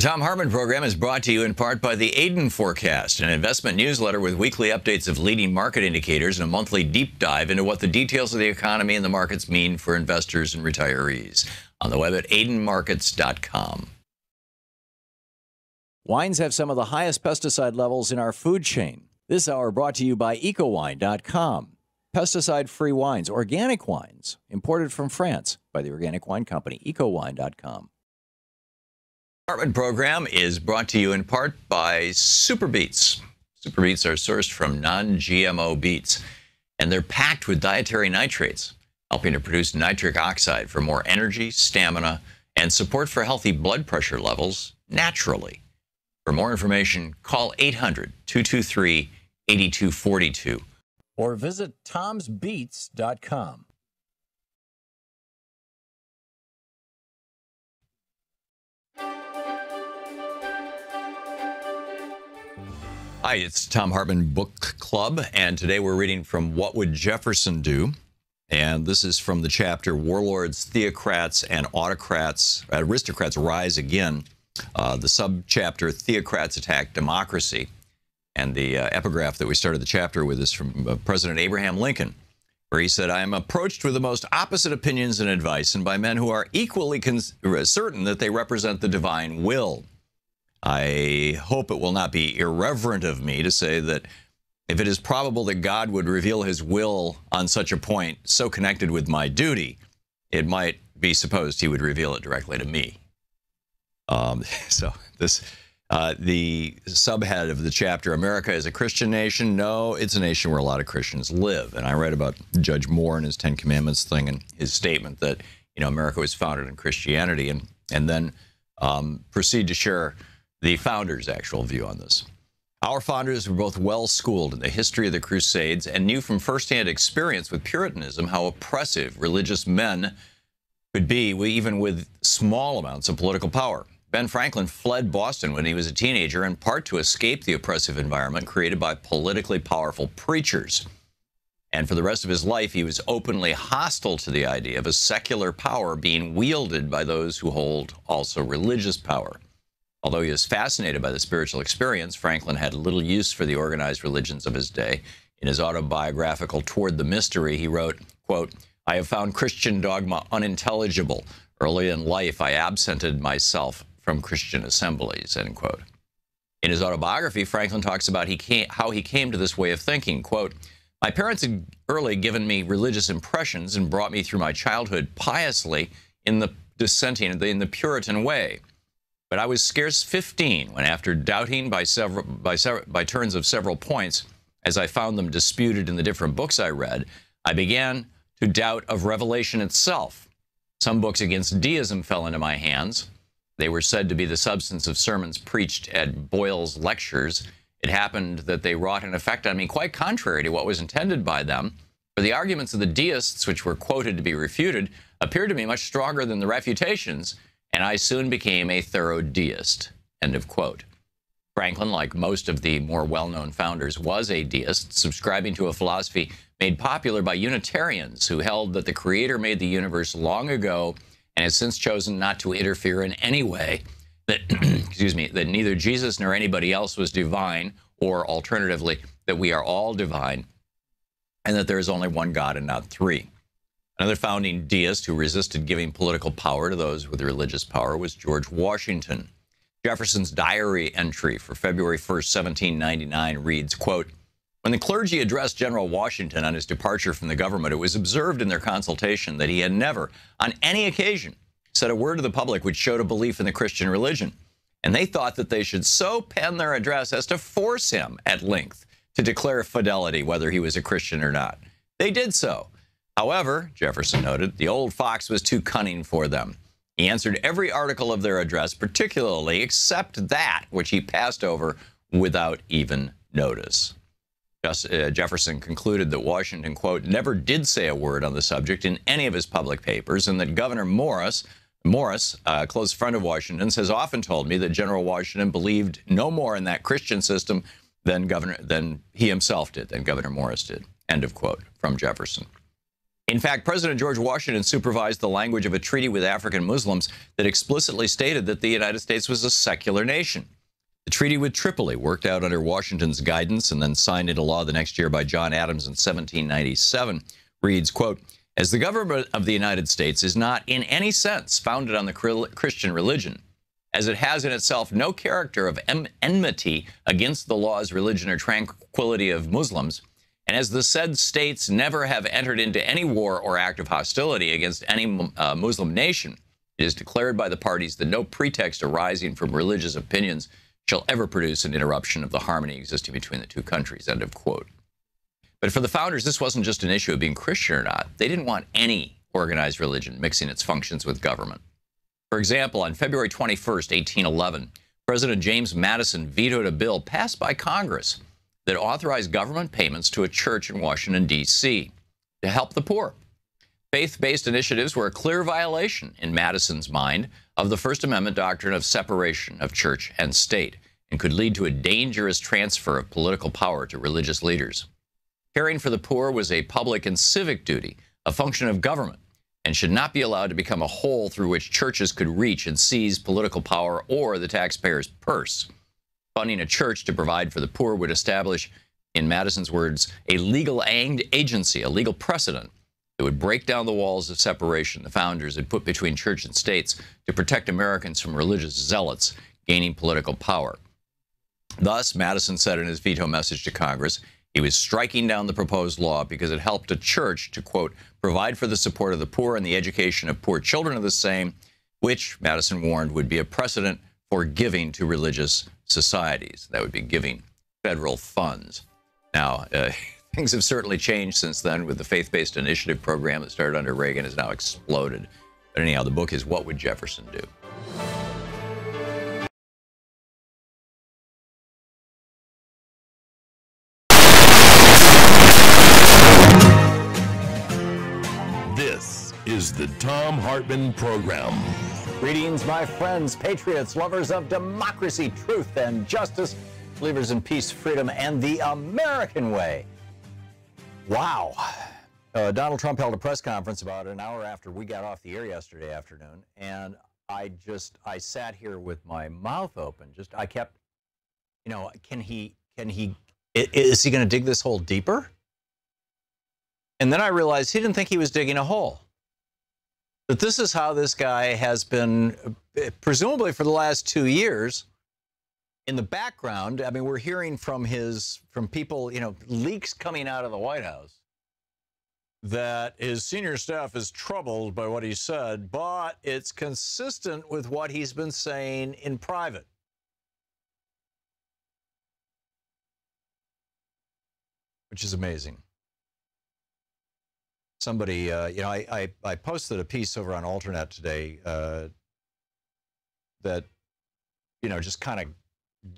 The Thom Hartmann Program is brought to you in part by the Aiden Forecast, an investment newsletter with weekly updates of leading market indicators and a monthly deep dive into what the details of the economy and the markets mean for investors and retirees. On the web at aidenmarkets.com. Wines have some of the highest pesticide levels in our food chain. This hour brought to you by ecowine.com. Pesticide-free wines, organic wines, imported from France by the organic wine company, ecowine.com. Hartmann Program is brought to you in part by Super Beets. Super Beets are sourced from non-GMO beets, and they're packed with dietary nitrates, helping to produce nitric oxide for more energy, stamina, and support for healthy blood pressure levels naturally. For more information, call 800-223-8242 or visit tomsbeets.com. Hi, it's Thom Hartmann Book Club, and today we're reading from What Would Jefferson Do? And this is from the chapter Warlords, Theocrats, and Aristocrats Rise Again. The subchapter Theocrats Attack Democracy. And the epigraph that we started the chapter with is from President Abraham Lincoln, where he said, "I am approached with the most opposite opinions and advice, and by men who are equally certain that they represent the divine will. I hope it will not be irreverent of me to say that if it is probable that God would reveal his will on such a point so connected with my duty, it might be supposed he would reveal it directly to me." The subhead of the chapter, America is a Christian nation. No, it's a nation where a lot of Christians live. And I read about Judge Moore and his Ten Commandments thing and his statement that, America was founded in Christianity, and then proceed to share the founders' actual view on this. Our founders were both well-schooled in the history of the Crusades and knew from firsthand experience with Puritanism how oppressive religious men could be, even with small amounts of political power. Ben Franklin fled Boston when he was a teenager, in part to escape the oppressive environment created by politically powerful preachers. And for the rest of his life, he was openly hostile to the idea of a secular power being wielded by those who hold also religious power. Although he was fascinated by the spiritual experience, Franklin had little use for the organized religions of his day. In his autobiographical Toward the Mystery, he wrote, quote, "I have found Christian dogma unintelligible. Early in life, I absented myself from Christian assemblies," end quote. In his autobiography, Franklin talks about how he came to this way of thinking, quote, "My parents had early given me religious impressions and brought me through my childhood piously in the Puritan way. But I was scarce 15 when, after doubting by turns of several points, as I found them disputed in the different books I read, I began to doubt of revelation itself. Some books against deism fell into my hands. They were said to be the substance of sermons preached at Boyle's lectures. It happened that they wrought an effect on me quite contrary to what was intended by them, for the arguments of the deists, which were quoted to be refuted, appeared to me much stronger than the refutations, and I soon became a thorough deist," end of quote. Franklin, like most of the more well-known founders, was a deist, subscribing to a philosophy made popular by Unitarians who held that the Creator made the universe long ago and has since chosen not to interfere in any way, that, that neither Jesus nor anybody else was divine, or alternatively, that we are all divine, and that there is only one God and not three. Another founding deist who resisted giving political power to those with religious power was George Washington. Jefferson's diary entry for February 1st, 1799 reads, quote, "When the clergy addressed General Washington on his departure from the government, it was observed in their consultation that he had never, on any occasion, said a word to the public which showed a belief in the Christian religion. And they thought that they should so pen their address as to force him, at length, to declare fidelity, whether he was a Christian or not. They did so. However," Jefferson noted, "the old fox was too cunning for them. He answered every article of their address, particularly except that which he passed over without even notice." Jefferson concluded that Washington, quote, "never did say a word on the subject in any of his public papers, and that Governor Morris, a close friend of Washington's, has often told me that General Washington believed no more in that Christian system than he himself did, than Governor Morris did," end of quote, from Jefferson. In fact, President George Washington supervised the language of a treaty with African Muslims that explicitly stated that the United States was a secular nation. The treaty with Tripoli, worked out under Washington's guidance and then signed into law the next year by John Adams in 1797, reads, quote, "As the government of the United States is not in any sense founded on the Christian religion, as it has in itself no character of enmity against the laws, religion, or tranquility of Muslims, and as the said states never have entered into any war or act of hostility against any Muslim nation, it is declared by the parties that no pretext arising from religious opinions shall ever produce an interruption of the harmony existing between the two countries," end of quote. But for the founders, this wasn't just an issue of being Christian or not. They didn't want any organized religion mixing its functions with government. For example, on February 21st, 1811, President James Madison vetoed a bill passed by Congress that authorized government payments to a church in Washington, D.C. to help the poor. Faith-based initiatives were a clear violation, in Madison's mind, of the First Amendment doctrine of separation of church and state, and could lead to a dangerous transfer of political power to religious leaders. Caring for the poor was a public and civic duty, a function of government, and should not be allowed to become a hole through which churches could reach and seize political power or the taxpayer's purse. Funding a church to provide for the poor would establish, in Madison's words, a legal agency, a legal precedent that would break down the walls of separation the founders had put between church and states to protect Americans from religious zealots gaining political power. Thus, Madison said in his veto message to Congress, he was striking down the proposed law because it helped a church to, quote, provide for the support of the poor and the education of poor children of the same, which, Madison warned, would be a precedent for giving to religious societies. That would be giving federal funds. Now, things have certainly changed since then, with the faith-based initiative program that started under Reagan has now exploded. But anyhow, the book is What Would Jefferson Do? This is the Thom Hartmann Program. Greetings, my friends, patriots, lovers of democracy, truth, and justice, believers in peace, freedom, and the American way. Wow. Donald Trump held a press conference about an hour after we got off the air yesterday afternoon, and I sat here with my mouth open. I kept, is he going to dig this hole deeper? And then I realized he didn't think he was digging a hole. That this is how this guy has been, presumably for the last 2 years, in the background. I mean, we're hearing from people, leaks coming out of the White House, that his senior staff is troubled by what he said, but it's consistent with what he's been saying in private. Which is amazing. Somebody, I posted a piece over on Alternet today that, just kind of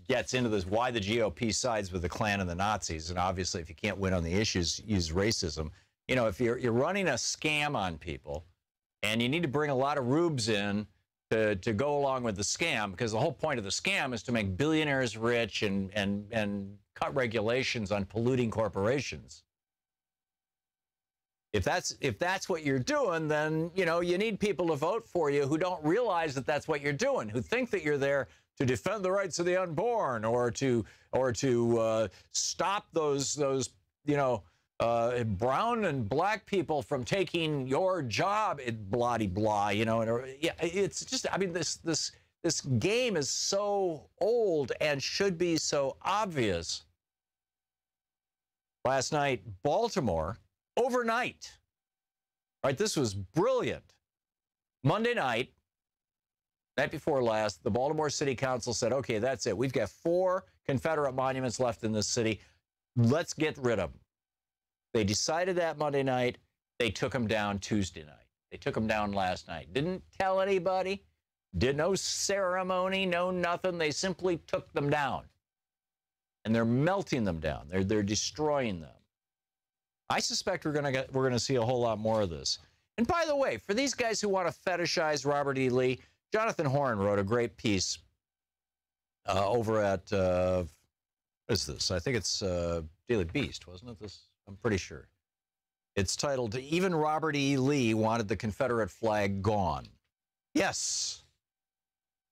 gets into this, why the GOP sides with the Klan and the Nazis. And obviously, if you can't win on the issues, use racism. If you're running a scam on people and you need to bring a lot of rubes in to go along with the scam, because the whole point of the scam is to make billionaires rich and cut regulations on polluting corporations. If that's what you're doing, then, you need people to vote for you who don't realize that that's what you're doing, who think that you're there to defend the rights of the unborn or to stop those brown and black people from taking your job, blah de blah, it's just, I mean, this game is so old and should be so obvious. Last night, Baltimore, overnight, right? This was brilliant. Monday night before last, the Baltimore City Council said, okay, that's it. We've got 4 Confederate monuments left in this city. Let's get rid of them. They decided that Monday night. They took them down Tuesday night. They took them down last night. Didn't tell anybody. Did no ceremony, no nothing. They simply took them down. And they're melting them down. They're destroying them. I suspect we're going to see a whole lot more of this. And by the way, for these guys who want to fetishize Robert E. Lee, Jonathan Horn wrote a great piece over at, what is this? I think it's Daily Beast, wasn't it? I'm pretty sure. It's titled, Even Robert E. Lee Wanted the Confederate Flag Gone. Yes.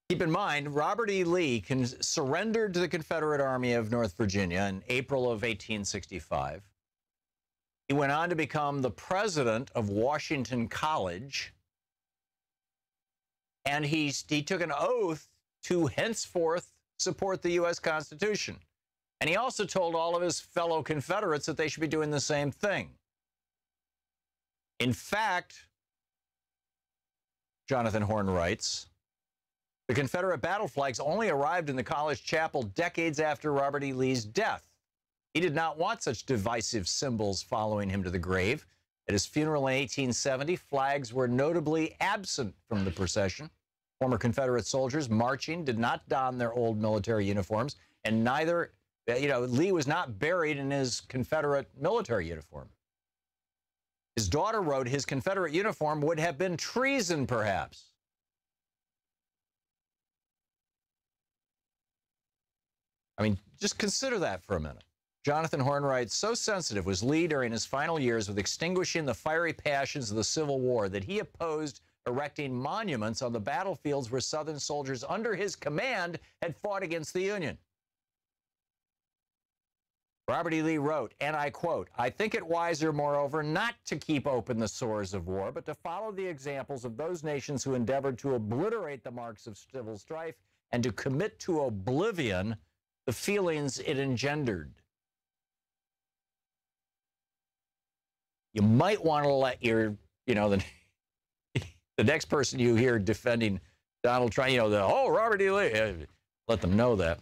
Keep in mind, Robert E. Lee surrendered to the Confederate Army of North Virginia in April of 1865. He went on to become the president of Washington College, and he took an oath to henceforth support the U.S. Constitution. And he also told all of his fellow Confederates that they should be doing the same thing. In fact, Jonathan Horn writes, the Confederate battle flags only arrived in the college chapel decades after Robert E. Lee's death. He did not want such divisive symbols following him to the grave. At his funeral in 1870, flags were notably absent from the procession. Former Confederate soldiers marching did not don their old military uniforms, and neither, Lee was not buried in his Confederate military uniform. His daughter wrote his Confederate uniform would have been treason, perhaps. I mean, just consider that for a minute. Jonathan Horn writes, so sensitive was Lee during his final years with extinguishing the fiery passions of the Civil War that he opposed erecting monuments on the battlefields where Southern soldiers under his command had fought against the Union. Robert E. Lee wrote, and I quote, I think it wiser, moreover, not to keep open the sores of war, but to follow the examples of those nations who endeavored to obliterate the marks of civil strife and to commit to oblivion the feelings it engendered. You might want to let your, the next person you hear defending Donald Trump, Robert E. Lee, let them know that.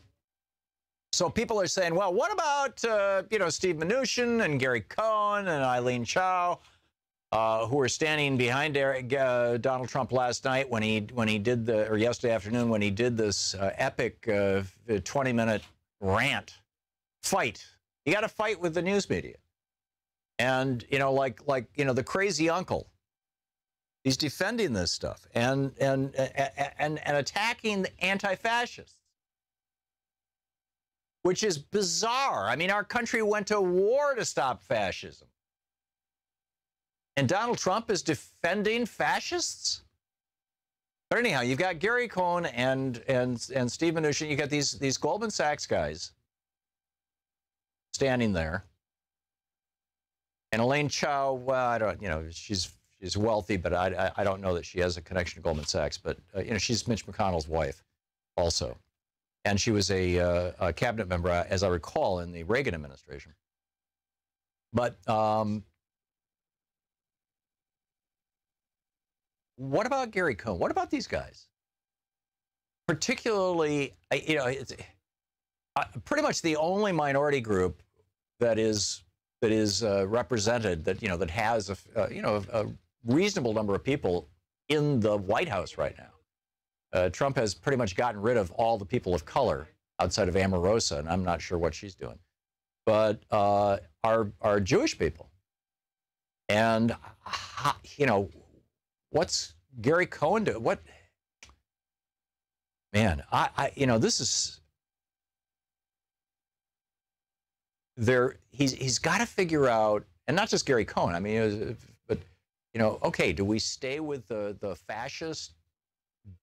So people are saying, well, what about, Steve Mnuchin and Gary Cohn and Eileen Chao, who were standing behind Donald Trump last night when he did or yesterday afternoon when he did this epic 20-minute rant fight. You got to fight with the news media. And, the crazy uncle, he's defending this stuff and attacking the anti-fascists, which is bizarre. I mean, our country went to war to stop fascism. And Donald Trump is defending fascists? But anyhow, you've got Gary Cohn and Steve Mnuchin. You got these Goldman Sachs guys standing there. And Elaine Chao, well, I don't, she's wealthy, but I don't know that she has a connection to Goldman Sachs. But she's Mitch McConnell's wife, also, and she was a cabinet member, as I recall, in the Reagan administration. But what about Gary Cohn? What about these guys? Particularly, it's pretty much the only minority group that is represented, that has a reasonable number of people in the White House right now. Trump has pretty much gotten rid of all the people of color outside of Omarosa, and I'm not sure what she's doing. But are Jewish people, and what's Gary Cohn do? What, man? This is. He's got to figure out, and not just Gary Cohn. I mean, but okay, do we stay with the fascist,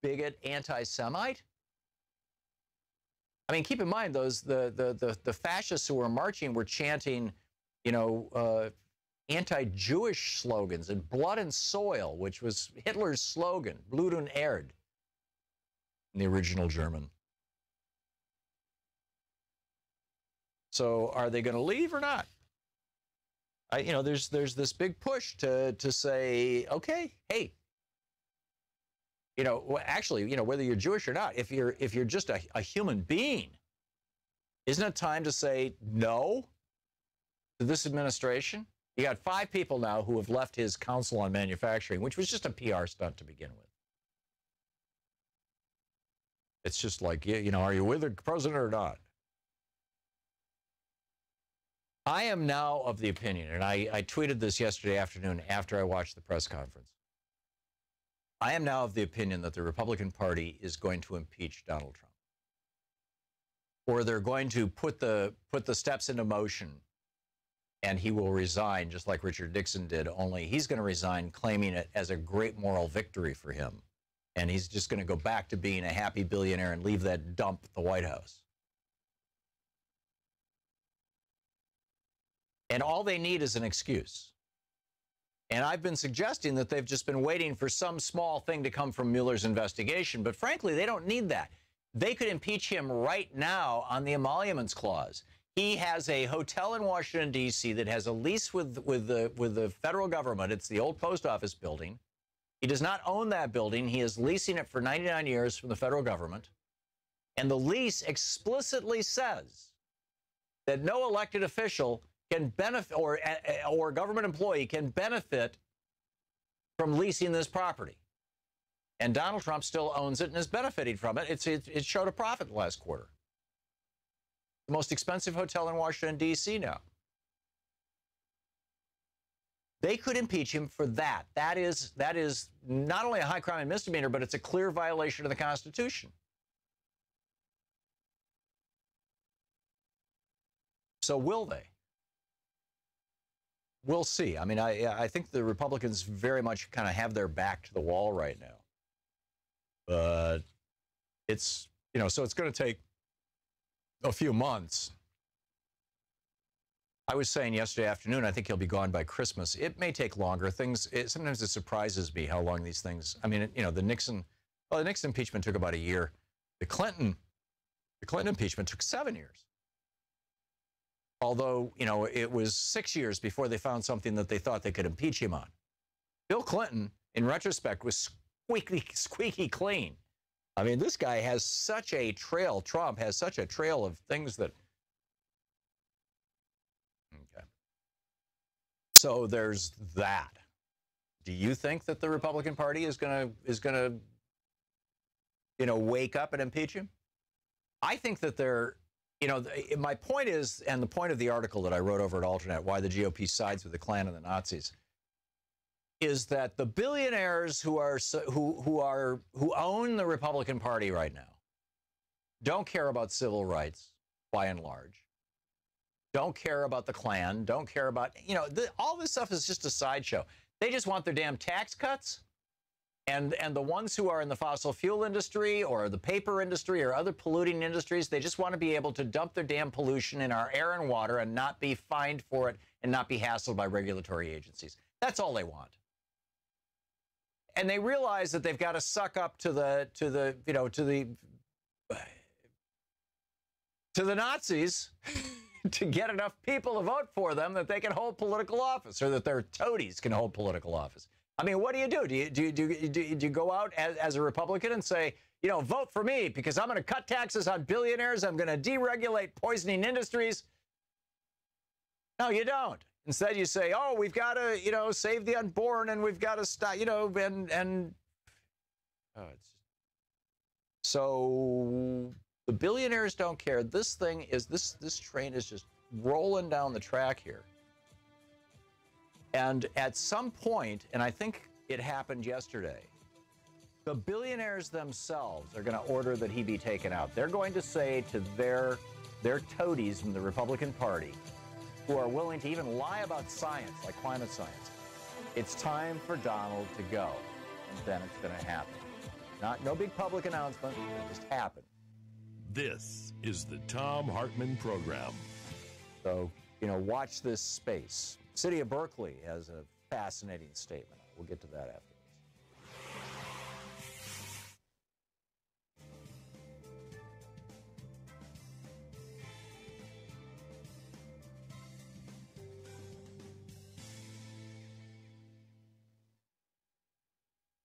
bigot, anti-Semite? I mean, keep in mind the fascists who were marching were chanting, anti-Jewish slogans and blood and soil, which was Hitler's slogan, Blut und Erde, in the original German. So are they going to leave or not? There's this big push to say, okay, hey, actually, whether you're Jewish or not, if you're just a human being, isn't it time to say no to this administration? You got 5 people now who have left his Council on Manufacturing, which was just a PR stunt to begin with. It's just like, are you with the president or not? I am now of the opinion, and I tweeted this yesterday afternoon after I watched the press conference. I am now of the opinion that the Republican Party is going to impeach Donald Trump, or they're going to put the steps into motion and he will resign just like Richard Nixon did, only he's going to resign claiming it as a great moral victory for him. And he's just going to go back to being a happy billionaire and leave that dump at the White House. And all they need is an excuse. And I've been suggesting that they've just been waiting for some small thing to come from Mueller's investigation. But frankly, they don't need that. They could impeach him right now on the emoluments clause. He has a hotel in Washington, D.C. that has a lease with the federal government. It's the old post office building. He does not own that building. He is leasing it for 99 years from the federal government. And the lease explicitly says that no elected official can benefit, or government employee can benefit from leasing this property. And Donald Trump still owns it and is benefiting from it. It showed a profit last quarter. The most expensive hotel in Washington, D.C. now. They could impeach him for that. That is not only a high crime and misdemeanor, but it's a clear violation of the Constitution. So will they? We'll see. I mean, I think the Republicans very much kind of have their back to the wall right now. But it's, so it's going to take a few months. I was saying yesterday afternoon, I think he'll be gone by Christmas. It may take longer. Sometimes it surprises me how long these things, I mean, the Nixon impeachment took about a year. The Clinton impeachment took 7 years. Although, it was 6 years before they found something that they thought they could impeach him on. Bill Clinton, in retrospect, was squeaky clean. I mean, this guy has such a trail. Trump has such a trail of things that. Okay. So there's that. Do you think that the Republican Party is going to wake up and impeach him? I think that they're. My point is, and the point of the article that I wrote over at Alternet, Why the GOP Sides with the Klan and the Nazis, is that the billionaires who own the Republican Party right now don't care about civil rights by and large, don't care about the Klan, don't care about, all this stuff is just a sideshow. They just want their damn tax cuts. And the ones who are in the fossil fuel industry or the paper industry or other polluting industries, they just want to be able to dump their damn pollution in our air and water and not be fined for it and not be hassled by regulatory agencies. That's all they want. And they realize that they've got to suck up to the Nazis to get enough people to vote for them that they can hold political office, or that their toadies can hold political office. I mean, what do you do? Do you go out as a Republican and say, vote for me because I'm going to cut taxes on billionaires, I'm going to deregulate poisoning industries? No, you don't. Instead, you say, oh, we've got to, save the unborn, and we've got to stop, so the billionaires don't care. This train is just rolling down the track here. And at some point, and I think it happened yesterday, the billionaires themselves are going to order that he be taken out. They're going to say to their toadies from the Republican Party, who are willing to even lie about science, like climate science, it's time for Donald to go. And then it's going to happen. No big public announcement, it just happened. This is the Thom Hartmann Program. So, watch this space. City of Berkeley has a fascinating statement. We'll get to that after this.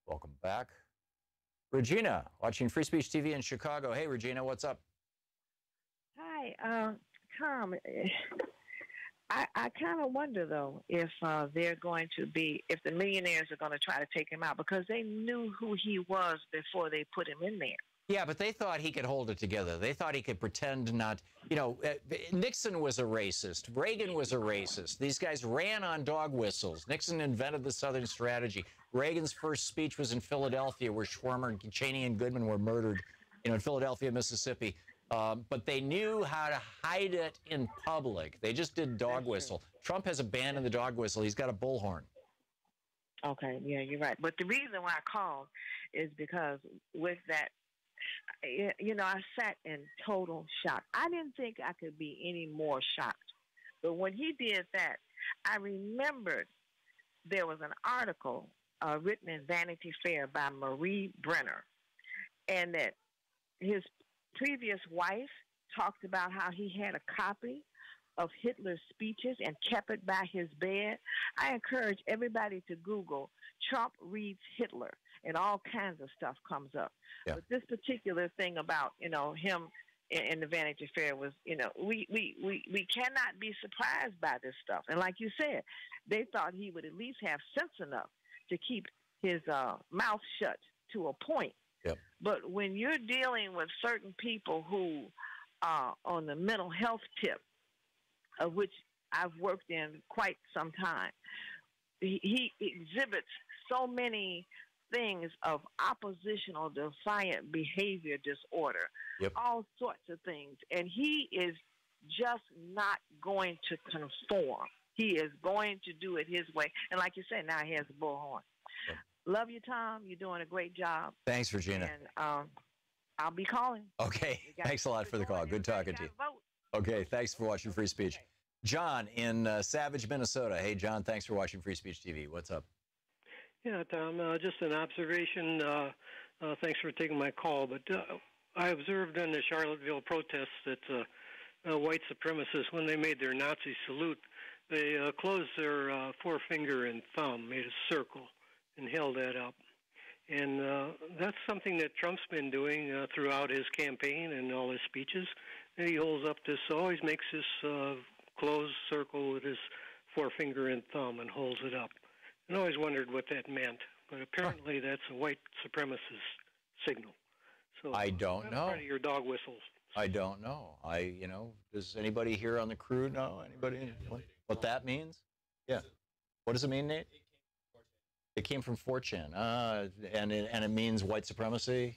Welcome back. Regina, watching Free Speech TV in Chicago. Hey, Regina, what's up? Hi, Tom. I kind of wonder, though, if they're going to be, if the millionaires are going to try to take him out, because they knew who he was before they put him in there. Yeah, but they thought he could hold it together. They thought he could pretend not, Nixon was a racist. Reagan was a racist. These guys ran on dog whistles. Nixon invented the Southern strategy. Reagan's first speech was in Philadelphia, where Schwimmer, Cheney, and Goodman were murdered, in Philadelphia, Mississippi. But they knew how to hide it in public. They just did dog whistle. Trump has abandoned the dog whistle. He's got a bullhorn. Okay, yeah, you're right. But the reason why I called is because with that, I sat in total shock. I didn't think I could be any more shocked. But when he did that, I remembered there was an article written in Vanity Fair by Marie Brenner, and that his previous wife talked about how he had a copy of Hitler's speeches and kept it by his bed. I encourage everybody to Google Trump reads Hitler, and all kinds of stuff comes up. Yeah. But this particular thing about, him in the Vanity Fair was, we cannot be surprised by this stuff. And like you said, they thought he would at least have sense enough to keep his mouth shut to a point. Yep. But when you're dealing with certain people who are on the mental health tip, of which I've worked in quite some time, he exhibits so many things of oppositional defiant behavior disorder, all sorts of things. And he is just not going to conform. He is going to do it his way. And like you said, now he has a bullhorn. Yep. Love you, Tom. You're doing a great job. Thanks, Regina. And I'll be calling. Okay. Thanks a lot for the call. Good talking to you. Okay. Thanks for watching Free Speech. Okay. John in Savage, Minnesota. Hey, John, thanks for watching Free Speech TV. What's up? Yeah, Tom, just an observation. Thanks for taking my call. But I observed in the Charlottesville protests that white supremacists, when they made their Nazi salute, they closed their forefinger and thumb, made a circle, and held that up. And that's something that Trump's been doing throughout his campaign and all his speeches. And he holds up this, always makes this closed circle with his forefinger and thumb and holds it up. And I always wondered what that meant, but apparently that's a white supremacist signal. So I don't know. Part of your dog whistles. I don't know. Does anybody here on the crew know? Anybody what that means? Yeah. What does it mean, Nate? It came from 4chan. And it means white supremacy?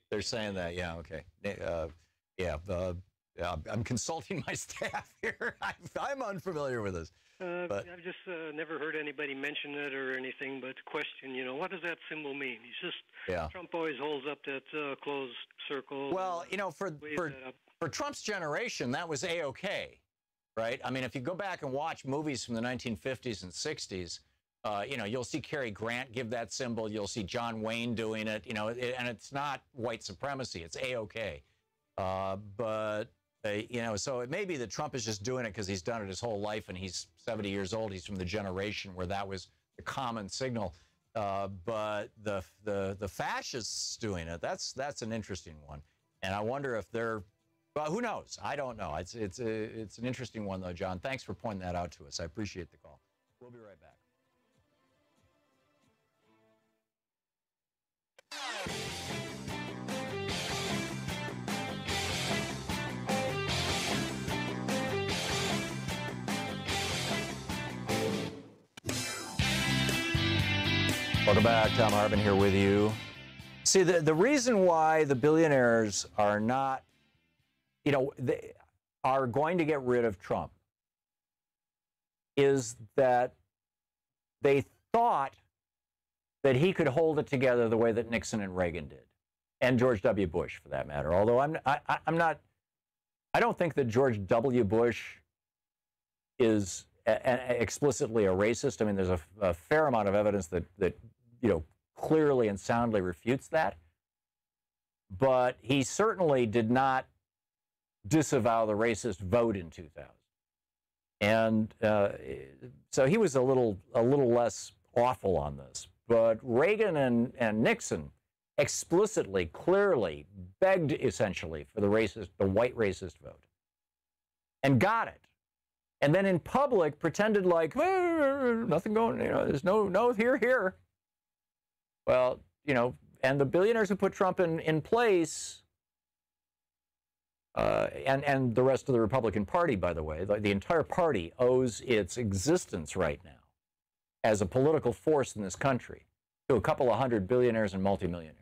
They're saying that. Yeah, okay. I'm consulting my staff here. I'm unfamiliar with this. I've just never heard anybody mention it or anything, but question, what does that symbol mean? He's just, Trump always holds up that closed circle. Well, for Trump's generation, that was A-OK, right? I mean, if you go back and watch movies from the 1950s and 60s, you'll see Cary Grant give that symbol. You'll see John Wayne doing it, and it's not white supremacy. It's A-OK. So it may be that Trump is just doing it because he's done it his whole life and he's 70 years old. He's from the generation where that was the common signal. But the fascists doing it, that's an interesting one. And I wonder if they're, well, who knows? I don't know. It's an interesting one, though, John. Thanks for pointing that out to us. I appreciate the call. We'll be right back. Welcome back. Thom Hartmann here with you. See, the reason why the billionaires are not, they are going to get rid of Trump is that they thought that he could hold it together the way that Nixon and Reagan did, and George W. Bush, for that matter. Although I don't think that George W. Bush is explicitly a racist. I mean, there's a fair amount of evidence that clearly and soundly refutes that. But he certainly did not disavow the racist vote in 2000. And so he was a little less awful on this. But Reagan and Nixon explicitly, clearly begged essentially for the white racist vote and got it. And then in public pretended like, nothing going, there's no here. Well, and the billionaires who put Trump in place, and the rest of the Republican Party, by the way, the entire party owes its existence right now as a political force in this country to a couple of hundred billionaires and multimillionaires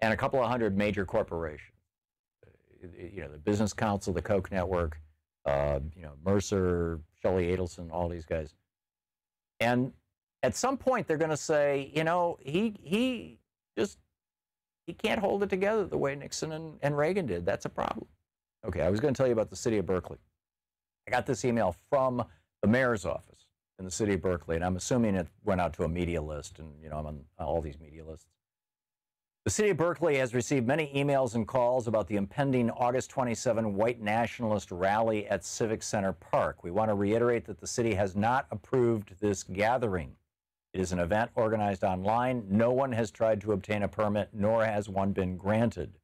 and a couple of hundred major corporations. you know, the Business Council, the Koch Network, you know, Mercer, Shelley Adelson, all these guys. And at some point, they're going to say, you know, he can't hold it together the way Nixon and Reagan did. That's a problem. Okay, I was going to tell you about the city of Berkeley. I got this email from the mayor's office in the city of Berkeley, and I'm assuming it went out to a media list, and, you know, I'm on all these media lists. The city of Berkeley has received many emails and calls about the impending August 27 white nationalist rally at Civic Center Park. We want to reiterate that the city has not approved this gathering. It is an event organized online. No one has tried to obtain a permit, nor has one been granted.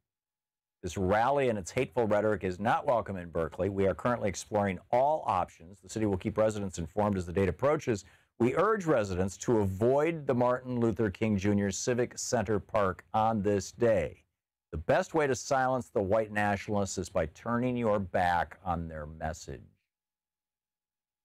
This rally and its hateful rhetoric is not welcome in Berkeley. We are currently exploring all options. The city will keep residents informed as the date approaches. We urge residents to avoid the Martin Luther King Jr. Civic Center Park on this day. The best way to silence the white nationalists is by turning your back on their message.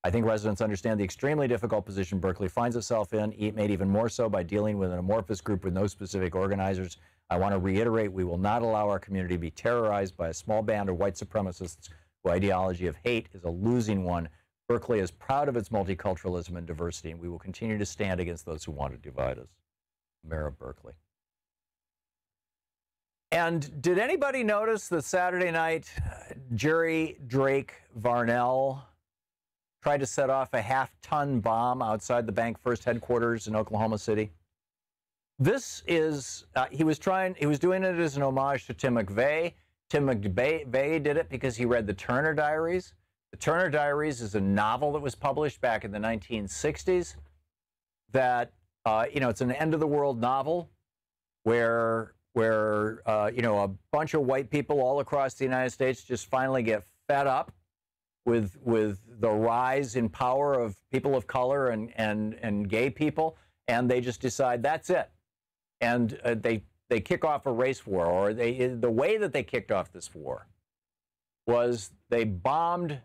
I think residents understand the extremely difficult position Berkeley finds itself in, made even more so by dealing with an amorphous group with no specific organizers. I want to reiterate, we will not allow our community to be terrorized by a small band of white supremacists whose ideology of hate is a losing one. Berkeley is proud of its multiculturalism and diversity, and we will continue to stand against those who want to divide us. Mayor of Berkeley. And did anybody notice that Saturday night, Jerry Drake Varnell tried to set off a half-ton bomb outside the Bank First headquarters in Oklahoma City? This is, he was doing it as an homage to Tim McVeigh. Tim McVeigh did it because he read the Turner Diaries. The Turner Diaries is a novel that was published back in the 1960s that, you know, it's an end-of-the-world novel where you know, a bunch of white people all across the United States just finally get fed up with the rise in power of people of color and gay people, and they just decide that's it. And they kick off a race war, or the way that they kicked off this war was they bombed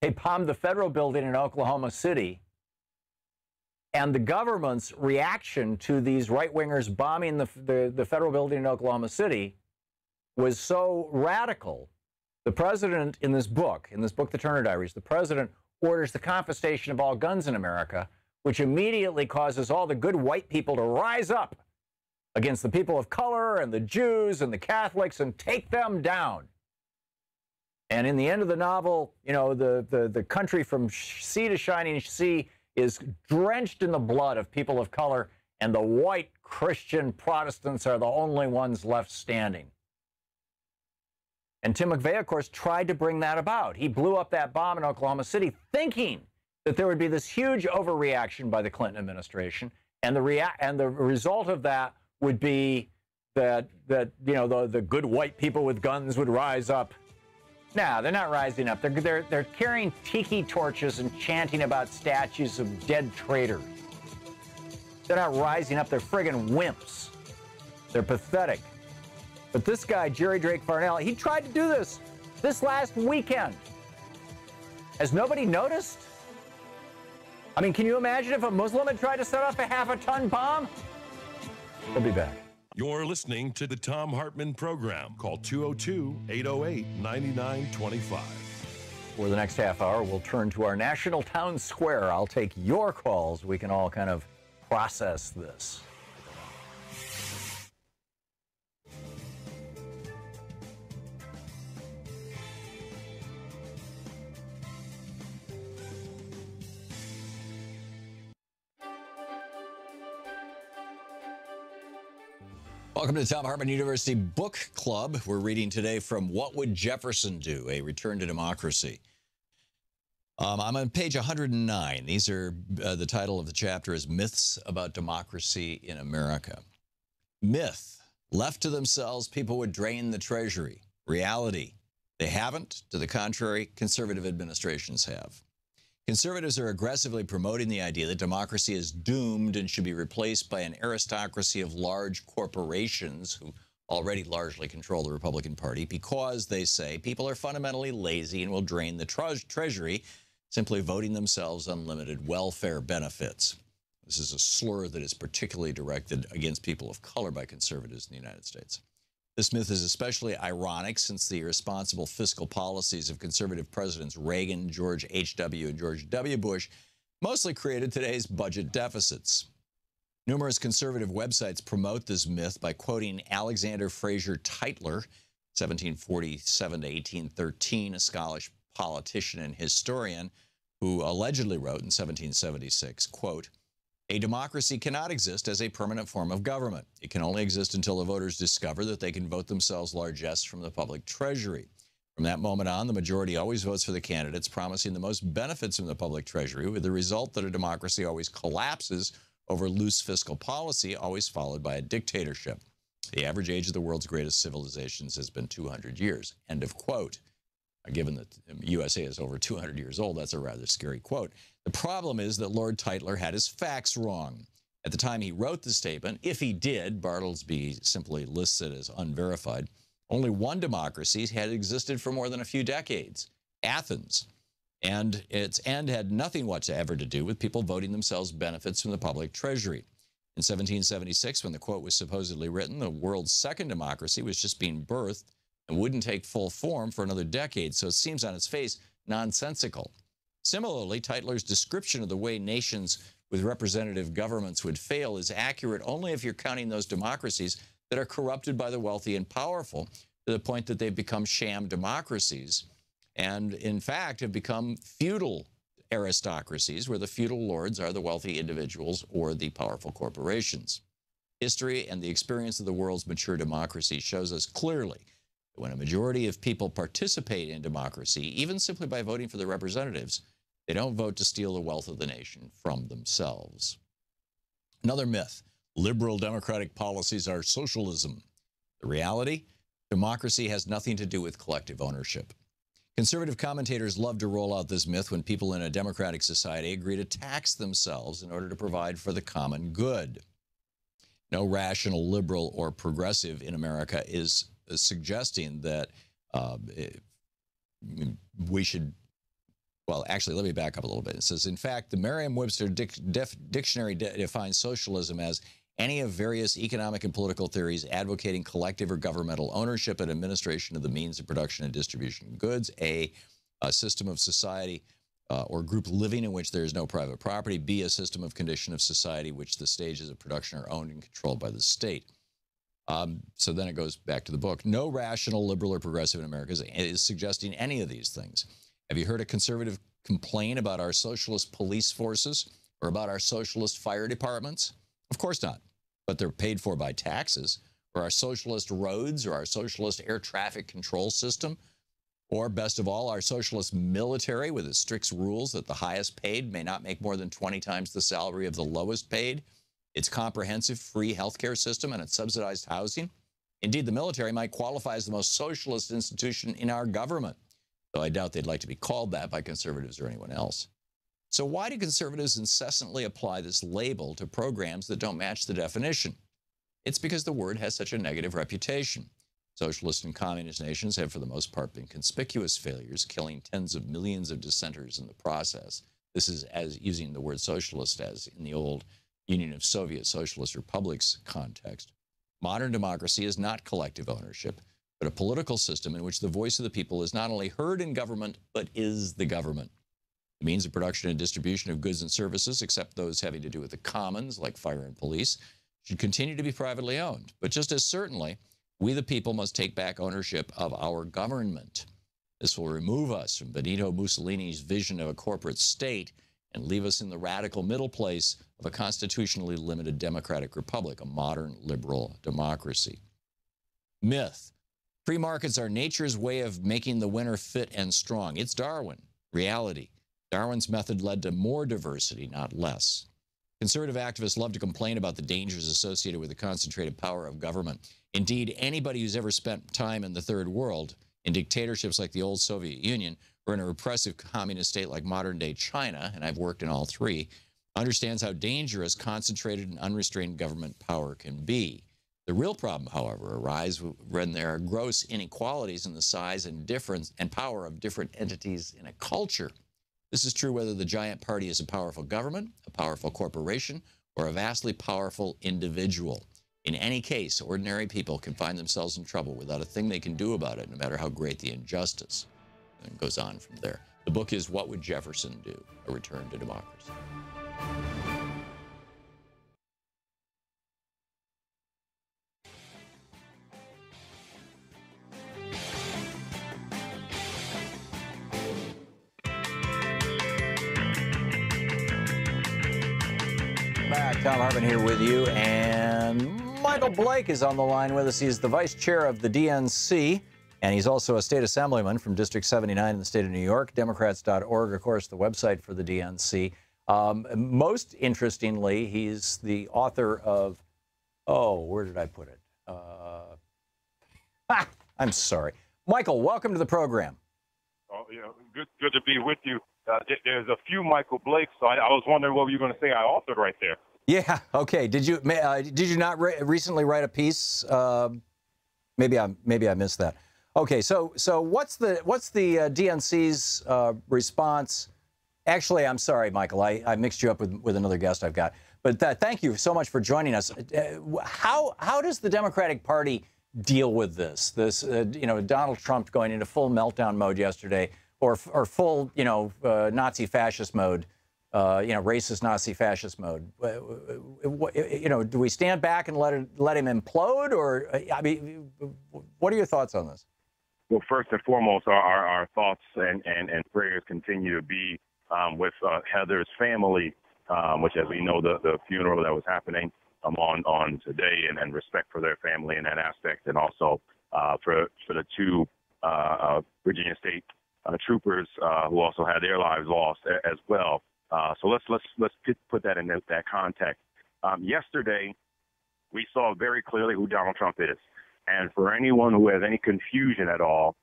the federal building in Oklahoma City, and the government's reaction to these right-wingers bombing the federal building in Oklahoma City was so radical. The president, in this book, The Turner Diaries, the president orders the confiscation of all guns in America, which immediately causes all the good white people to rise up against the people of color and the Jews and the Catholics and take them down. And in the end of the novel, you know, the country from sea to shining sea is drenched in the blood of people of color, and the white Christian Protestants are the only ones left standing. And Tim McVeigh, of course, tried to bring that about. He blew up that bomb in Oklahoma City thinking that there would be this huge overreaction by the Clinton administration, and the result of that would be that you know, the good white people with guns would rise up. No, they're not rising up. They're carrying tiki torches and chanting about statues of dead traitors. They're not rising up. They're friggin' wimps. They're pathetic. But this guy, Jerry Drake Varnell, he tried to do this last weekend. Has nobody noticed? I mean, can you imagine if a Muslim had tried to set off a half-a-ton bomb? We'll be back. You're listening to the Thom Hartmann Program. Call 202-808-9925. For the next half hour, we'll turn to our national town square. I'll take your calls. We can all kind of process this. Welcome to the Thom Hartmann University Book Club. We're reading today from What Would Jefferson Do? A Return to Democracy. I'm on page 109. These are, the title of the chapter is Myths About Democracy in America. Myth. Left to themselves, people would drain the treasury. Reality. They haven't. To the contrary, conservative administrations have. Conservatives are aggressively promoting the idea that democracy is doomed and should be replaced by an aristocracy of large corporations who already largely control the Republican Party because, they say, people are fundamentally lazy and will drain the treasury, simply voting themselves unlimited welfare benefits. This is a slur that is particularly directed against people of color by conservatives in the United States. This myth is especially ironic since the irresponsible fiscal policies of conservative presidents Reagan, George H.W., and George W. Bush mostly created today's budget deficits. Numerous conservative websites promote this myth by quoting Alexander Fraser Tytler, 1747 to 1813, a Scottish politician and historian who allegedly wrote in 1776, quote, "A democracy cannot exist as a permanent form of government. It can only exist until the voters discover that they can vote themselves largesse from the public treasury. From that moment on, the majority always votes for the candidates promising the most benefits from the public treasury, with the result that a democracy always collapses over loose fiscal policy, always followed by a dictatorship. The average age of the world's greatest civilizations has been 200 years, end of quote." Given that USA is over 200 years old, that's a rather scary quote. The problem is that Lord Tytler had his facts wrong. At the time he wrote the statement, if he did, Bartlesby simply lists it as unverified, only one democracy had existed for more than a few decades, Athens. And its end had nothing whatsoever to do with people voting themselves benefits from the public treasury. In 1776, when the quote was supposedly written, the world's second democracy was just being birthed and wouldn't take full form for another decade, so it seems on its face nonsensical. Similarly, Tytler's description of the way nations with representative governments would fail is accurate only if you're counting those democracies that are corrupted by the wealthy and powerful to the point that they've become sham democracies and, in fact, have become feudal aristocracies where the feudal lords are the wealthy individuals or the powerful corporations. History and the experience of the world's mature democracy shows us clearly that when a majority of people participate in democracy, even simply by voting for their representatives, they don't vote to steal the wealth of the nation from themselves. Another myth, liberal democratic policies are socialism. The reality, democracy has nothing to do with collective ownership. Conservative commentators love to roll out this myth when people in a democratic society agree to tax themselves in order to provide for the common good. No rational liberal or progressive in America is suggesting that we should, well, actually, let me back up a little bit. It says, in fact, the Merriam-Webster dictionary defines socialism as any of various economic and political theories advocating collective or governmental ownership and administration of the means of production and distribution of goods, A, a system of society or group living in which there is no private property, B, a system of condition of society which the stages of production are owned and controlled by the state. So then it goes back to the book. No rational liberal or progressive in America is suggesting any of these things. Have you heard a conservative complain about our socialist police forces or about our socialist fire departments? Of course not, but they're paid for by taxes. Or our socialist roads or our socialist air traffic control system, or best of all, our socialist military with its strict rules that the highest paid may not make more than 20 times the salary of the lowest paid, its comprehensive free healthcare system, and its subsidized housing. Indeed, the military might qualify as the most socialist institution in our government, though I doubt they'd like to be called that by conservatives or anyone else. So why do conservatives incessantly apply this label to programs that don't match the definition? It's because the word has such a negative reputation. Socialist and communist nations have, for the most part, been conspicuous failures, killing tens of millions of dissenters in the process. This is as using the word socialist as in the old Union of Soviet Socialist Republics context. Modern democracy is not collective ownership, but a political system in which the voice of the people is not only heard in government, but is the government. The means of production and distribution of goods and services, except those having to do with the commons, like fire and police, should continue to be privately owned. But just as certainly, we the people must take back ownership of our government. This will remove us from Benito Mussolini's vision of a corporate state and leave us in the radical middle place of a constitutionally limited democratic republic, a modern liberal democracy. Myth. Free markets are nature's way of making the winner fit and strong. It's Darwin. Reality. Darwin's method led to more diversity, not less. Conservative activists love to complain about the dangers associated with the concentrated power of government. Indeed, anybody who's ever spent time in the third world, in dictatorships like the old Soviet Union, or in a repressive communist state like modern-day China, and I've worked in all three, understands how dangerous concentrated and unrestrained government power can be. The real problem, however, arises when there are gross inequalities in the size and difference and power of different entities in a culture. This is true whether the giant party is a powerful government, a powerful corporation, or a vastly powerful individual. In any case, ordinary people can find themselves in trouble without a thing they can do about it, no matter how great the injustice. And it goes on from there. The book is What Would Jefferson Do? A Return to Democracy. Back, Thom Hartmann here with you, and Michael Blake is on the line with us. He's the vice chair of the DNC, and he's also a state assemblyman from District 79 in the state of New York. Democrats.org, of course, the website for the DNC. Most interestingly, he's the author of, where did I put it? I'm sorry. Michael, welcome to the program. Oh, yeah, good to be with you. There's a few Michael Blakes, so I was wondering what you were going to say I authored right there. Yeah. Okay. Did you not recently write a piece? Maybe I missed that. Okay. So what's the DNC's response? Actually, I'm sorry, Michael. I mixed you up with another guest I've got. But thank you so much for joining us. How does the Democratic Party deal with this? Donald Trump going into full meltdown mode yesterday, or full Nazi fascist mode. Racist Nazi fascist mode. Do we stand back and let him implode, or what are your thoughts on this? Well, first and foremost, our thoughts and prayers continue to be with Heather's family, which, as we know, the funeral that was happening on today, and respect for their family in that aspect, and also for the two Virginia State troopers who also had their lives lost as well. So let's put that in that context. Yesterday, we saw very clearly who Donald Trump is. And for anyone who has any confusion at all,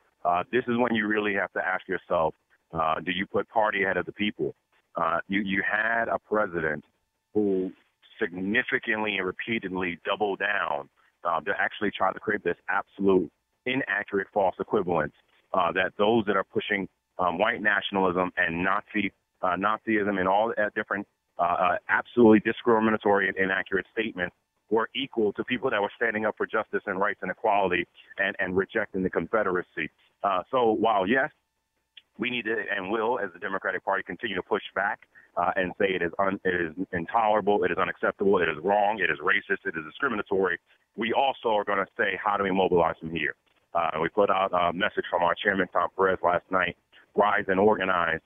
this is when you really have to ask yourself, do you put party ahead of the people? You had a president who significantly and repeatedly doubled down to actually try to create this absolute inaccurate false equivalence that those that are pushing white nationalism and Nazism and all different absolutely discriminatory and inaccurate statements were equal to people that were standing up for justice and rights and equality and rejecting the Confederacy. So while, yes, we need to and will, as the Democratic Party, continue to push back and say it is intolerable, it is unacceptable, it is wrong, it is racist, it is discriminatory, we also are going to say, how do we mobilize from here? We put out a message from our chairman, Tom Perez, last night, Rise and Organize,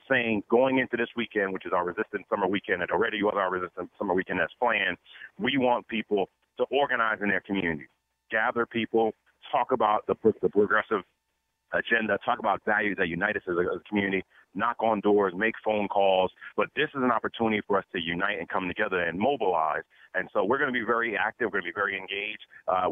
saying going into this weekend, which is our Resistance Summer Weekend, and already was our Resistance Summer Weekend that's planned, we want people to organize in their communities, gather people, talk about the progressive agenda, talk about values that unite us as a community, knock on doors, make phone calls. But this is an opportunity for us to unite and come together and mobilize. And so we're going to be very active. We're going to be very engaged.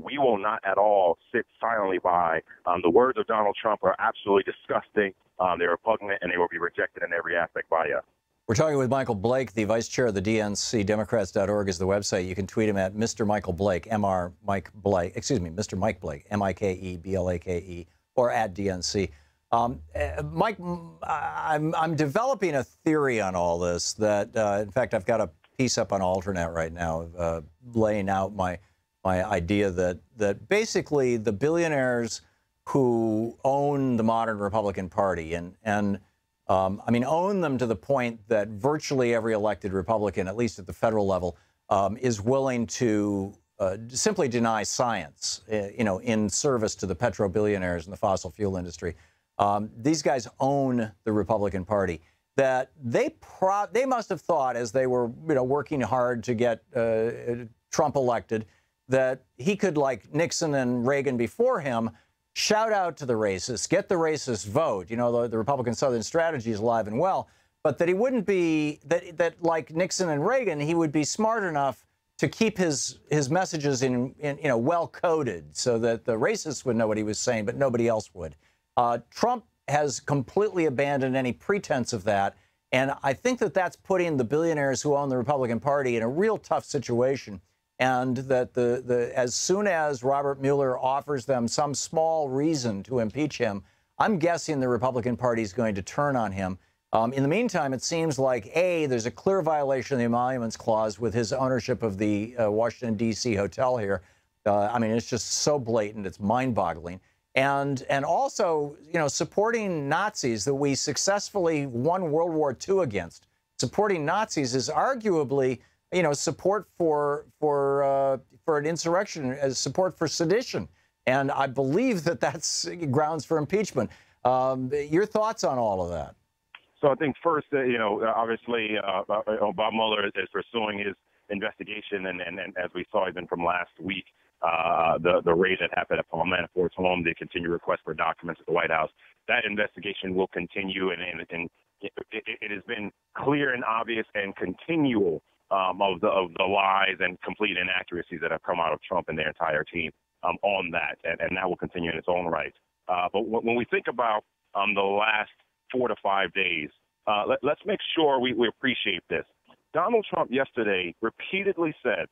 We will not at all sit silently by. The words of Donald Trump are absolutely disgusting. They're repugnant, and they will be rejected in every aspect by us. We're talking with Michael Blake, the vice chair of the DNC. Democrats.org is the website. You can tweet him at Mr. Michael Blake, Mr. Mike Blake, MikeBlake, or at DNC. Mike, I'm developing a theory on all this that, in fact, I've got a piece up on Alternet right now laying out my idea that basically the billionaires who own the modern Republican Party and own them to the point that virtually every elected Republican, at least at the federal level, is willing to simply deny science, in service to the petro-billionaires and the fossil fuel industry. These guys own the Republican Party. That they must have thought, as they were working hard to get Trump elected, that he could, like Nixon and Reagan before him, shout out to the racists, get the racist vote. The Republican Southern strategy is alive and well, but that he wouldn't be that like Nixon and Reagan, he would be smart enough to keep his messages in well coded so that the racists would know what he was saying, but nobody else would. Trump has completely abandoned any pretense of that, and I think that that's putting the billionaires who own the Republican Party in a real tough situation. And that as soon as Robert Mueller offers them some small reason to impeach him, I'm guessing the Republican Party is going to turn on him. In the meantime, it seems like, A, there's a clear violation of the Emoluments Clause with his ownership of the Washington, D.C. hotel here. I mean, it's just so blatant, it's mind-boggling. And also, you know, supporting Nazis that we successfully won World War II against. Supporting Nazis is arguably, you know, support for an insurrection, as support for sedition. And I believe that that's grounds for impeachment. Your thoughts on all of that? So I think first, you know, obviously Bob Mueller is pursuing his investigation, and as we saw even from last week, the raid that happened at Paul Manafort's home, the continued request for documents at the White House, that investigation will continue, and it has been clear and obvious and continual of the lies and complete inaccuracies that have come out of Trump and their entire team on that, and that will continue in its own right. But when we think about the last 4 to 5 days, let's make sure we appreciate this. Donald Trump yesterday repeatedly said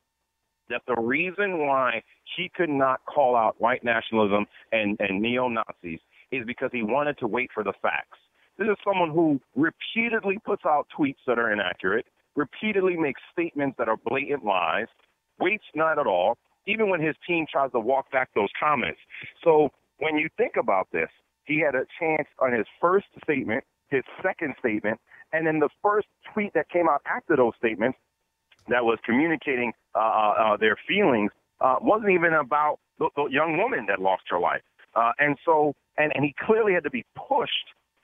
that the reason why he could not call out white nationalism and neo-Nazis is because he wanted to wait for the facts. This is someone who repeatedly puts out tweets that are inaccurate, repeatedly makes statements that are blatant lies, waits not at all, even when his team tries to walk back those comments. So when you think about this, he had a chance on his first statement, his second statement, and then the first tweet that came out after those statements that was communicating their feelings wasn't even about the young woman that lost her life. And he clearly had to be pushed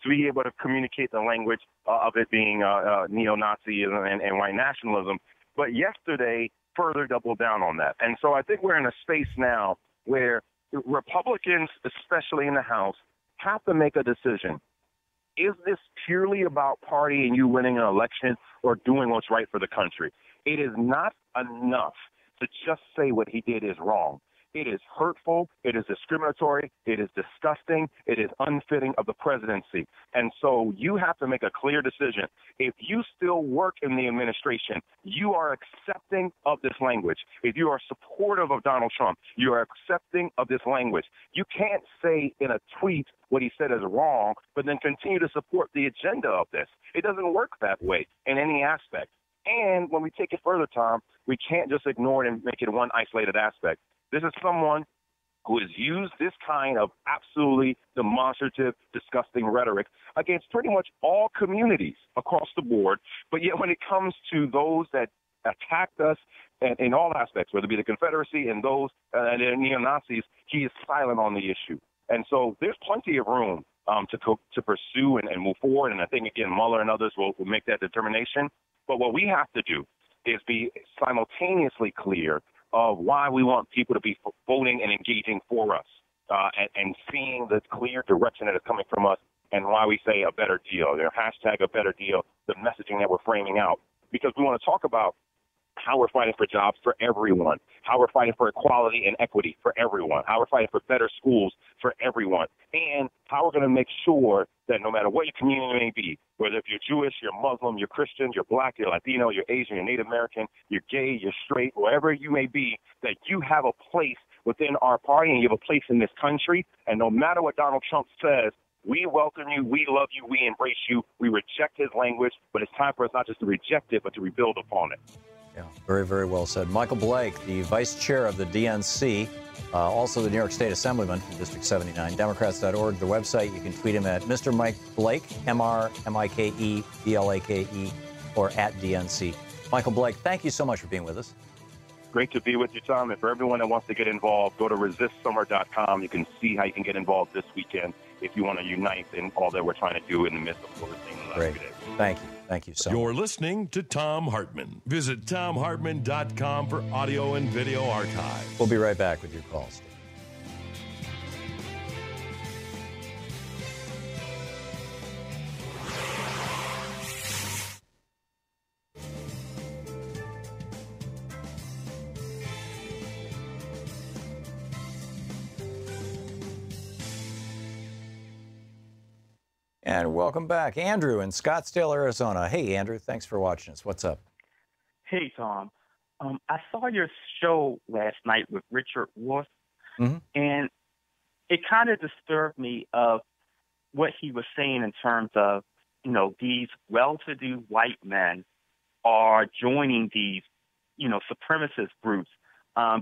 to be able to communicate the language of it being neo-Nazism and white nationalism. But yesterday further doubled down on that. And so I think we're in a space now where Republicans, especially in the House, have to make a decision. Is this purely about party and you winning an election or doing what's right for the country? It is not enough to just say what he did is wrong. It is hurtful. It is discriminatory. It is disgusting. It is unfitting of the presidency. And so you have to make a clear decision. If you still work in the administration, you are accepting of this language. If you are supportive of Donald Trump, you are accepting of this language. You can't say in a tweet what he said is wrong, but then continue to support the agenda of this. It doesn't work that way in any aspect. And when we take it further, Tom, we can't just ignore it and make it one isolated aspect. This is someone who has used this kind of absolutely demonstrative, disgusting rhetoric against pretty much all communities across the board. But yet when it comes to those that attacked us in all aspects, whether it be the Confederacy and those neo-Nazis, he is silent on the issue. And so there's plenty of room to pursue and move forward. And I think, again, Mueller and others will make that determination. But what we have to do is be simultaneously clear of why we want people to be voting and engaging for us and seeing the clear direction that is coming from us and why we say a better deal, hashtag a better deal, the messaging that we're framing out. Because we want to talk about how we're fighting for jobs for everyone, how we're fighting for equality and equity for everyone, how we're fighting for better schools for everyone, and how we're going to make sure that no matter what your community may be, whether if you're Jewish, you're Muslim, you're Christian, you're Black, you're Latino, you're Asian, you're Native American, you're gay, you're straight, wherever you may be, that you have a place within our party and you have a place in this country. And no matter what Donald Trump says, we welcome you, we love you, we embrace you, we reject his language, but it's time for us not just to reject it, but to rebuild upon it. Yeah, very, very well said. Michael Blake, the vice chair of the DNC, also the New York State Assemblyman from District 79, Democrats.org, the website. You can tweet him at Mr. Mike Blake, MrMikeBlake, or at DNC. Michael Blake, thank you so much for being with us. Great to be with you, Tom. And for everyone that wants to get involved, go to resistsummer.com. You can see how you can get involved this weekend if you want to unite in all that we're trying to do in the midst of what we're seeing in the last few days. Thank you. Thank you so much. You're listening to Thom Hartmann. Visit ThomHartmann.com for audio and video archive. We'll be right back with your calls. And welcome back. Andrew in Scottsdale, Arizona. Hey, Andrew, thanks for watching us. What's up? Hey, Tom. I saw your show last night with Richard Wolff, and it kind of disturbed me of what he was saying in terms of these well-to-do white men are joining these, supremacist groups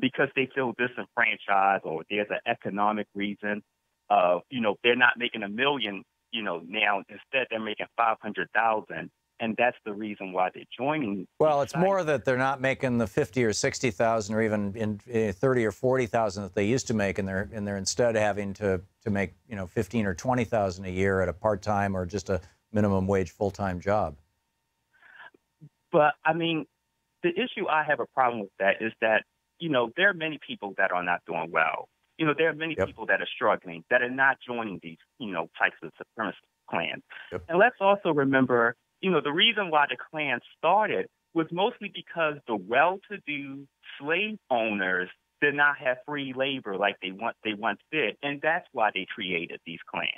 because they feel disenfranchised, or there's an economic reason of, they're not making $1 million, now instead they're making 500,000. And that's the reason why they're joining. Well, it's more that they're not making the 50 or 60,000 or even in 30 or 40,000 that they used to make, and they're instead having to make 15 or 20,000 a year at a part-time or just a minimum wage full-time job. But I mean, the issue I have a problem with that is that there are many people that are not doing well. There are many people that are struggling that are not joining these types of supremacist clans. Yep. And let's also remember, the reason why the Klan started was mostly because the well-to-do slave owners did not have free labor like they once did, and that's why they created these clans,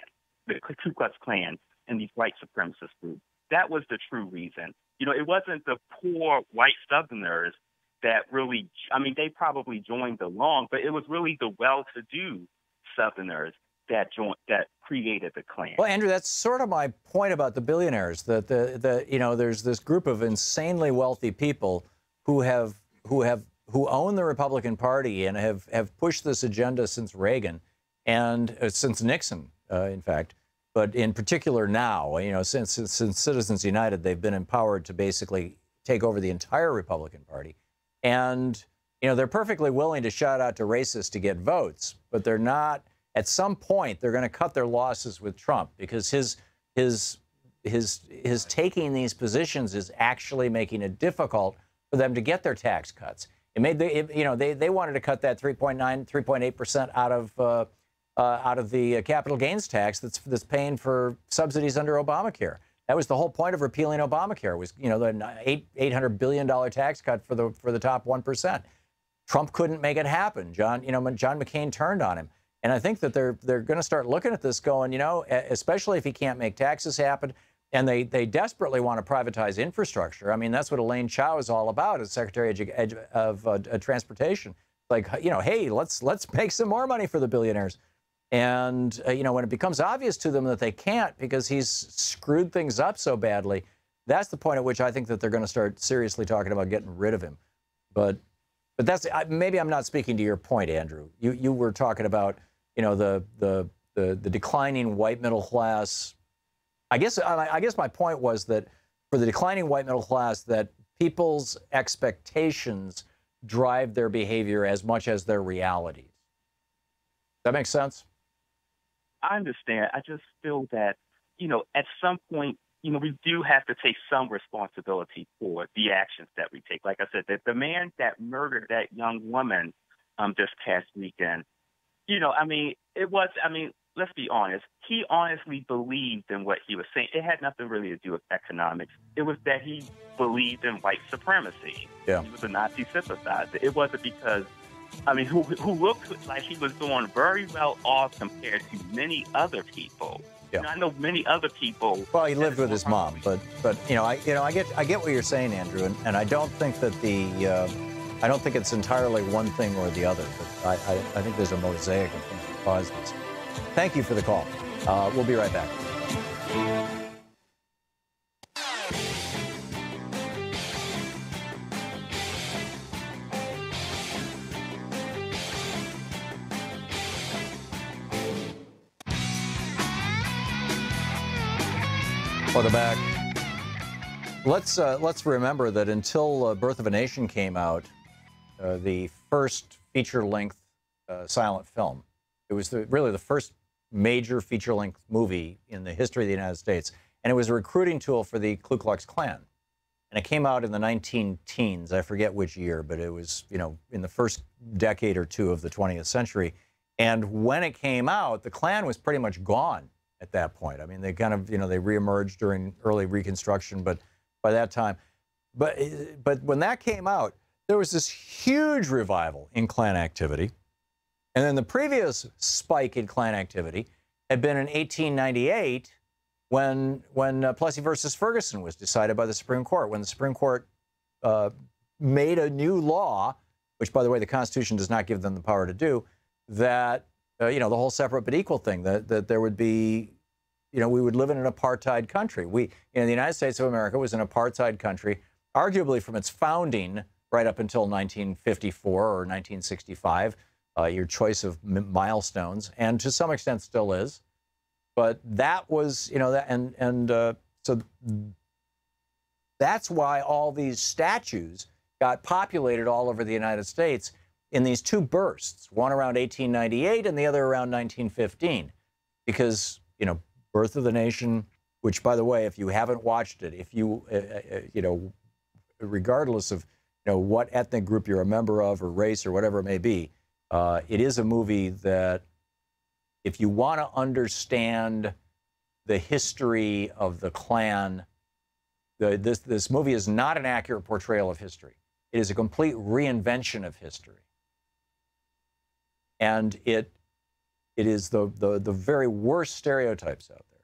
the Ku Klux Klan and these white supremacist groups. That was the true reason. It wasn't the poor white Southerners that really, they probably joined along, but it was really the well-to-do Southerners that created the Klan. Well, Andrew, that's sort of my point about the billionaires. That there's this group of insanely wealthy people who own the Republican Party and have pushed this agenda since Reagan and since Nixon, in fact. But in particular now, since Citizens United, they've been empowered to basically take over the entire Republican Party. And, they're perfectly willing to shout out to racists to get votes, but they're not. At some point, they're going to cut their losses with Trump because his taking these positions is actually making it difficult for them to get their tax cuts. It made they wanted to cut that 3.8% out of the capital gains tax that's paying for subsidies under Obamacare. That was the whole point of repealing Obamacare, was the $800 billion tax cut for the top 1%. Trump couldn't make it happen. John McCain turned on him. And I think that they're going to start looking at this going, especially if he can't make taxes happen, and they desperately want to privatize infrastructure. I mean, that's what Elaine Chao is all about as Secretary of Transportation. Like, hey, let's make some more money for the billionaires. And, when it becomes obvious to them that they can't because he's screwed things up so badly, that's the point at which I think that they're going to start seriously talking about getting rid of him. But that's maybe I'm not speaking to your point, Andrew. You were talking about the declining white middle class. I guess my point was that for the declining white middle class, that people's expectations drive their behavior as much as their realities. That makes sense? I understand. I just feel that, at some point, we do have to take some responsibility for the actions that we take. Like I said, the man that murdered that young woman this past weekend, let's be honest. He honestly believed in what he was saying. It had nothing really to do with economics. It was that he believed in white supremacy. Yeah. He was a Nazi sympathizer. It wasn't because, who looked like he was doing very well off compared to many other people. Yeah. I know many other people. Well, he lived with his mom, but I get what you're saying, Andrew, and I don't think that I don't think it's entirely one thing or the other, but I think there's a mosaic of things that cause this. Thank you for the call. We'll be right back. Welcome back. Let's remember that until Birth of a Nation came out, the first feature-length silent film. It was really the first major feature-length movie in the history of the United States, and it was a recruiting tool for the Ku Klux Klan. And it came out in the 19-teens. I forget which year, but it was in the first decade or two of the 20th century. And when it came out, the Klan was pretty much gone at that point. I mean, they kind of, they reemerged during early Reconstruction, but by that time, but when that came out, there was this huge revival in Klan activity. And then the previous spike in Klan activity had been in 1898 when Plessy versus Ferguson was decided by the Supreme Court, when the Supreme Court made a new law, which, by the way, the Constitution does not give them the power to do, that the whole separate but equal thing, that there would be we would live in an apartheid country. The United States of America was an apartheid country, arguably from its founding right up until 1954 or 1965, your choice of milestones, and to some extent still is. But that was, so that's why all these statues got populated all over the United States in these two bursts, one around 1898 and the other around 1915. Because, Birth of the Nation, which, by the way, if you haven't watched it, if you, regardless of, what ethnic group you're a member of or race or whatever it may be, it is a movie that if you want to understand the history of the Klan, this movie is not an accurate portrayal of history. It is a complete reinvention of history. And it is the very worst stereotypes out there.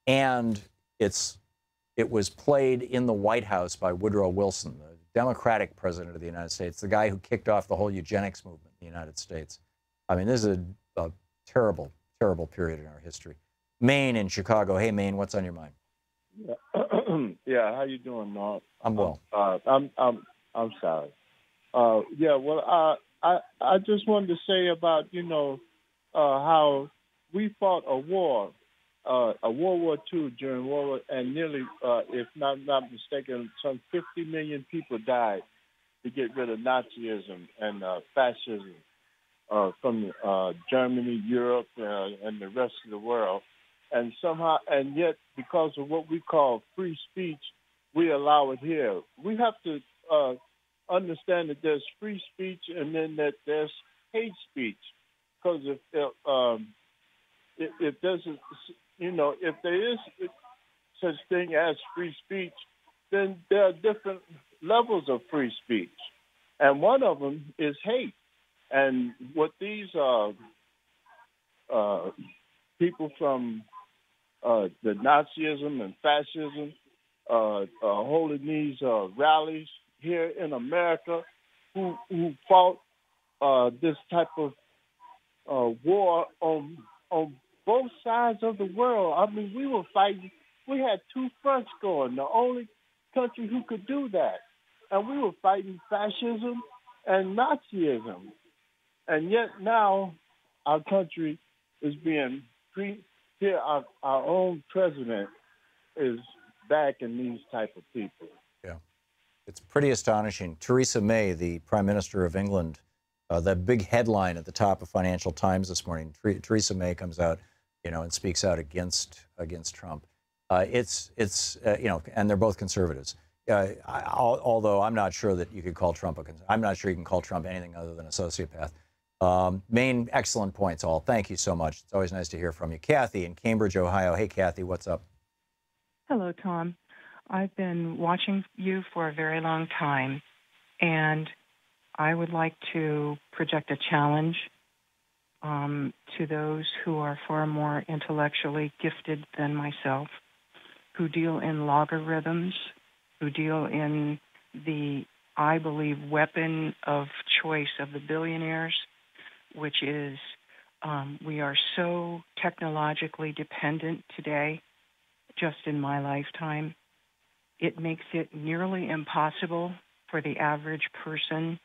And it was played in the White House by Woodrow Wilson, the Democratic president of the United States, the guy who kicked off the whole eugenics movement in the United States. I mean, this is a terrible, terrible period in our history. Maine in Chicago. Hey, Maine, what's on your mind? Yeah, how you doing, Mark? I'm well. I'm sorry. I just wanted to say about how we fought a World War II during World War, and nearly, if not mistaken, some 50 million people died to get rid of Nazism and fascism from Germany, Europe, and the rest of the world. And somehow, and yet, because of what we call free speech, we allow it here. We have to understand that there's free speech and then that there's hate speech. Because if there's if there is such thing as free speech, then there are different levels of free speech, and one of them is hate. And what these people from the Nazism and fascism holding these rallies here in America, who fought this type of war on both sides of the world. I mean, we were fighting. We had two fronts going. The only country who could do that, and we were fighting fascism and Nazism. And yet now, our country is being here. Our own president is backing these type of people. Yeah, it's pretty astonishing. Theresa May, the Prime Minister of England, that big headline at the top of Financial Times this morning. Theresa May comes out, and speaks out against Trump. And they're both conservatives. Although I'm not sure that you could call Trump I'm not sure you can call Trump anything other than a sociopath. Maine, excellent points, all. Thank you so much. It's always nice to hear from you. Kathy in Cambridge, Ohio. Hey, Kathy, what's up? Hello, Tom. I've been watching you for a very long time, and I would like to project a challenge to those who are far more intellectually gifted than myself, who deal in logarithms, who deal in the, I believe, weapon of choice of the billionaires, which is we are so technologically dependent today, just in my lifetime. It makes it nearly impossible for the average person,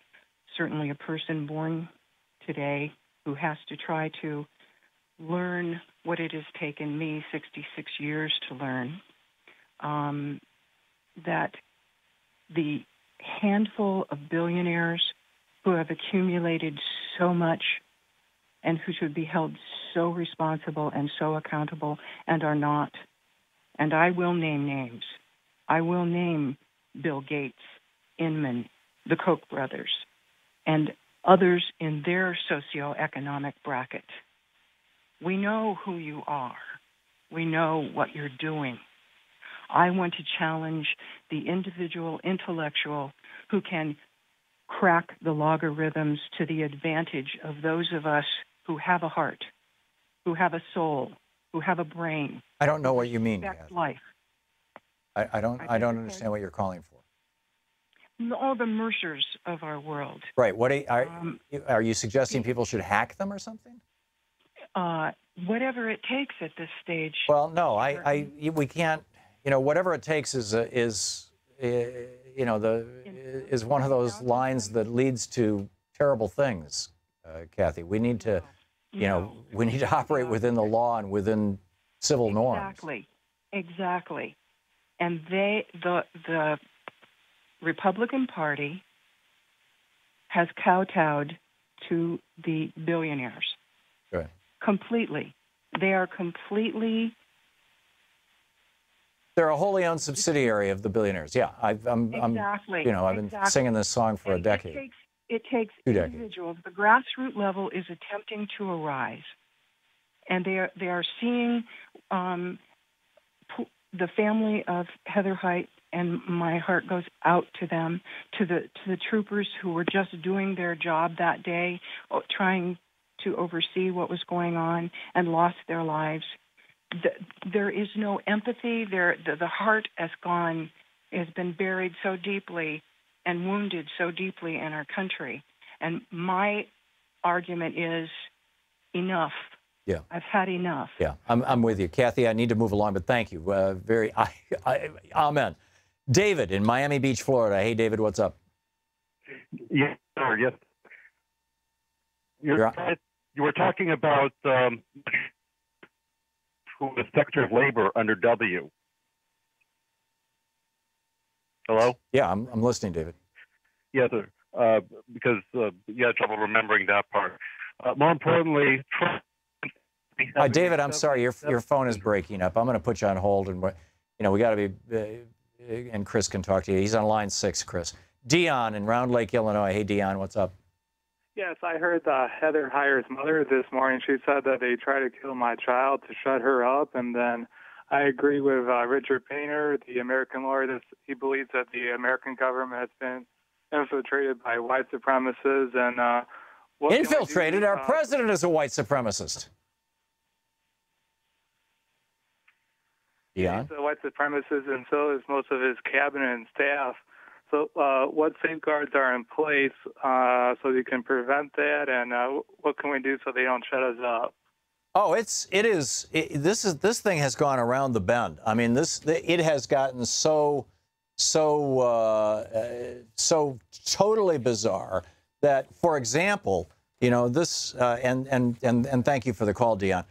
certainly a person born today, who has to try to learn what it has taken me 66 years to learn, that the handful of billionaires who have accumulated so much and who should be held so responsible and so accountable and are not. And I will name names. I will name Bill Gates, Inman, the Koch brothers, and others in their socioeconomic bracket. We know who you are. We know what you're doing. I want to challenge the individual intellectual who can crack the logarithms to the advantage of those of us who have a heart, who have a soul, who have a brain. I don't know what you mean, That's Kathy. life. I don't understand what you're calling for. All the Mercers of our world. Right. What are you suggesting? People should hack them or something? whatever it takes at this stage. Well, no, we can't. You know, whatever it takes is one of those lines that leads to terrible things, Kathy. We need to, we need to operate within the law and within civil norms. Exactly. And the Republican Party has kowtowed to the billionaires. Right. Completely. They are completely. They're a wholly owned subsidiary of the billionaires. Yeah, Exactly. I've been singing this song for a decade. It takes individuals. The grassroots level is attempting to arise, and they are seeing the family of Heather Height, and my heart goes out to them, to the troopers who were just doing their job that day, trying to oversee what was going on and lost their lives. There is no empathy. The heart has been buried so deeply and wounded so deeply in our country. And my argument is enough. Yeah. I've had enough. Yeah, I'm with you. Kathy, I need to move along, but thank you. Amen. David in Miami Beach, Florida. Hey, David, what's up? Yes, sir. Yes. You were talking about who was Secretary of Labor under W. Hello? Yeah, I'm listening, David. Yeah, because you had trouble remembering that part. More importantly, Trump. David, I'm sorry, your phone is breaking up. I'm going to put you on hold, and we got to be. And Chris can talk to you. He's on line 6, Chris. Dion in Round Lake, Illinois. Hey, Dion, what's up? Yes, I heard Heather Heyer's mother this morning. She said that they tried to kill my child to shut her up, and then I agree with Richard Painter, the American lawyer. He believes that the American government has been infiltrated by white supremacists. And infiltrated? Our president is a white supremacist. Yeah. He's a white supremacist, and so is most of his cabinet and staff. So what safeguards are in place so you can prevent that, and what can we do so they don't shut us up? Oh, this thing has gone around the bend. I mean, it has gotten so totally bizarre that, for example, this and thank you for the call, Dion.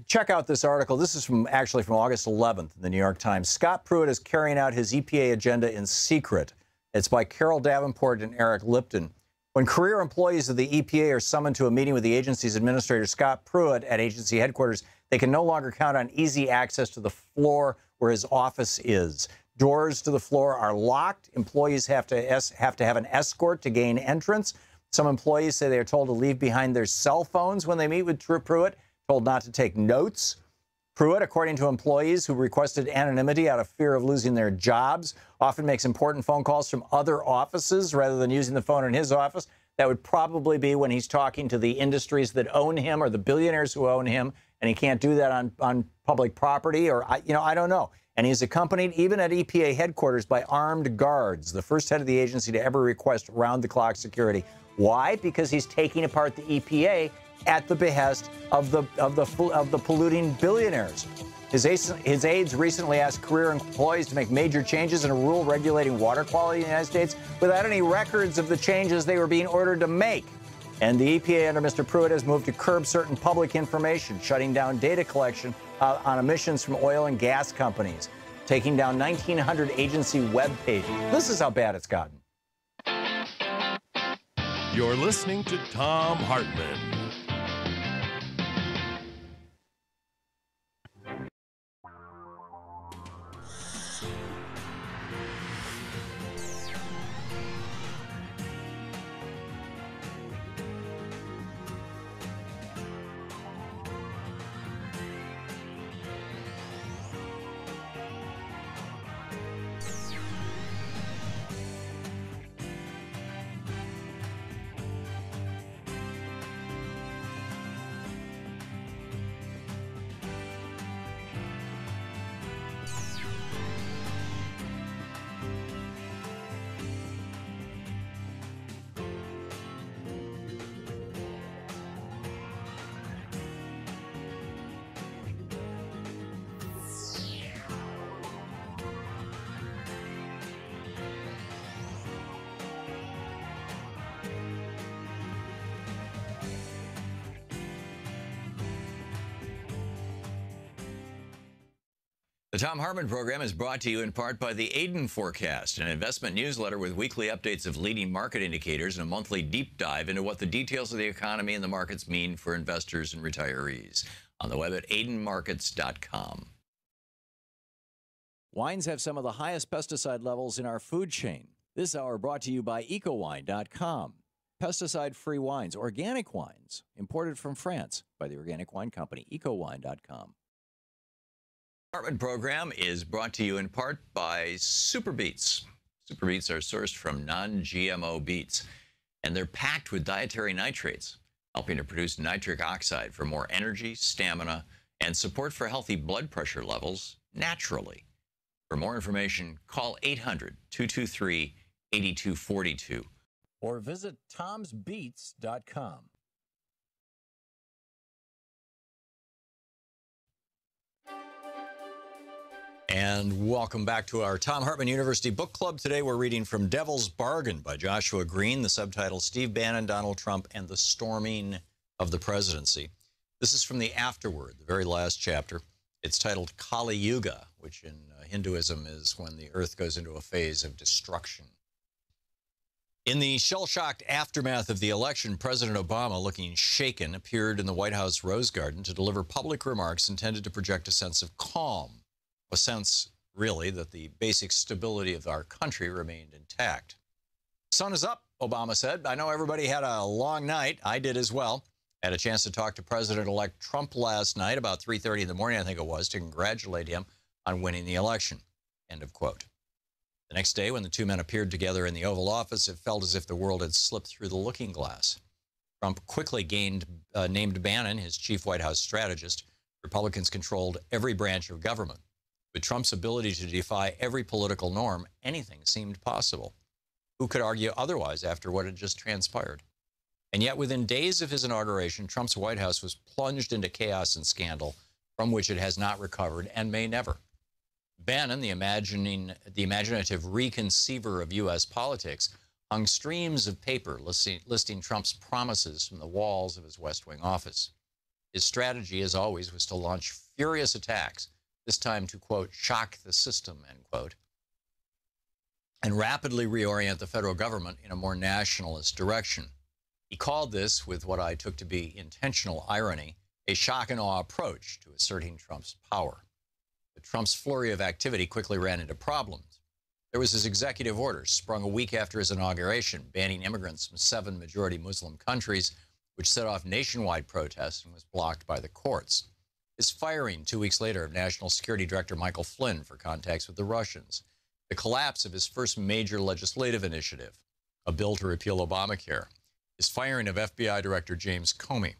Check out this article. This is actually from August 11th in the New York Times. Scott Pruitt is carrying out his EPA agenda in secret. It's by Carol Davenport and Eric Lipton. When career employees of the EPA are summoned to a meeting with the agency's administrator, Scott Pruitt, at agency headquarters, they can no longer count on easy access to the floor where his office is. Doors to the floor are locked. Employees have to have an escort to gain entrance. Some employees say they are told to leave behind their cell phones when they meet with Pruitt, told not to take notes. Pruitt, according to employees who requested anonymity out of fear of losing their jobs, often makes important phone calls from other offices rather than using the phone in his office. That would probably be when he's talking to the industries that own him or the billionaires who own him, and he can't do that on public property, or I don't know. And he's accompanied even at EPA headquarters by armed guards, the first head of the agency to ever request round-the-clock security. Why? Because he's taking apart the EPA at the behest of the polluting billionaires. His aides recently asked career employees to make major changes in a rule regulating water quality in the United States without any records of the changes they were being ordered to make. And the EPA under Mr. Pruitt has moved to curb certain public information, shutting down data collection on emissions from oil and gas companies, taking down 1,900 agency web pages. This is how bad it's gotten. You're listening to Thom Hartmann. The Thom Hartmann Program is brought to you in part by the Aiden Forecast, an investment newsletter with weekly updates of leading market indicators and a monthly deep dive into what the details of the economy and the markets mean for investors and retirees. On the web at aidenmarkets.com. Wines have some of the highest pesticide levels in our food chain. This hour brought to you by ecowine.com. Pesticide-free wines, organic wines, imported from France by the Organic Wine Company, ecowine.com. Hartmann Program is brought to you in part by Super Beets. Super Beets are sourced from non-GMO beets, and they're packed with dietary nitrates, helping to produce nitric oxide for more energy, stamina, and support for healthy blood pressure levels naturally. For more information, call 800-223-8242 or visit tomsbeets.com. And welcome back to our Thom Hartmann University Book Club. Today we're reading From Devil's Bargain by Joshua Green, the subtitle Steve Bannon, Donald Trump, and the Storming of the Presidency. This is from the afterword, the very last chapter. It's titled Kali Yuga, which in Hinduism is when the earth goes into a phase of destruction. In the shell-shocked aftermath of the election, President Obama, looking shaken, appeared in the White House Rose Garden to deliver public remarks intended to project a sense of calm. A sense, really, that the basic stability of our country remained intact. Sun is up, Obama said. I know everybody had a long night. I did as well. Had a chance to talk to President-elect Trump last night about 3:30 in the morning, I think it was, to congratulate him on winning the election. End of quote. The next day, when the two men appeared together in the Oval Office, it felt as if the world had slipped through the looking glass. Trump quickly named Bannon his chief White House strategist. Republicans controlled every branch of government. With Trump's ability to defy every political norm, anything seemed possible. Who could argue otherwise after what had just transpired? And yet, within days of his inauguration, Trump's White House was plunged into chaos and scandal from which it has not recovered and may never. Bannon, the imaginative reconceiver of U.S. politics, hung streams of paper listing Trump's promises from the walls of his West Wing office. His strategy, as always, was to launch furious attacks, this time to, quote, shock the system, end quote, and rapidly reorient the federal government in a more nationalist direction. He called this, with what I took to be intentional irony, a shock and awe approach to asserting Trump's power. But Trump's flurry of activity quickly ran into problems. There was his executive order, sprung a week after his inauguration, banning immigrants from 7 majority Muslim countries, which set off nationwide protests and was blocked by the courts. His firing 2 weeks later of National Security Director Michael Flynn for contacts with the Russians. The collapse of his first major legislative initiative, a bill to repeal Obamacare. His firing of FBI Director James Comey.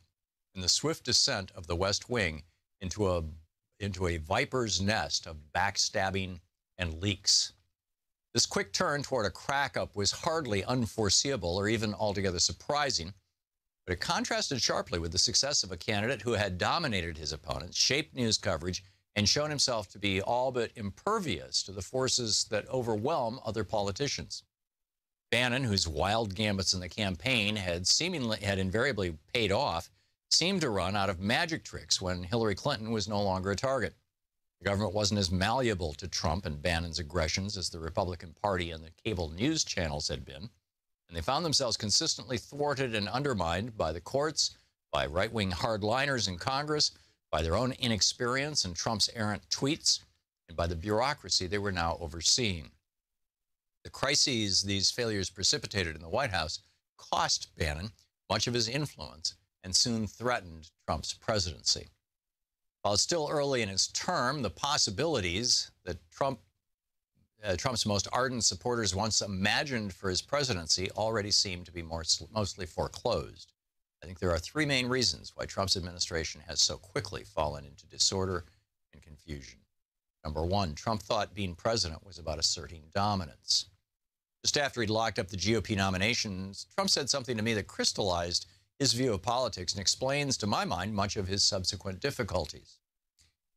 And the swift descent of the West Wing into a viper's nest of backstabbing and leaks. This quick turn toward a crack-up was hardly unforeseeable or even altogether surprising, but it contrasted sharply with the success of a candidate who had dominated his opponents, shaped news coverage, and shown himself to be all but impervious to the forces that overwhelm other politicians. Bannon, whose wild gambits in the campaign had invariably paid off, seemed to run out of magic tricks when Hillary Clinton was no longer a target. The government wasn't as malleable to Trump and Bannon's aggressions as the Republican Party and the cable news channels had been. And they found themselves consistently thwarted and undermined by the courts, by right-wing hardliners in Congress, by their own inexperience and Trump's errant tweets, and by the bureaucracy they were now overseeing. The crises these failures precipitated in the White House cost Bannon much of his influence and soon threatened Trump's presidency. While it's still early in his term, the possibilities that Trump's most ardent supporters once imagined for his presidency already seem to be mostly foreclosed. I think there are 3 main reasons why Trump's administration has so quickly fallen into disorder and confusion. Number 1, Trump thought being president was about asserting dominance. Just after he'd locked up the GOP nominations, Trump said something to me that crystallized his view of politics and explains, to my mind, much of his subsequent difficulties.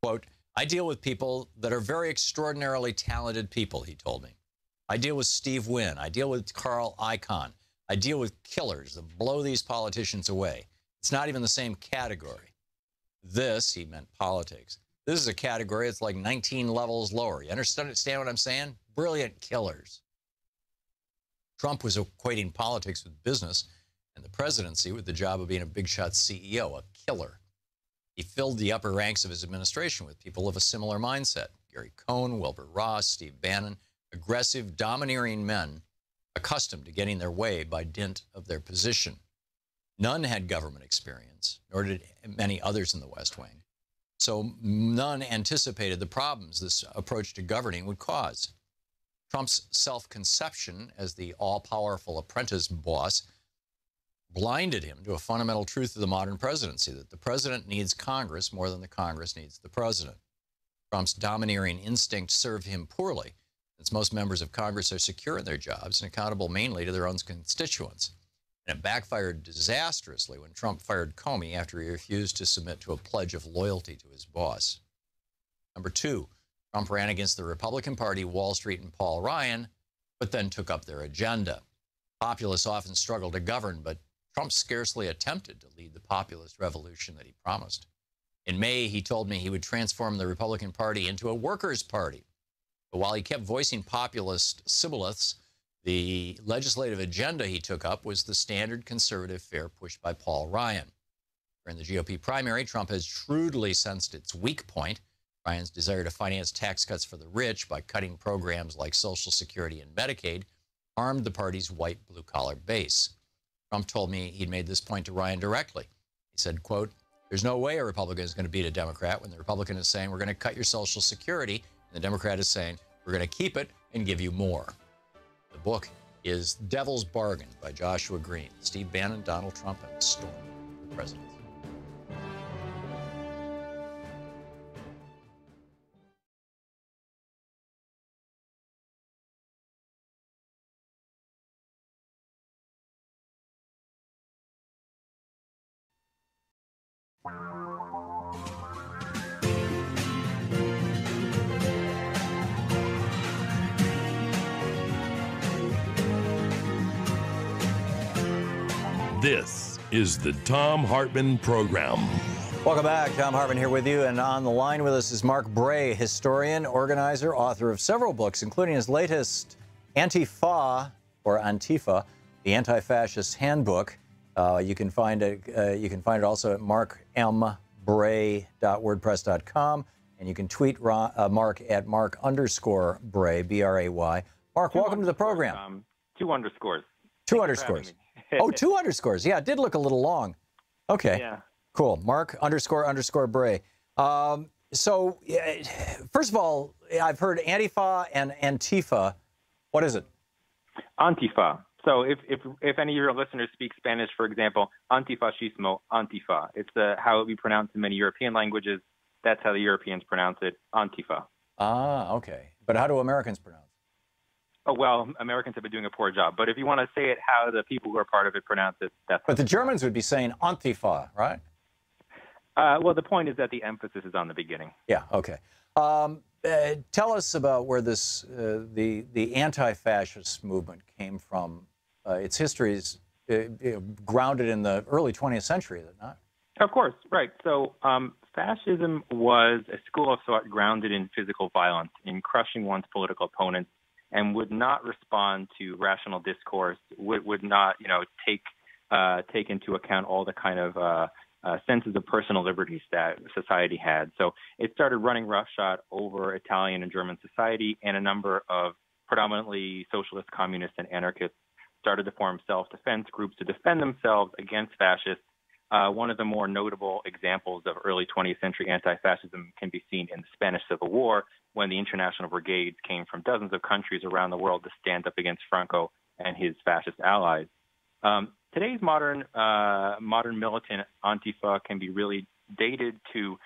Quote, I deal with people that are very extraordinarily talented people, he told me. I deal with Steve Wynn. I deal with Carl Icahn. I deal with killers that blow these politicians away. It's not even the same category. This, he meant politics, This is a category that's like 19 levels lower. You understand what I'm saying? Brilliant killers. Trump was equating politics with business and the presidency with the job of being a big shot CEO, a killer. He filled the upper ranks of his administration with people of a similar mindset. Gary Cohn, Wilbur Ross, Steve Bannon, aggressive, domineering men accustomed to getting their way by dint of their position. None had government experience, nor did many others in the West Wing. So none anticipated the problems this approach to governing would cause. Trump's self-conception as the all-powerful apprentice boss blinded him to a fundamental truth of the modern presidency, that the president needs Congress more than the Congress needs the president. Trump's domineering instinct served him poorly, since most members of Congress are secure in their jobs and accountable mainly to their own constituents. And it backfired disastrously when Trump fired Comey after he refused to submit to a pledge of loyalty to his boss. Number two, Trump ran against the Republican Party, Wall Street, and Paul Ryan, but then took up their agenda. Populists often struggle to govern, but Trump scarcely attempted to lead the populist revolution that he promised. In May, he told me he would transform the Republican Party into a workers' party. But while he kept voicing populist shibboleths, the legislative agenda he took up was the standard conservative fare pushed by Paul Ryan. During the GOP primary, Trump has shrewdly sensed its weak point, Ryan's desire to finance tax cuts for the rich by cutting programs like Social Security and Medicaid, harmed the party's white blue-collar base. Trump told me he'd made this point to Ryan directly. He said, quote, "There's no way a Republican is going to beat a Democrat when the Republican is saying we're going to cut your Social Security, and the Democrat is saying we're going to keep it and give you more." The book is Devil's Bargain by Joshua Green, Steve Bannon, Donald Trump, and the Storm of the Presidency. This is the Thom Hartmann Program. Welcome back. Thom Hartmann here with you. And on the line with us is Mark Bray, historian, organizer, author of several books, including his latest Antifa, or Antifa, the Anti-Fascist Handbook. You can find it also at markmbray.wordpress.com. And you can tweet Mark at Mark_Bray, B-R-A-Y. Mark, welcome to the program. 2 underscores. 2 underscores. Oh, 2 underscores. Yeah, it did look a little long. Okay. Yeah. Cool. Mark__Bray. So, first of all, I've heard Antifa and Antifa. What is it? Antifa. So if any of your listeners speak Spanish, for example, antifascismo, Antifa. It's how it would be pronounced in many European languages. That's how the Europeans pronounce it, Antifa. Ah, okay. But how do Americans pronounce it? Oh, well, Americans have been doing a poor job. But if you want to say it how the people who are part of it pronounce it, that's... But the Germans would be saying Antifa, right? Well, the point is that the emphasis is on the beginning. Yeah, okay. Tell us about where this the anti-fascist movement came from. Its history is grounded in the early 20th century, is it not? Of course, right. So fascism was a school of thought grounded in physical violence, in crushing one's political opponents, and would not respond to rational discourse, would not, take into account all the kind of senses of personal liberties that society had. So it started running roughshod over Italian and German society, and a number of predominantly socialist, communist, and anarchists started to form self-defense groups to defend themselves against fascists. One of the more notable examples of early 20th century anti-fascism can be seen in the Spanish Civil War, when the international brigades came from dozens of countries around the world to stand up against Franco and his fascist allies. Today's modern militant Antifa can be really dated to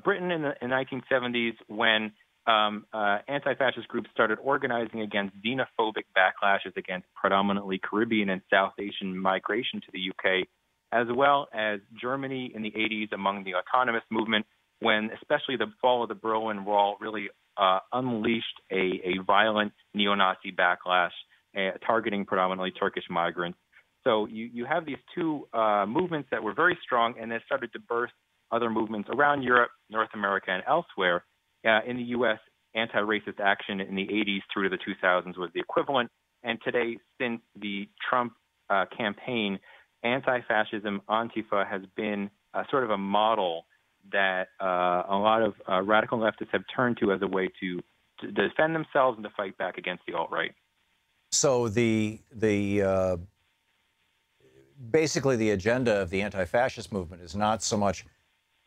Britain in the 1970s, when anti-fascist groups started organizing against xenophobic backlashes against predominantly Caribbean and South Asian migration to the UK, as well as Germany in the 80s among the autonomous movement, when especially the fall of the Berlin Wall really unleashed a violent neo-Nazi backlash targeting predominantly Turkish migrants. So you have these two movements that were very strong and that started to burst other movements around Europe, North America, and elsewhere. In the U.S., anti-racist action in the 80s through to the 2000s was the equivalent. And today, since the Trump campaign, anti-fascism, Antifa, has been sort of a model that a lot of radical leftists have turned to as a way to defend themselves and to fight back against the alt-right. So basically the agenda of the anti-fascist movement is not so much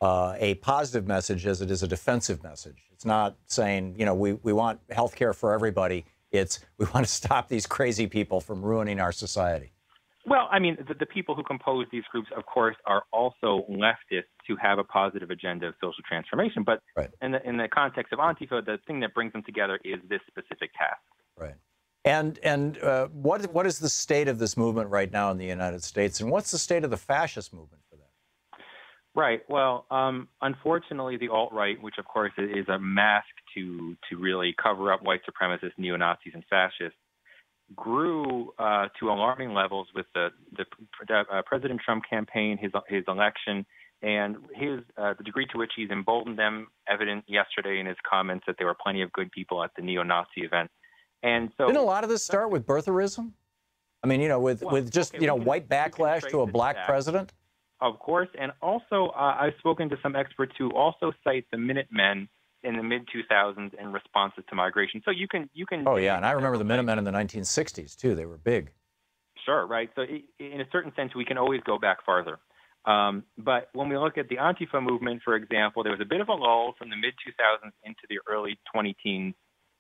a positive message as it is a defensive message. It's not saying, we want health care for everybody. It's we want to stop these crazy people from ruining our society. Well, I mean, the people who compose these groups, of course, are also leftists who have a positive agenda of social transformation. But right. in the context of Antifa, the thing that brings them together is this specific task. Right. And what is the state of this movement right now in the United States? And what's the state of the fascist movement for that? Right. Well, unfortunately, the alt-right, which, of course, is a mask to really cover up white supremacists, neo-Nazis, and fascists, grew to alarming levels with the President Trump campaign, his election, and the degree to which he's emboldened them, evident yesterday in his comments that there were plenty of good people at the neo-Nazi event. And so, didn't a lot of this start with birtherism? I mean, with white backlash to a black president? Of course, and also I've spoken to some experts who also cite the Minutemen in the mid-2000s in responses to migration. So you can. Oh yeah, and I remember the Minutemen in the 1960s too. They were big. Sure, right. So in a certain sense, we can always go back farther. But when we look at the Antifa movement, for example, there was a bit of a lull from the mid-2000s into the early 2010s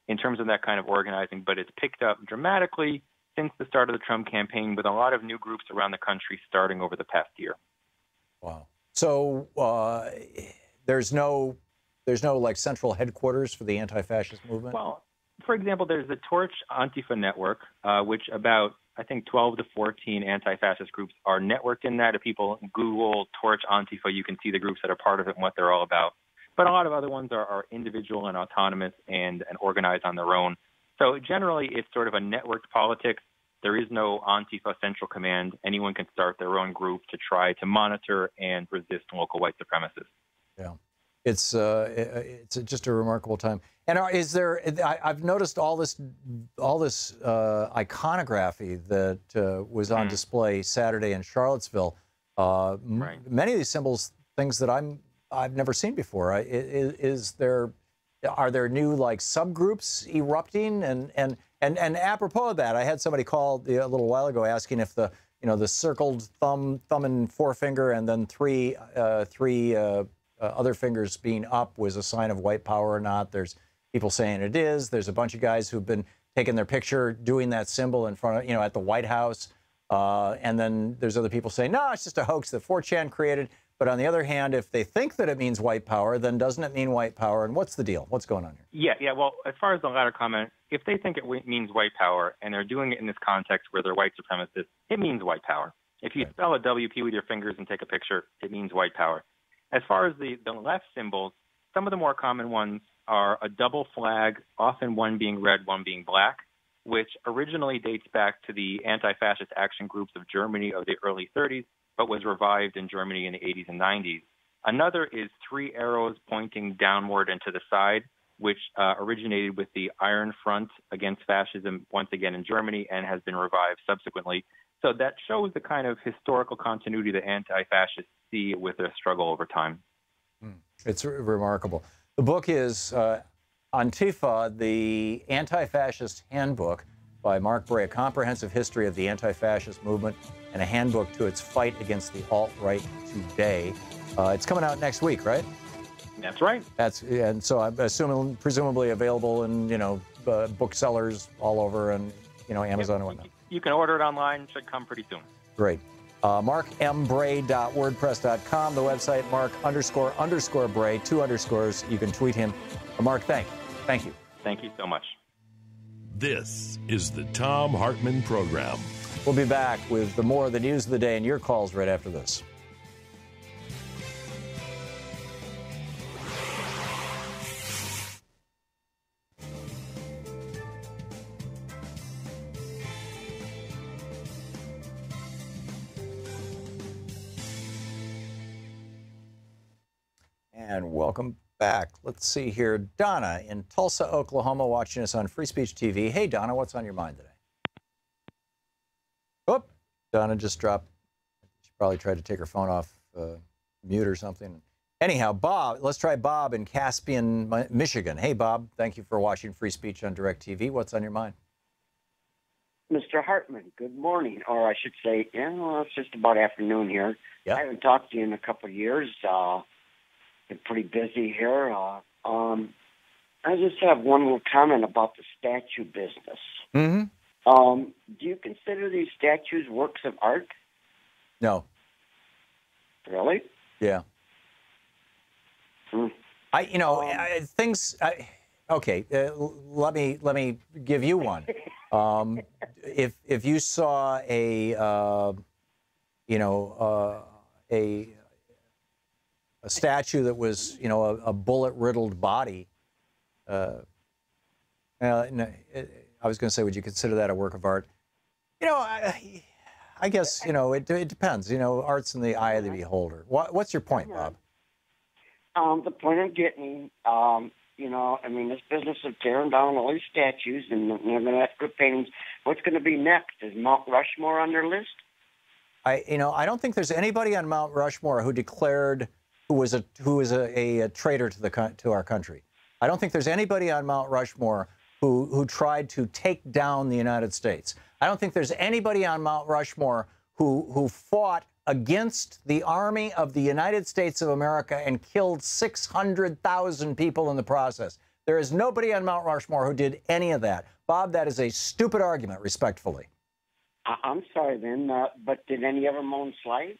in terms of that kind of organizing, but it's picked up dramatically since the start of the Trump campaign, with a lot of new groups around the country starting over the past year. Wow. So there's no like central headquarters for the anti-fascist movement? Well, for example, there's the Torch Antifa network, which about, I think, 12 to 14 anti-fascist groups are networked in that. If people Google Torch Antifa, you can see the groups that are part of it and what they're all about. But a lot of other ones are individual and autonomous and organized on their own. So generally, it's sort of a networked politics. There is no Antifa central command. Anyone can start their own group to try to monitor and resist local white supremacists. Yeah. It's just a remarkable time. And I've noticed all this iconography that was on display Saturday in Charlottesville. Right. Many of these symbols, things that I've never seen before. Are there new like subgroups erupting? And apropos of that, I had somebody call a little while ago asking if the circled thumb and forefinger and then three other fingers being up was a sign of white power or not. There's people saying it is. There's a bunch of guys who've been taking their picture doing that symbol in front of, at the White House. And then there's other people saying, no, it's just a hoax that 4chan created. But on the other hand, if they think that it means white power, then doesn't it mean white power? And what's the deal? What's going on here? Yeah. Well, as far as the latter comment, if they think it means white power and they're doing it in this context where they're white supremacists, it means white power. If you spell a WP with your fingers and take a picture, it means white power. As far as the left symbols, some of the more common ones are a double flag, often one being red, one being black, which originally dates back to the anti-fascist action groups of Germany of the early 30s, but was revived in Germany in the 80s and 90s. Another is three arrows pointing downward and to the side, which originated with the Iron Front against fascism once again in Germany and has been revived subsequently. So that shows the kind of historical continuity that anti-fascists see with their struggle over time. It's remarkable. The book is Antifa, the Anti-Fascist Handbook by Mark Bray, a comprehensive history of the anti-fascist movement and a handbook to its fight against the alt-right today. It's coming out next week, right? That's right. And so I'm assuming, presumably available in, booksellers all over and, Amazon and whatnot. You can order it online. It should come pretty soon. Great. MarkMBray.wordpress.com, the website, Mark__Bray, 2 underscores. You can tweet him. Mark, thank you. Thank you so much. This is the Thom Hartmann Program. We'll be back with more of the news of the day and your calls right after this. And welcome back. Let's see here. Donna in Tulsa, Oklahoma, watching us on Free Speech TV. Hey, Donna, what's on your mind today? Oh, Donna just dropped. She probably tried to take her phone off mute or something. Anyhow, Bob, let's try Bob in Caspian, Michigan. Hey, Bob, thank you for watching Free Speech on DirecTV. What's on your mind? Mr. Hartmann, good morning, or I should say, it's just about afternoon here. Yeah. I haven't talked to you in a couple of years. Been pretty busy here. I just have one little comment about the statue business. Mm-hmm. Do you consider these statues works of art? No. Really? Yeah. Okay, let me give you one. If you saw a statue that was a bullet-riddled body, I was going to say, would you consider that a work of art? I guess it depends. Art's in the eye of the beholder. What's your point, Bob? The point I'm getting, this business of tearing down all these statues and they're going to have good paintings. What's going to be next? Is Mount Rushmore on their list? I don't think there's anybody on Mount Rushmore who declared who was a traitor to our country. I don't think there's anybody on Mount Rushmore who tried to take down the United States. I don't think there's anybody on Mount Rushmore who fought against the army of the United States of America and killed 600,000 people in the process. There is nobody on Mount Rushmore who did any of that. Bob, that is a stupid argument, respectfully. I'm sorry then, but did any of them own slaves?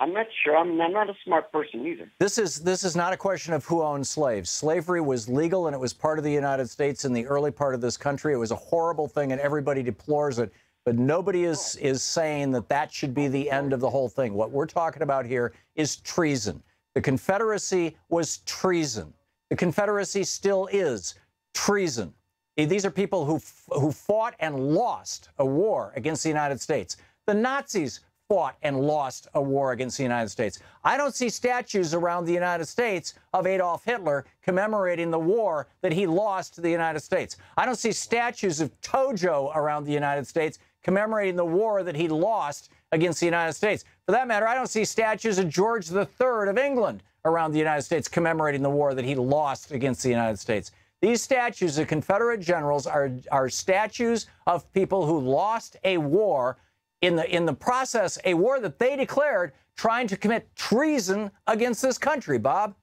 I'm not sure. I'm not a smart person either. This is not a question of who owned slaves. Slavery was legal and it was part of the United States in the early part of this country. It was a horrible thing and everybody deplores it. But nobody is saying that should be the end of the whole thing. What we're talking about here is treason. The Confederacy was treason. The Confederacy still is treason. These are people who fought and lost a war against the United States. The Nazis fought and lost a war against the United States. I don't see statues around the United States of Adolf Hitler commemorating the war that he lost to the United States. I don't see statues of Tojo around the United States commemorating the war that he lost against the United States. For that matter, I don't see statues of George III of England around the United States commemorating the war that he lost against the United States. These statues of Confederate generals are statues of people who lost a war in the process, a war that they declared trying to commit treason against this country, Bob.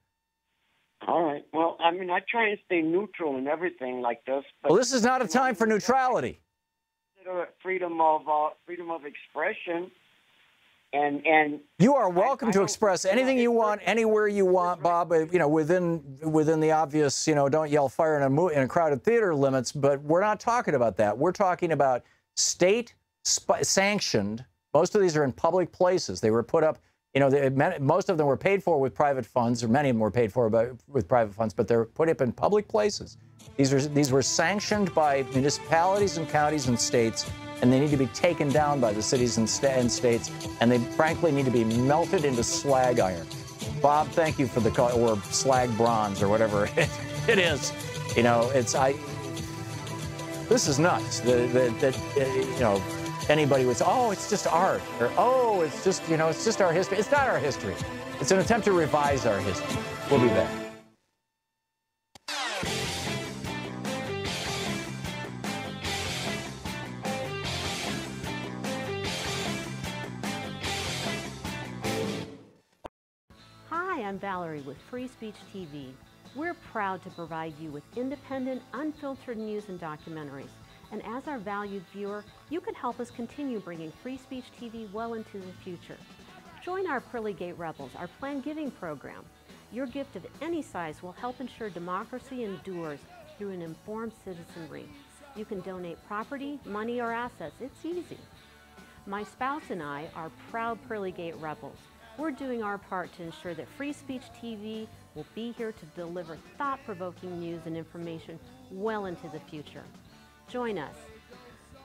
All right. Well, I try and stay neutral and everything like this. But, well, this is not a time for neutrality. Freedom of expression, and you are welcome to express anything you want, anywhere you want, Bob. Within the obvious, don't yell fire in a crowded theater limits. But we're not talking about that. We're talking about state sanctioned. Most of these are in public places. They were put up. Most of them were paid for with private funds, or many of them were paid for with private funds, but they're put up in public places. These were sanctioned by municipalities and counties and states, and they need to be taken down by the cities and states, and they frankly need to be melted into slag iron. Bob, thank you for the call, or slag bronze, or whatever it is. This is nuts. Anybody would say, oh, it's just art, or oh, it's just our history. It's not our history. It's an attempt to revise our history. We'll be back. Hi, I'm Valerie with Free Speech TV. We're proud to provide you with independent, unfiltered news and documentaries. And as our valued viewer, you can help us continue bringing Free Speech TV well into the future. Join our Pearly Gate Rebels, our planned giving program. Your gift of any size will help ensure democracy endures through an informed citizenry. You can donate property, money, or assets. It's easy. My spouse and I are proud Pearly Gate Rebels. We're doing our part to ensure that Free Speech TV will be here to deliver thought-provoking news and information well into the future. Join us.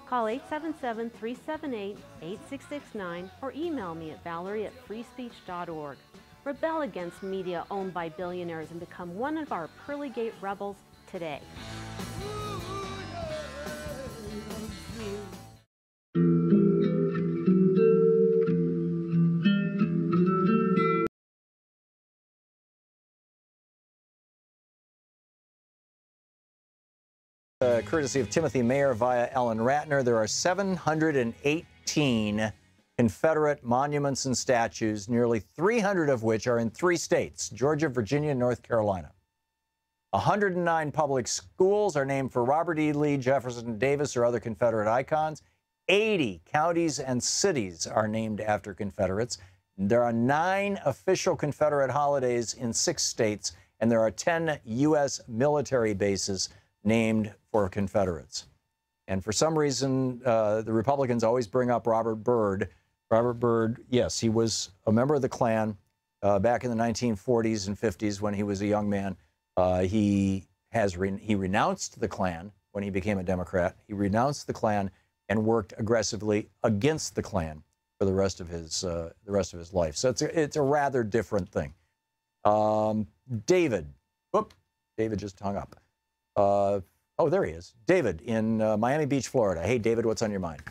Call 877-378-8669 or email me at valerie@freespeech.org. Rebel against media owned by billionaires and become one of our pearly gate rebels today. Courtesy of Timothy Mayer via Ellen Ratner, there are 718 Confederate monuments and statues, nearly 300 of which are in 3 states, Georgia, Virginia, and North Carolina. 109 public schools are named for Robert E. Lee, Jefferson Davis, or other Confederate icons. 80 counties and cities are named after Confederates. There are 9 official Confederate holidays in 6 states, and there are 10 U.S. military bases named for Confederates. And for some reason, the Republicans always bring up Robert Byrd. Robert Byrd, yes, he was a member of the Klan back in the 1940s and 50s when he was a young man. He renounced the Klan when he became a Democrat. He renounced the Klan and worked aggressively against the Klan for the rest of his life. So it's a rather different thing. David, David just hung up. Oh, there he is. David in Miami Beach, Florida. Hey, David, what's on your mind?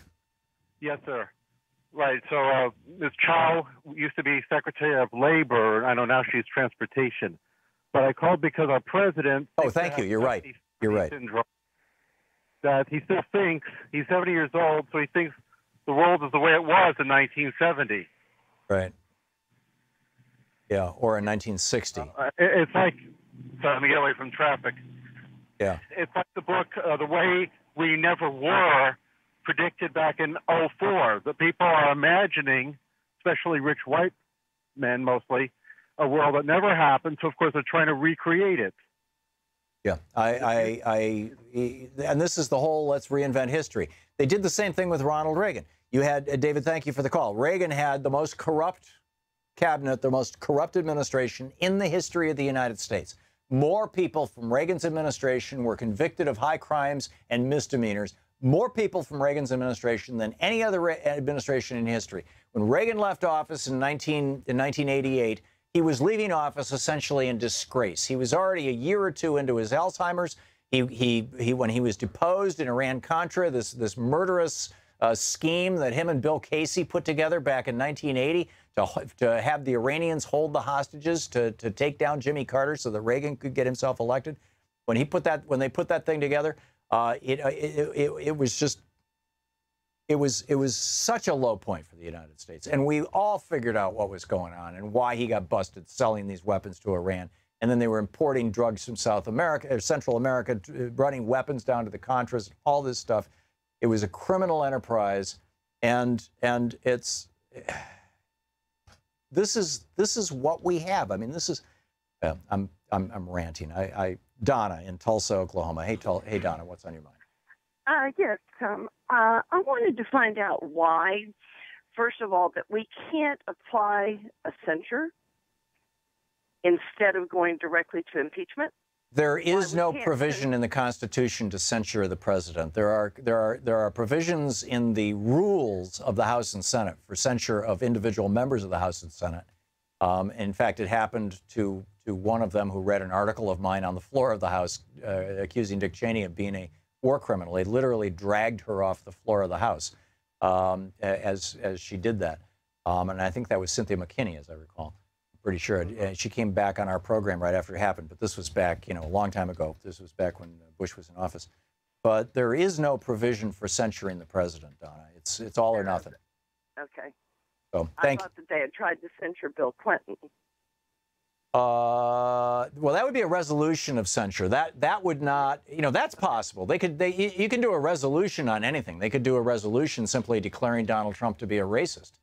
Yes, sir. Right. So Ms. Chow used to be Secretary of Labor. I know now she's Transportation. But I called because our president... Oh, thank you. You're right. You're right. Syndrome, that he still thinks, he's 70 years old, so he thinks the world is the way it was in 1970. Right. Yeah, or in 1960. It's like... Sorry, let me get away from traffic. Yeah. It's like the book, The Way We Never Were, predicted back in 2004. The people are imagining, especially rich white men mostly, a world that never happened. So, of course, they're trying to recreate it. Yeah. And this is the whole let's reinvent history. They did the same thing with Ronald Reagan. You had, David, thank you for the call. Reagan had the most corrupt cabinet, the most corrupt administration in the history of the United States. More people from Reagan's administration were convicted of high crimes and misdemeanors. More people from Reagan's administration than any other administration in history. When Reagan left office in 1988, he was leaving office essentially in disgrace. He was already a year or two into his Alzheimer's. When he was deposed in Iran-Contra, this murderous scheme that him and Bill Casey put together back in 1980 to have the Iranians hold the hostages to take down Jimmy Carter so that Reagan could get himself elected. When they put that thing together, it was such a low point for the United States, and we all figured out what was going on and why he got busted selling these weapons to Iran. And then they were importing drugs from South America, or Central America, running weapons down to the Contras, all this stuff. It was a criminal enterprise, and it's this is what we have. I mean, this is I'm ranting. Donna in Tulsa, Oklahoma. Hey, Donna, what's on your mind? Yes, Tom. I wanted to find out why, first of all, that we can't apply a censure instead of going directly to impeachment. There is no provision in the Constitution to censure the president. There are provisions in the rules of the House and Senate for censure of individual members of the House and Senate. In fact, it happened to one of them who read an article of mine on the floor of the House accusing Dick Cheney of being a war criminal. They literally dragged her off the floor of the House as she did that. And I think that was Cynthia McKinney, as I recall. Pretty sure. She came back on our program right after it happened, but this was back, a long time ago. This was back when Bush was in office. But there is no provision for censuring the president, Donna. It's all or nothing. Okay. So I thought that they had tried to censure Bill Clinton. Well, that would be a resolution of censure. That would not, that's possible. You can do a resolution on anything. They could do a resolution simply declaring Donald Trump to be a racist.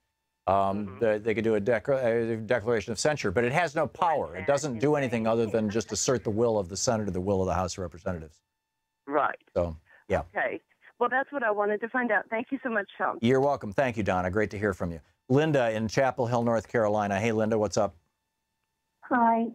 They could do a declaration of censure, but it has no power. It doesn't do anything other than just assert the will of the Senate or the will of the House of Representatives. Right. So, yeah. Okay. Well, that's what I wanted to find out. Thank you so much, Tom. You're welcome. Thank you, Donna. Great to hear from you. Linda in Chapel Hill, North Carolina. Hey, Linda, what's up? Hi,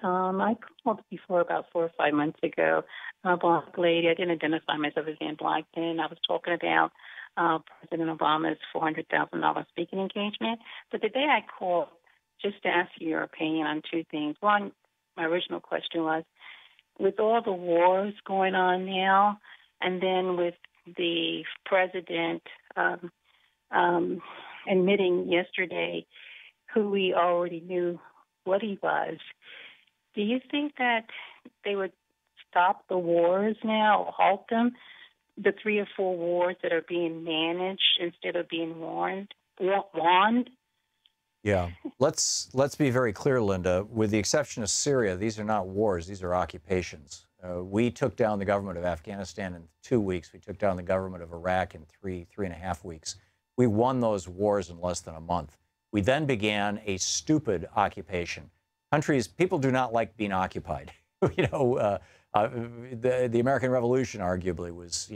Tom. I called before about 4 or 5 months ago. A black lady. I didn't identify myself as being black then. I was talking about President Obama's $400,000 speaking engagement. But the day I called, just to ask your opinion on two things. One, my original question was, with all the wars going on now, and then with the president admitting yesterday who we already knew what he was, do you think that they would stop the wars now or halt them, the 3 or 4 wars that are being managed instead of being wanned? Yeah. Let's be very clear, Linda. With the exception of Syria, these are not wars. These are occupations. We took down the government of Afghanistan in 2 weeks. We took down the government of Iraq in three and a half weeks. We won those wars in less than a month. We then began a stupid occupation. People do not like being occupied. The American Revolution arguably was,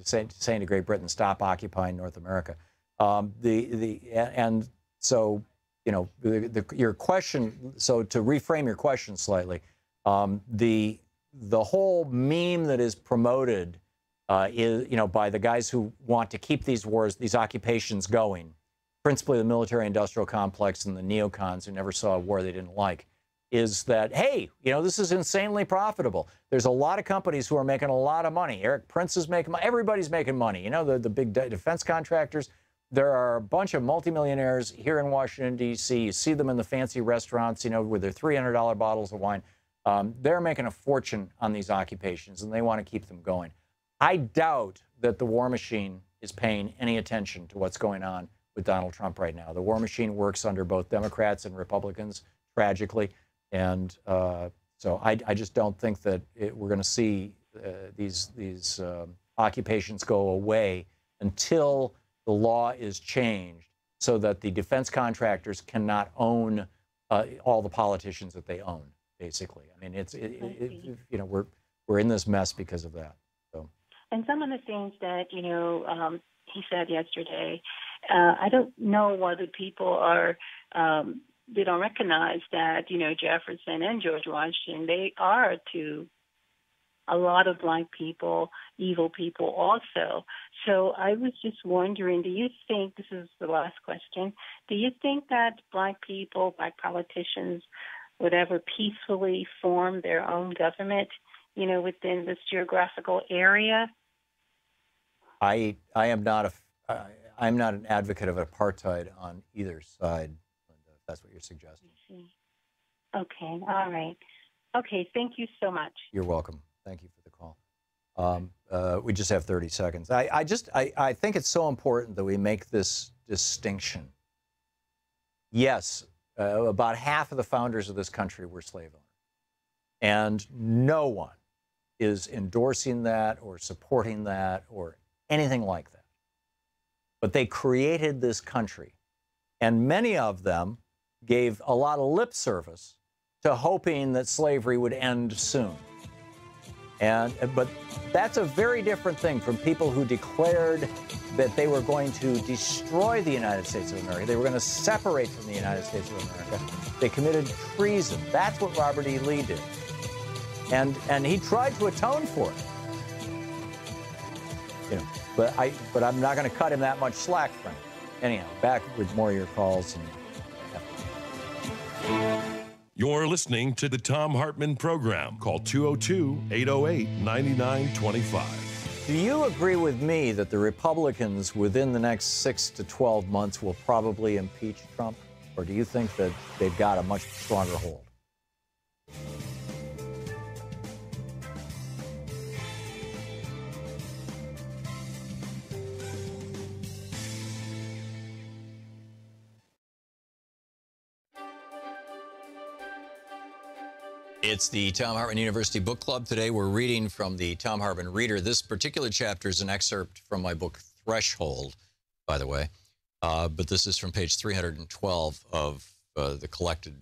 saying to Great Britain, stop occupying North America. Your question. So to reframe your question slightly, the whole meme that is promoted is, by the guys who want to keep these wars, these occupations going, principally the military-industrial complex and the neocons who never saw a war they didn't like, is that, hey, this is insanely profitable. There's a lot of companies who are making a lot of money. Eric Prince is making money. Everybody's making money. The big defense contractors. There are a bunch of multimillionaires here in Washington, D.C. You see them in the fancy restaurants, with their $300 bottles of wine. They're making a fortune on these occupations, and they want to keep them going. I doubt that the war machine is paying any attention to what's going on with Donald Trump right now. The war machine works under both Democrats and Republicans, tragically. And so I just don't think that we're going to see these occupations go away until the law is changed so that the defense contractors cannot own all the politicians that they own, basically. I mean, we're in this mess because of that. So. And some of the things that, he said yesterday, I don't know whether people are, they don't recognize that, Jefferson and George Washington, they are to a lot of black people, evil people also. So I was just wondering, do you think, this is the last question, do you think that black people, black politicians would ever peacefully form their own government, within this geographical area? I'm not an advocate of apartheid on either side, Linda, if that's what you're suggesting. Okay, all right. Okay, thank you so much. You're welcome. Thank you for the call. We just have 30 seconds. I think it's so important that we make this distinction. Yes, about half of the founders of this country were slave owners. And no one is endorsing that or supporting that or anything like that. But they created this country. And many of them gave a lot of lip service to hoping that slavery would end soon. But that's a very different thing from people who declared that they were going to destroy the United States of America. They were going to separate from the United States of America. They committed treason. That's what Robert E. Lee did. And he tried to atone for it. But I'm not going to cut him that much slack from it. Anyhow, back with more of your calls. You're listening to the Thom Hartmann Program. Call 202-808-9925. Do you agree with me that the Republicans within the next 6 to 12 months will probably impeach Trump? Or do you think that they've got a much stronger hold? It's the Thom Hartmann University Book Club. Today we're reading from the Thom Hartmann Reader. This particular chapter is an excerpt from my book Threshold, by the way. But this is from page 312 of the collected,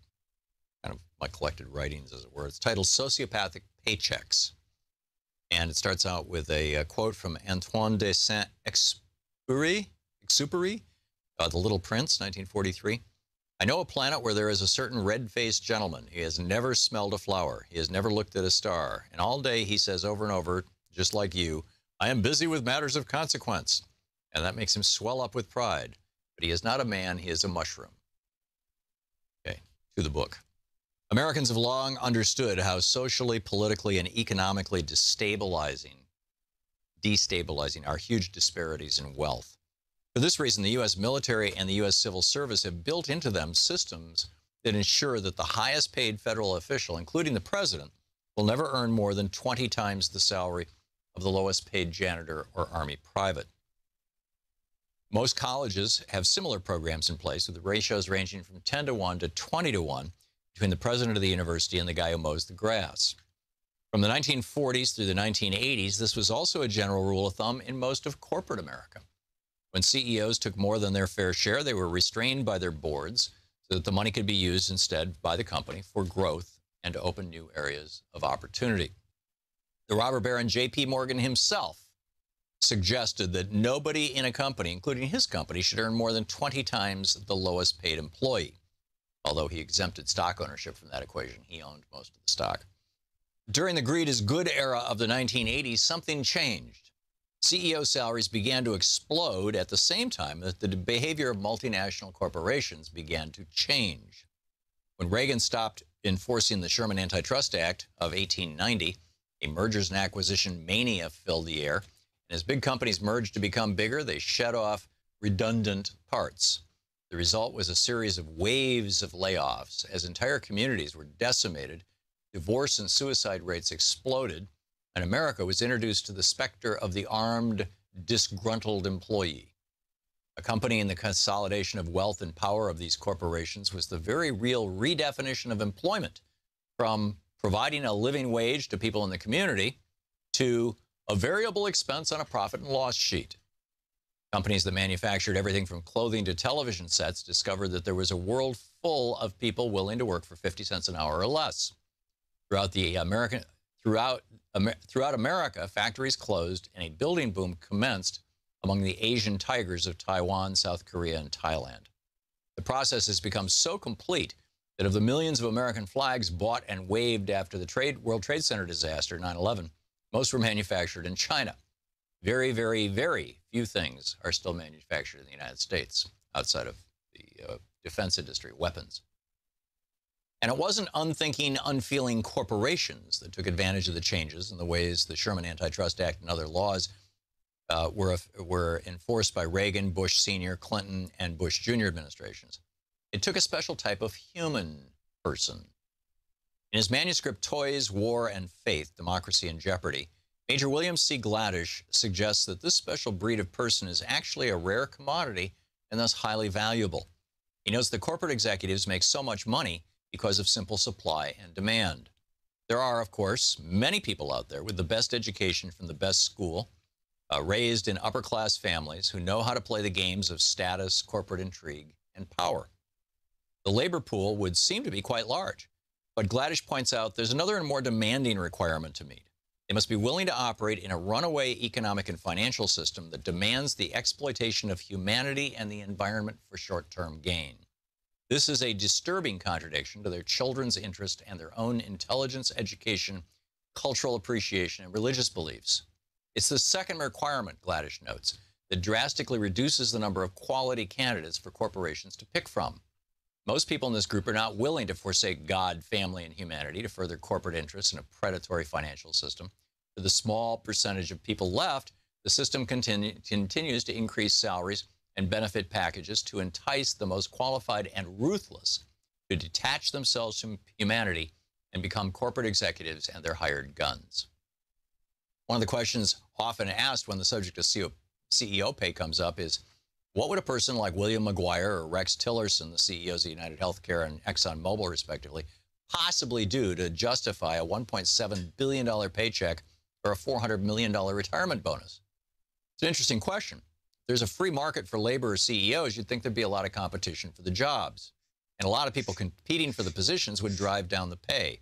my collected writings, as it were. It's titled Sociopathic Paychecks. And it starts out with a quote from Antoine de Saint-Exupéry, The Little Prince, 1943. I know a planet where there is a certain red-faced gentleman. He has never smelled a flower. He has never looked at a star. And all day he says over and over, just like you, I am busy with matters of consequence. And that makes him swell up with pride. But he is not a man, he is a mushroom. to the book. Americans have long understood how socially, politically, and economically destabilizing are huge disparities in wealth. For this reason, the U.S. military and the U.S. civil service have built into them systems that ensure that the highest paid federal official, including the president, will never earn more than 20 times the salary of the lowest paid janitor or Army private. Most colleges have similar programs in place, with the ratios ranging from 10 to 1 to 20 to 1 between the president of the university and the guy who mows the grass. From the 1940s through the 1980s, this was also a general rule of thumb in most of corporate America. When CEOs took more than their fair share, they were restrained by their boards so that the money could be used instead by the company for growth and to open new areas of opportunity. The robber baron J.P. Morgan himself suggested that nobody in a company, including his company, should earn more than 20 times the lowest paid employee. Although he exempted stock ownership from that equation, he owned most of the stock. During the greed is good era of the 1980s, something changed. CEO salaries began to explode at the same time that the behavior of multinational corporations began to change. When Reagan stopped enforcing the Sherman Antitrust Act of 1890, a mergers and acquisition mania filled the air. And as big companies merged to become bigger, they shed off redundant parts. The result was a series of waves of layoffs as entire communities were decimated, divorce and suicide rates exploded, and America was introduced to the specter of the armed, disgruntled employee. Accompanying the consolidation of wealth and power of these corporations was the very real redefinition of employment, from providing a living wage to people in the community to a variable expense on a profit and loss sheet. Companies that manufactured everything from clothing to television sets discovered that there was a world full of people willing to work for 50 cents an hour or less. Throughout America, factories closed and a building boom commenced among the Asian tigers of Taiwan, South Korea, and Thailand. The process has become so complete that of the millions of American flags bought and waved after the World Trade Center disaster, 9/11, most were manufactured in China. Very, very, very few things are still manufactured in the United States outside of the defense industry, weapons. And it wasn't unthinking, unfeeling corporations that took advantage of the changes in the ways the Sherman Antitrust Act and other laws were enforced by Reagan, Bush Sr., Clinton, and Bush Jr. administrations. It took a special type of human person. In his manuscript, Toys, War, and Faith, Democracy in Jeopardy, Major William C. Gladish suggests that this special breed of person is actually a rare commodity and thus highly valuable. He notes that corporate executives make so much money because of simple supply and demand. There are, of course, many people out there with the best education from the best school, raised in upper-class families who know how to play the games of status, corporate intrigue, and power. The labor pool would seem to be quite large, but Gladish points out there's another and more demanding requirement to meet. They must be willing to operate in a runaway economic and financial system that demands the exploitation of humanity and the environment for short-term gain. This is a disturbing contradiction to their children's interest and their own intelligence, education, cultural appreciation, and religious beliefs. It's the second requirement, Gladish notes, that drastically reduces the number of quality candidates for corporations to pick from. Most people in this group are not willing to forsake God, family, and humanity to further corporate interests in a predatory financial system. For the small percentage of people left, the system continues to increase salaries and benefit packages to entice the most qualified and ruthless to detach themselves from humanity and become corporate executives and their hired guns. One of the questions often asked when the subject of CEO pay comes up is, what would a person like William McGuire or Rex Tillerson, the CEOs of United Healthcare and ExxonMobil, respectively, possibly do to justify a $1.7 billion paycheck or a $400 million retirement bonus? It's an interesting question. If there's a free market for labor or CEOs, you'd think there'd be a lot of competition for the jobs. And a lot of people competing for the positions would drive down the pay.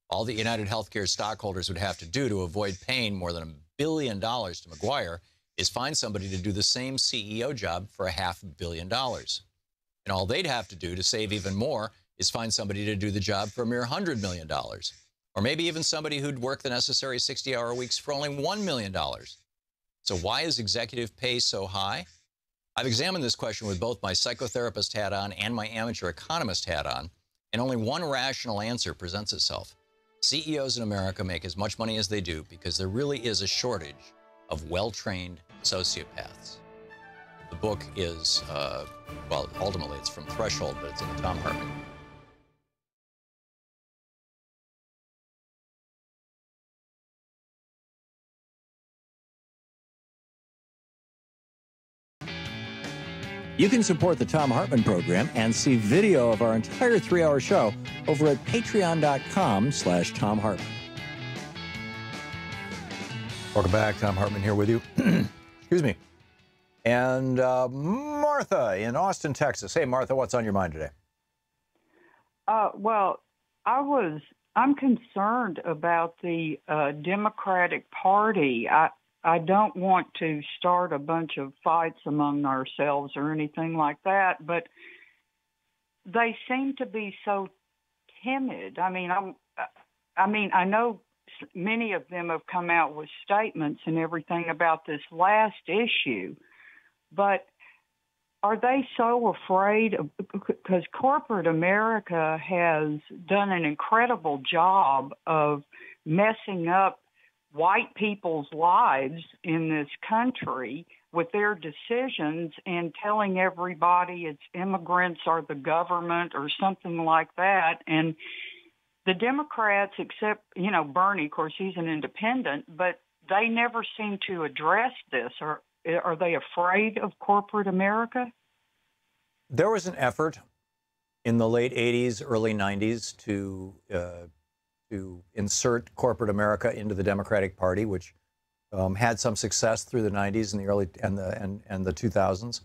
All that United Healthcare stockholders would have to do to avoid paying more than $1 billion to McGuire is find somebody to do the same CEO job for $500 million. And all they'd have to do to save even more is find somebody to do the job for a mere $100 million. Or maybe even somebody who'd work the necessary 60-hour weeks for only $1 million. So why is executive pay so high? I've examined this question with both my psychotherapist hat on and my amateur economist hat on. and only one rational answer presents itself. CEOs in America make as much money as they do because there really is a shortage of well-trained sociopaths. The book is, well, ultimately it's from Threshold, but it's in the Thom Hartmann. You can support the Thom Hartmann Program and see video of our entire 3-hour show over at patreon.com/Thom Hartmann. Welcome back. Thom Hartmann here with you. Excuse me. And Martha in Austin, Texas. Hey, Martha, what's on your mind today? Well, I'm concerned about the Democratic Party. I don't want to start a bunch of fights among ourselves or anything like that, but they seem to be so timid. I mean, I know many of them have come out with statements and everything about this last issue, but are they so afraid? Because corporate America has done an incredible job of messing up white people's lives in this country with their decisions and telling everybody it's immigrants or the government or something like that. And the Democrats, except, Bernie, of course, he's an independent, but they never seem to address this. Are they afraid of corporate America? There was an effort in the late 80s, early 90s to insert corporate America into the Democratic Party, which had some success through the 90s and the early and the 2000s.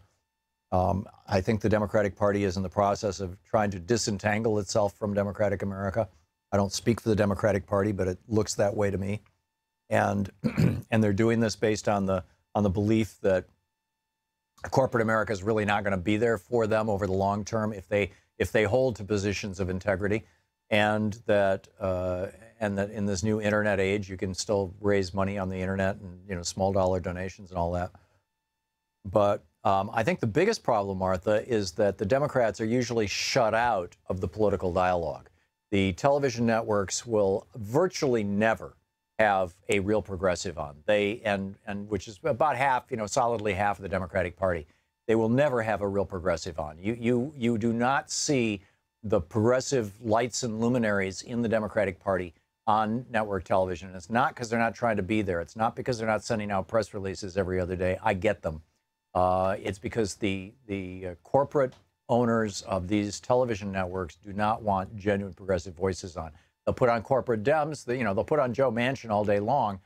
I think the Democratic Party is in the process of trying to disentangle itself from Democratic America. I don't speak for the Democratic Party, but it looks that way to me. And and they're doing this based on the belief that corporate America is really not going to be there for them over the long term if they hold to positions of integrity, and that in this new internet age you can still raise money on the internet and small dollar donations and all that. But I think the biggest problem, Martha, is that the Democrats are usually shut out of the political dialogue. The television networks will virtually never have a real progressive on. And which is about half, solidly half of the Democratic Party. They will never have a real progressive on. You do not see the progressive lights and luminaries in the Democratic Party on network television. And it's not because they're not trying to be there. It's not because they're not sending out press releases every other day. I get them. It's because the corporate owners of these television networks do not want genuine progressive voices on. They'll put on corporate Dems. They'll put on Joe Manchin all day long,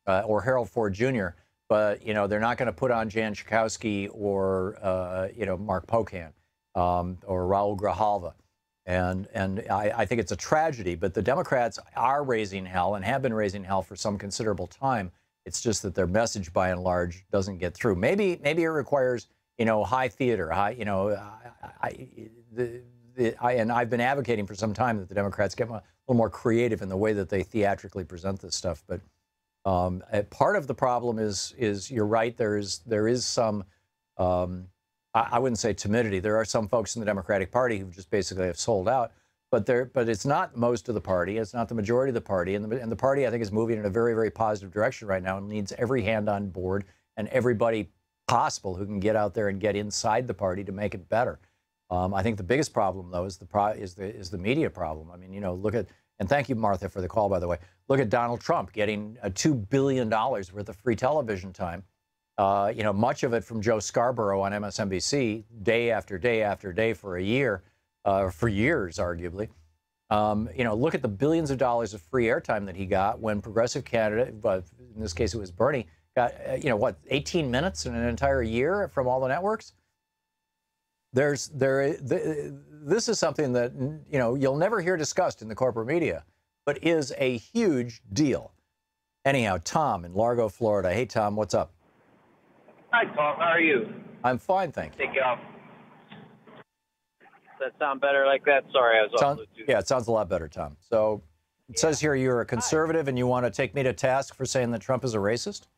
or Harold Ford Jr. But they're not going to put on Jan Schakowsky or Mark Pocan or Raul Grijalva. And I think it's a tragedy. But the Democrats are raising hell and have been raising hell for some considerable time. It's just that their message, by and large, doesn't get through. Maybe it requires high theater, and I've been advocating for some time that the Democrats get a little more creative in the way that they theatrically present this stuff. But part of the problem is you're right. There is some, I wouldn't say timidity. There are some folks in the Democratic Party who just basically have sold out. But it's not most of the party. It's not the majority of the party. And the party, I think, is moving in a very, very positive direction right now and needs every hand on board and everybody possible who can get out there and get inside the party to make it better. I think the biggest problem, though, is the media problem. I mean, look at, and thank you, Martha, for the call, by the way. Look at Donald Trump getting $2 billion worth of free television time. Much of it from Joe Scarborough on MSNBC, day after day after day for a year, for years, arguably. Look at the billions of dollars of free airtime that he got when progressive candidate, but in this case it was Bernie, got 18 minutes in an entire year from all the networks. This is something that you'll never hear discussed in the corporate media, but is a huge deal. Anyhow, Tom in Largo, Florida. Hey, Tom, what's up? Hi, Tom. How are you? I'm fine, thank you. Take you off. Does that sound better like that? Sorry, I was on Bluetooth. Yeah, it sounds a lot better, Tom. So it says here you're a conservative and you want to take me to task for saying that Trump is a racist?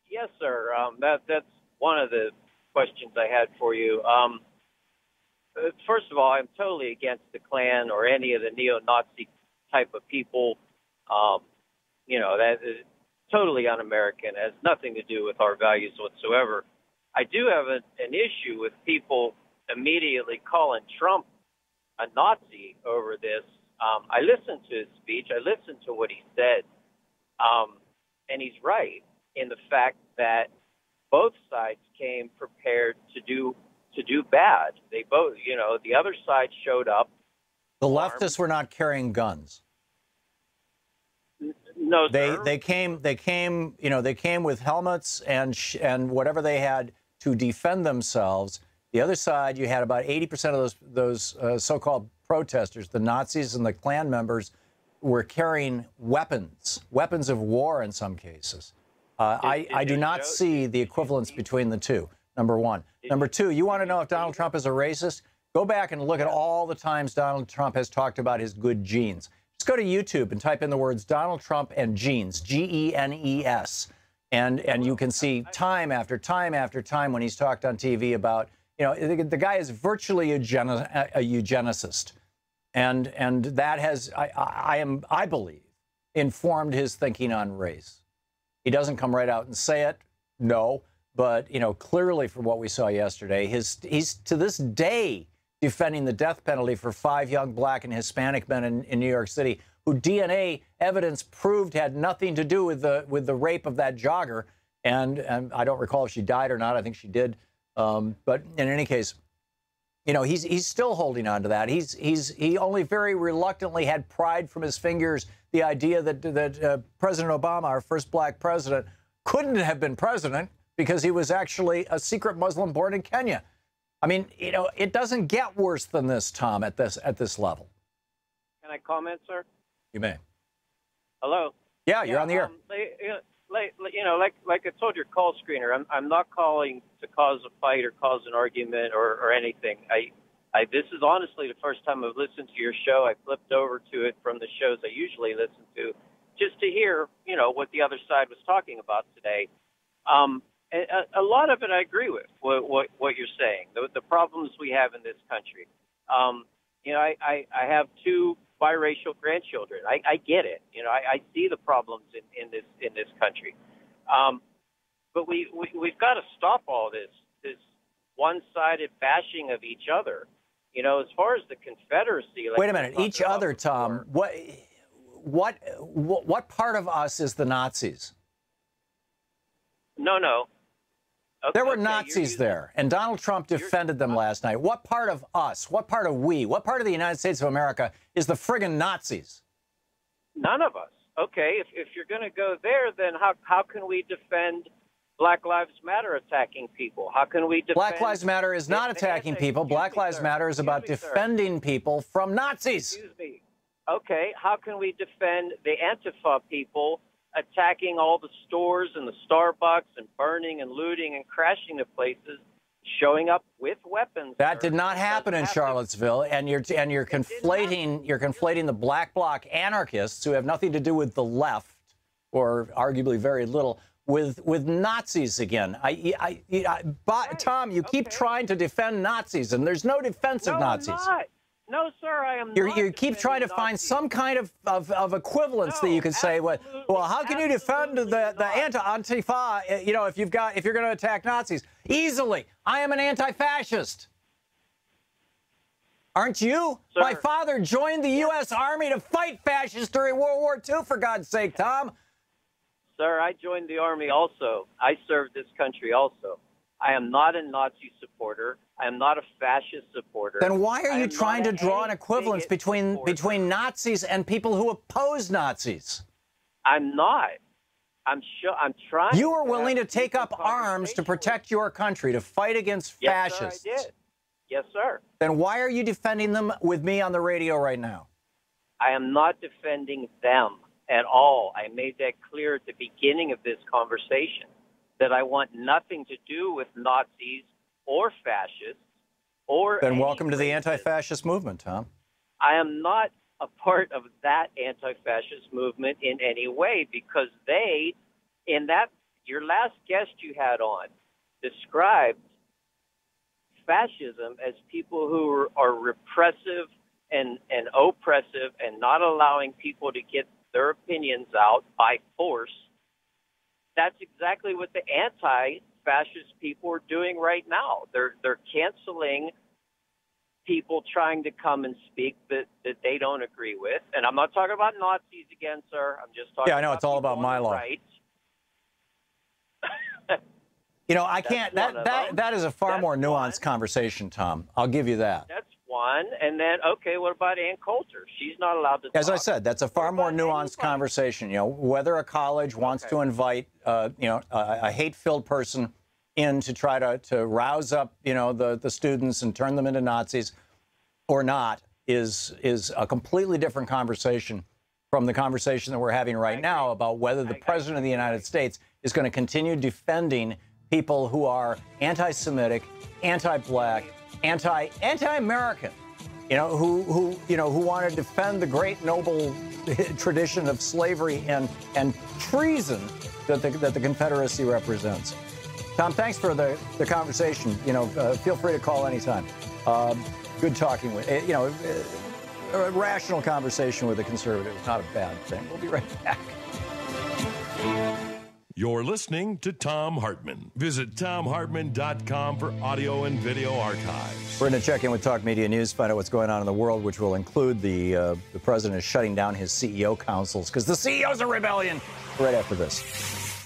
Yes, sir. That's one of the questions I had for you. first of all, I'm totally against the Klan or any of the neo-Nazi type of people. That is totally un-American. It has nothing to do with our values whatsoever. I do have an issue with people immediately calling Trump a Nazi over this. I listened to his speech. I listened to what he said. And he's right in the fact that both sides came prepared to do bad. They both, the other side showed up. The leftists were not carrying guns. No, they came with helmets and whatever they had to defend themselves. The other side, you had about 80% of those so-called protesters, the Nazis and the Klan members, were carrying weapons of war in some cases. I do not see the equivalence between the two, number one. Number two, you want to know if Donald Trump is a racist? Go back and look at all the times Donald Trump has talked about his good genes. Just go to YouTube and type in the words Donald Trump and genes, G-E-N-E-S. And you can see time after time after time when he's talked on TV about, the guy is virtually a eugenicist. And that has, I believe, informed his thinking on race. He doesn't come right out and say it, no. But, clearly from what we saw yesterday, he's to this day defending the death penalty for 5 young black and Hispanic men in New York City who DNA evidence proved had nothing to do with the rape of that jogger. And I don't recall if she died or not. I think she did. But in any case, he's still holding on to that. He only very reluctantly had pried from his fingers the idea that President Obama, our first black president, couldn't have been president because he was actually a secret Muslim born in Kenya. I mean, it doesn't get worse than this, Tom, at this level. Can I comment, sir? You may. Hello. Yeah, you're on the air. Like I told your call screener, I'm not calling to cause a fight or cause an argument or anything. This is honestly the first time I've listened to your show. I flipped over to it from the shows I usually listen to, just to hear, what the other side was talking about today. A lot of it I agree with what you're saying. The problems we have in this country. I have 2 biracial grandchildren. I get it. I see the problems in this country. But we've got to stop all this one-sided bashing of each other. As far as the Confederacy. Wait a minute. Each other, Tom. What part of us is the Nazis? No. Okay, there were Nazis there, and Donald Trump defended them last night. What part of us, what part of we, what part of the United States of America is the friggin' Nazis? None of us. Okay, if you're going to go there, then how can we defend Black Lives Matter attacking people? How can we defend... Black Lives Matter is not attacking people. Black Lives Matter is about defending people from Nazis. Excuse me. Okay, how can we defend the Antifa people attacking all the stores and the Starbucks and burning and looting and crashing the places, showing up with weapons? That did not happen in Charlottesville, and you're conflating the black bloc anarchists who have nothing to do with the left, or arguably very little, with Nazis again. Tom, you keep trying to defend Nazis, and there's no defense of Nazis. I'm not. No, sir, I am not. You keep trying to find some kind of equivalence that you could say, well, how can you defend the anti-Antifa, if you're going to attack Nazis? Easily. I am an anti-fascist. Aren't you? Sir. My father joined the U.S. Army to fight fascists during World War II, for God's sake, Tom. Sir, I joined the Army also. I served this country also. I am not a Nazi supporter. I am not a fascist supporter. Then why are you trying to draw an equivalence between Nazis and people who oppose Nazis? I'm not. I'm trying. You are willing to take up arms to protect your country, to fight against fascists. Yes, sir, I did. Yes, sir. Then why are you defending them with me on the radio right now? I am not defending them at all. I made that clear at the beginning of this conversation, that I want nothing to do with Nazis or fascists or... Then welcome to the anti-fascist movement, Tom. I am not a part of that anti-fascist movement in any way, because they, your last guest you had on, described fascism as people who are repressive and oppressive and not allowing people to get their opinions out by force. That's exactly what the anti-fascist people are doing right now. They're canceling people trying to come and speak that they don't agree with. And I'm not talking about Nazis again, sir. I'm just talking Yeah, I know. about It's all about my law. right. You know, I can't. That is a far more nuanced conversation, Tom. I'll give you that. That's one. And then, okay, what about Ann Coulter? She's not allowed to As talk. I said, that's a far more nuanced conversation. You know, whether a college wants to invite, a hate-filled person in to try to rouse up, the students and turn them into Nazis, or not, is a completely different conversation from the conversation that we're having right now about whether the president of the United States is going to continue defending people who are anti-Semitic, anti-black, anti-American, who want to defend the great noble tradition of slavery and treason that the Confederacy represents. Tom, thanks for the conversation. Feel free to call anytime. Good talking with a rational conversation with a conservative is not a bad thing. We'll be right back. You're listening to Thom Hartmann. Visit ThomHartmann.com for audio and video archives. We're going to check in with Talk Media News, find out what's going on in the world, which will include the president is shutting down his CEO councils because the CEO's a rebellion. Right after this.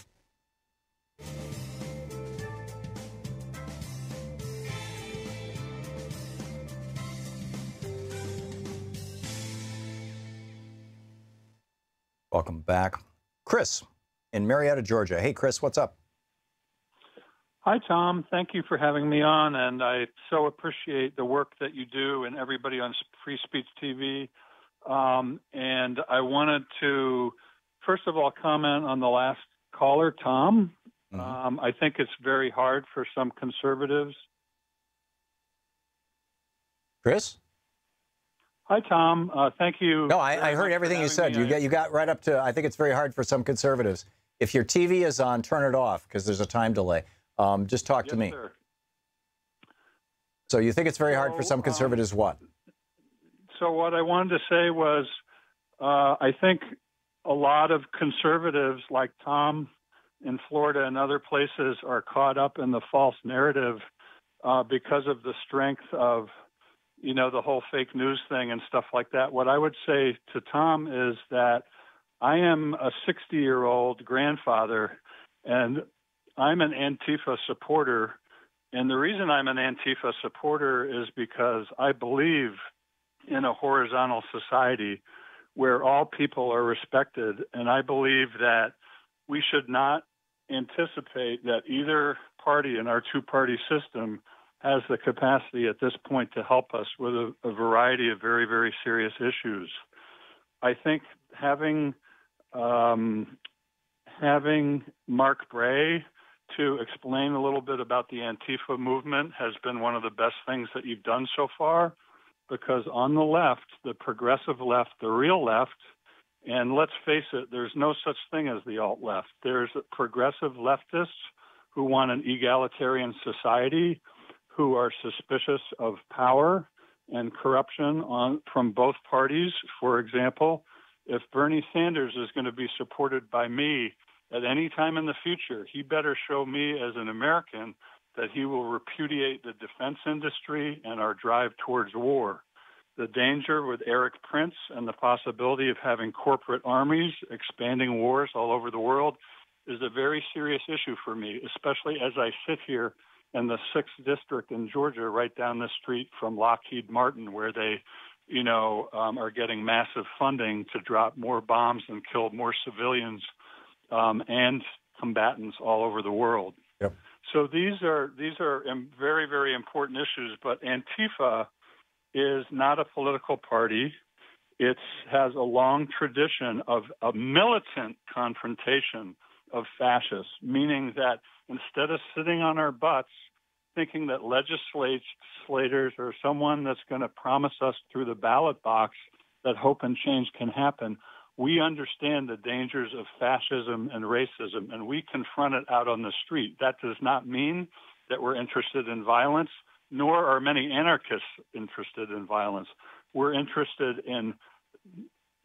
Welcome back. Chris in Marietta, Georgia. Hey, Chris, what's up? Hi, Tom. Thank you for having me on, and I so appreciate the work that you do and everybody on Free Speech TV. And I wanted to, first of all, comment on the last caller, Tom. I think it's very hard for some conservatives. Chris? Hi, Tom. Thank you. No, I heard everything you said. You got right up to, I think it's very hard for some conservatives. If your TV is on, turn it off because there's a time delay. Just talk to me. Sir. So you think it's very hard for some conservatives what? So what I wanted to say was I think a lot of conservatives like Tom in Florida and other places are caught up in the false narrative because of the strength of, the whole fake news thing and stuff like that. What I would say to Tom is that I am a 60-year-old grandfather, and I'm an Antifa supporter. And the reason I'm an Antifa supporter is because I believe in a horizontal society where all people are respected. And I believe that we should not anticipate that either party in our two-party system has the capacity at this point to help us with a variety of very, very serious issues. I think having Mark Bray to explain a little bit about the Antifa movement has been one of the best things that you've done so far, because on the left, the progressive left, the real left, and let's face it, there's no such thing as the alt-left. There's progressive leftists who want an egalitarian society, who are suspicious of power and corruption from both parties. For example, if Bernie Sanders is going to be supported by me at any time in the future, he better show me as an American that he will repudiate the defense industry and our drive towards war. The danger with Eric Prince and the possibility of having corporate armies expanding wars all over the world is a very serious issue for me, especially as I sit here in the 6th district in Georgia, right down the street from Lockheed Martin, where they, are getting massive funding to drop more bombs and kill more civilians and combatants all over the world. Yep. So these are very, very important issues. But Antifa is not a political party. It has a long tradition of a militant confrontation of fascists, meaning that instead of sitting on our butts thinking that legislators or someone that's going to promise us through the ballot box that hope and change can happen, we understand the dangers of fascism and racism, and we confront it out on the street. That does not mean that we're interested in violence. nor are many anarchists interested in violence. We're interested in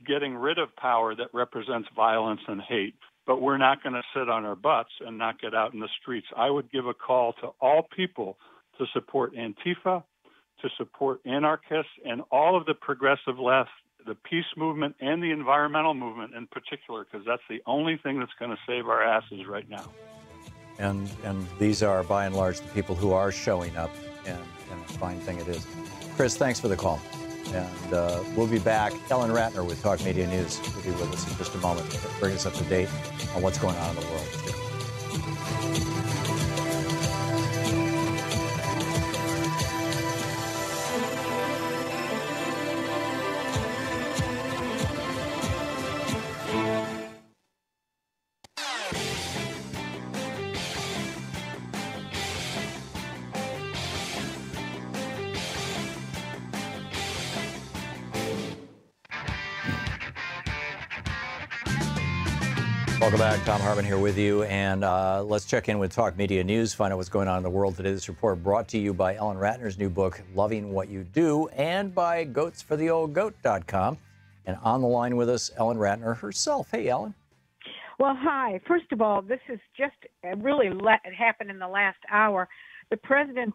getting rid of power that represents violence and hate, but we're not going to sit on our butts and not get out in the streets. I would give a call to all people to support Antifa, to support anarchists, and all of the progressive left, the peace movement, and the environmental movement in particular, because that's the only thing that's going to save our asses right now. And these are, by and large, the people who are showing up, and a fine thing it is. Chris, thanks for the call. And we'll be back. Ellen Ratner with Talk Media News will be with us in just a moment to bring us up to date on what's going on in the world. Welcome back. Thom Hartmann here with you. And let's check in with Talk Media News, find out what's going on in the world today. This report brought to you by Ellen Ratner's new book, Loving What You Do, and by goatsfortheoldgoat.com. And on the line with us, Ellen Ratner herself. Hey, Ellen. Well, hi. First of all, this is just really it happened in the last hour. The President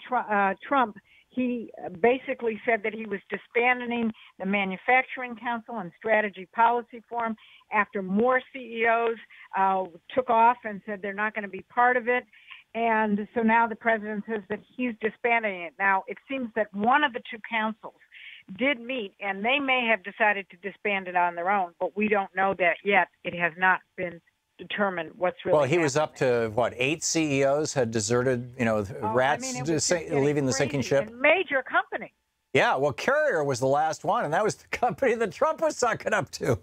Trump, he basically said that he was disbanding the Manufacturing Council and Strategy Policy Forum after more CEOs took off and said they're not going to be part of it. And so now the president says that he's disbanding it. Now, it seems that one of the two councils did meet, and they may have decided to disband it on their own, but we don't know that yet. It has not been determined what's really Well, he happening. was up to, what, 8 CEOs had deserted, rats leaving the sinking ship? Major company. Yeah, well, Carrier was the last one, and that was the company that Trump was sucking up to.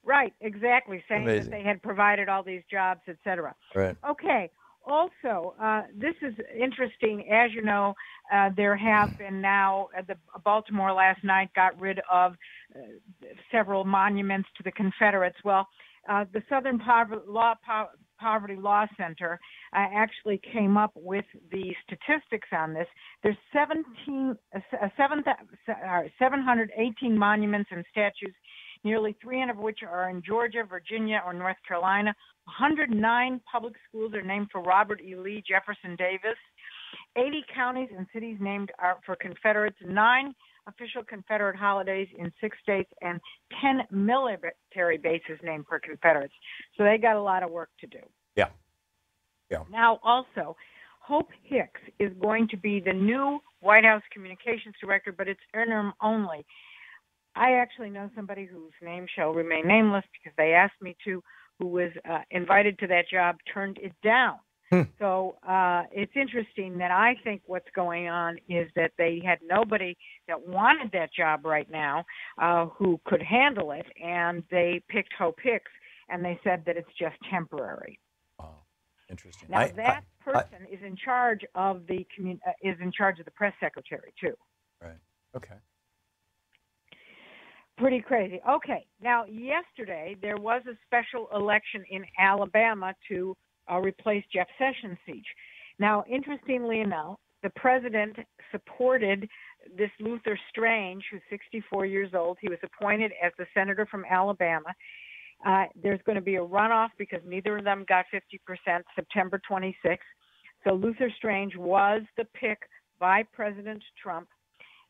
Right, exactly, saying Amazing. that they had provided all these jobs, et cetera. Right. Okay. Also, this is interesting. As you know, there have been now, Baltimore last night got rid of several monuments to the Confederates. Well, the Southern Poverty Law Center actually came up with the statistics on this. There's 718 monuments and statues, nearly 300 of which are in Georgia, Virginia, or North Carolina. 109 public schools are named for Robert E. Lee, Jefferson Davis. 80 counties and cities named are for Confederates. 9 official Confederate holidays in 6 states, and 10 military bases named for Confederates. So they got a lot of work to do. Yeah. Now, also, Hope Hicks is going to be the new White House communications director, but it's interim only. I actually know somebody whose name shall remain nameless because they asked me to, who was invited to that job, turned it down. So it's interesting that I think what's going on is that they had nobody that wanted that job right now who could handle it, and they picked Hope Hicks, and they said that it's just temporary. Oh, interesting. Now that person is in charge of the press secretary too. Right. Okay. Pretty crazy. Okay. Now, yesterday there was a special election in Alabama to replace Jeff Sessions' seat. Now, interestingly enough, the president supported this Luther Strange, who's 64 years old. He was appointed as the senator from Alabama. There's going to be a runoff because neither of them got 50% September 26th. So Luther Strange was the pick by President Trump.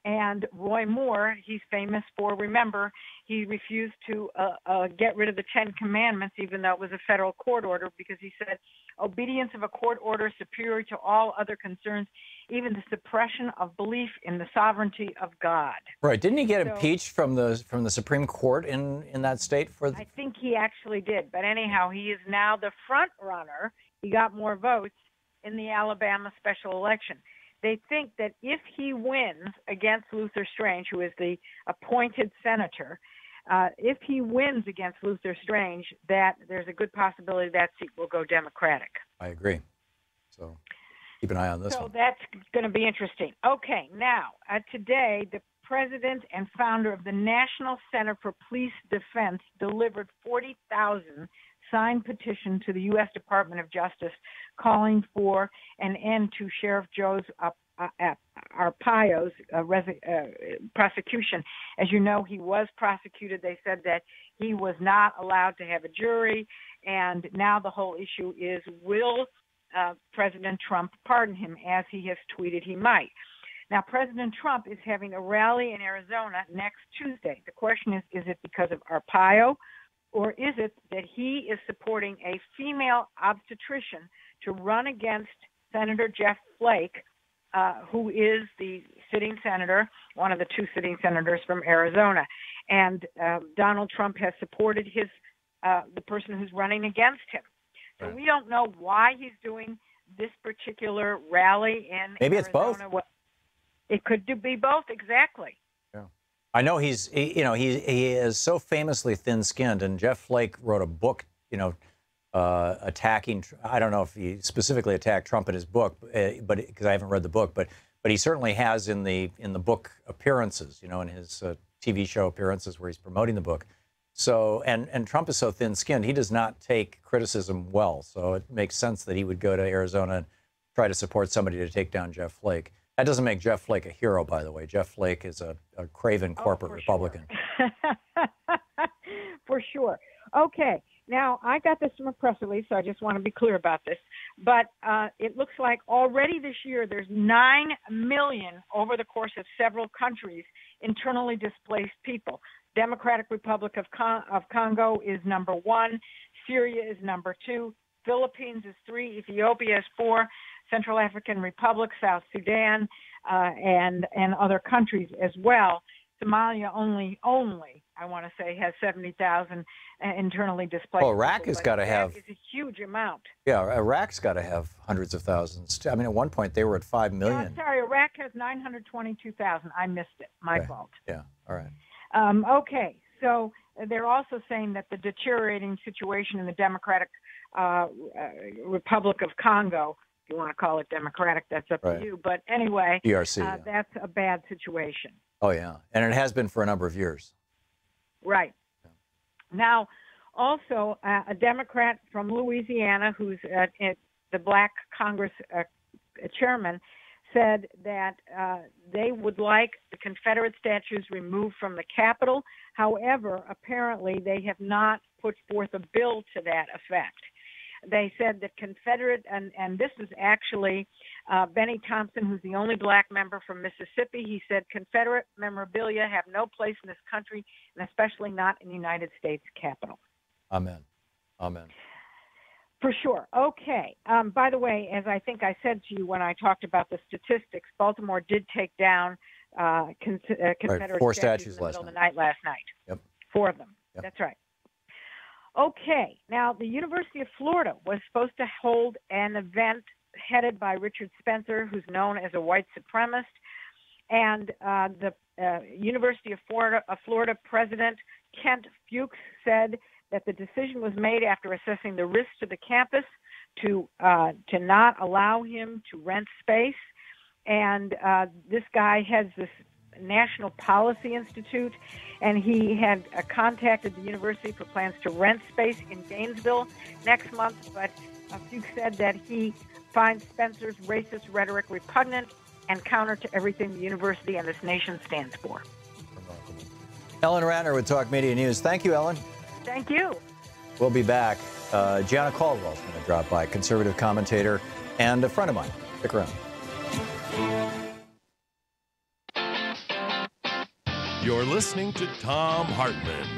And Roy Moore, he's famous for, remember, he refused to get rid of the 10 Commandments, even though it was a federal court order, because he said obedience of a court order superior to all other concerns, even the suppression of belief in the sovereignty of God. Right. Didn't he get impeached from the Supreme Court in that state? I think he actually did. But anyhow, he is now the front runner. He got more votes in the Alabama special election. They think that if he wins against Luther Strange, who is the appointed senator, if he wins against Luther Strange, that there's a good possibility that seat will go Democratic. I agree. So keep an eye on this one. So that's going to be interesting. Okay, now, today, the president and founder of the National Center for Police Defense delivered 40,000 signed petition to the U.S. Department of Justice calling for an end to Sheriff Joe's Arpaio's prosecution. As you know, he was prosecuted. They said that he was not allowed to have a jury, and now the whole issue is, will President Trump pardon him, as he has tweeted he might. Now, President Trump is having a rally in Arizona next Tuesday. The question is it because of Arpaio, or is it that he is supporting a female obstetrician to run against Senator Jeff Flake, who is the sitting senator, one of the two sitting senators from Arizona. And Donald Trump has supported the person who's running against him. So we don't know why he's doing this particular rally in Maybe Arizona. it's both. It could be both, exactly. I know he is so famously thin-skinned, and Jeff Flake wrote a book, attacking. I don't know if he specifically attacked Trump in his book, but because I haven't read the book, but he certainly has in the book appearances, in his TV show appearances where he's promoting the book. So and Trump is so thin-skinned, he does not take criticism well. So it makes sense that he would go to Arizona and try to support somebody to take down Jeff Flake. That doesn't make Jeff Flake a hero, by the way. Jeff Flake is a craven corporate Republican. Sure. For sure. Okay. Now, I got this from a press release, so I just want to be clear about this. But it looks like already this year there's 9 million over the course of several countries internally displaced people. Democratic Republic of Congo is number 1. Syria is number 2. Philippines is 3. Ethiopia is 4. Central African Republic, South Sudan, and other countries as well. Somalia only I want to say has 70,000 internally displaced. Well, Iraq has got to have. It's a huge amount. Yeah, Iraq's got to have hundreds of thousands. I mean, at one point they were at 5 million. Yeah, sorry, Iraq has 922,000. I missed it. My fault. Yeah. All right. Okay. So they're also saying that the deteriorating situation in the Democratic Republic of Congo, if you want to call it democratic, that's up to you. But anyway, DRC, that's a bad situation. Oh, yeah. And it has been for a number of years. Right. Yeah. Now, also, a Democrat from Louisiana, who's the Black Congress chairman, said that they would like the Confederate statues removed from the Capitol. However, apparently they have not put forth a bill to that effect. They said that Confederate, and this is actually Benny Thompson, who's the only black member from Mississippi. He said Confederate memorabilia have no place in this country, and especially not in the United States Capitol. Amen. Amen. For sure. Okay. By the way, as I think I said to you when I talked about the statistics, Baltimore did take down Confederate 4 statues in the middle of the night last night. Yep. 4 of them. Yep. That's right. Okay. Now, the University of Florida was supposed to hold an event headed by Richard Spencer, who's known as a white supremacist, and the University of Florida President Kent Fuchs said that the decision was made after assessing the risks to the campus to not allow him to rent space. And this guy has this National Policy Institute, and he had contacted the university for plans to rent space in Gainesville next month, but Fuchs said that he finds Spencer's racist rhetoric repugnant and counter to everything the university and this nation stands for. Ellen Ratner with Talk Media News. Thank you, Ellen. Thank you. We'll be back. Gianna Caldwell's going to drop by, conservative commentator and a friend of mine. Stick around. You're listening to Thom Hartmann.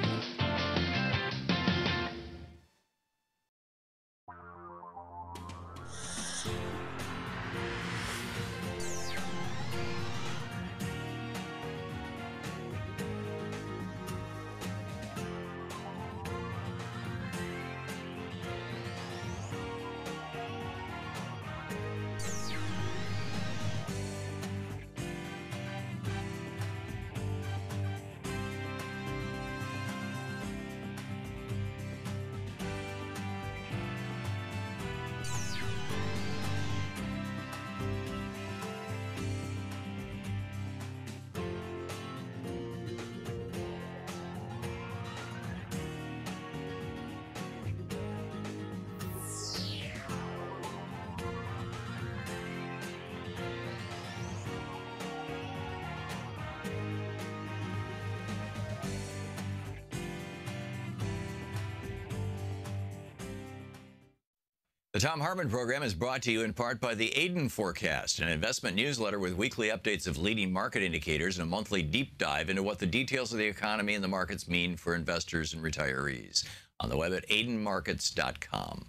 The Thom Hartmann Program is brought to you in part by the Aiden Forecast, an investment newsletter with weekly updates of leading market indicators and a monthly deep dive into what the details of the economy and the markets mean for investors and retirees. On the web at aidenmarkets.com.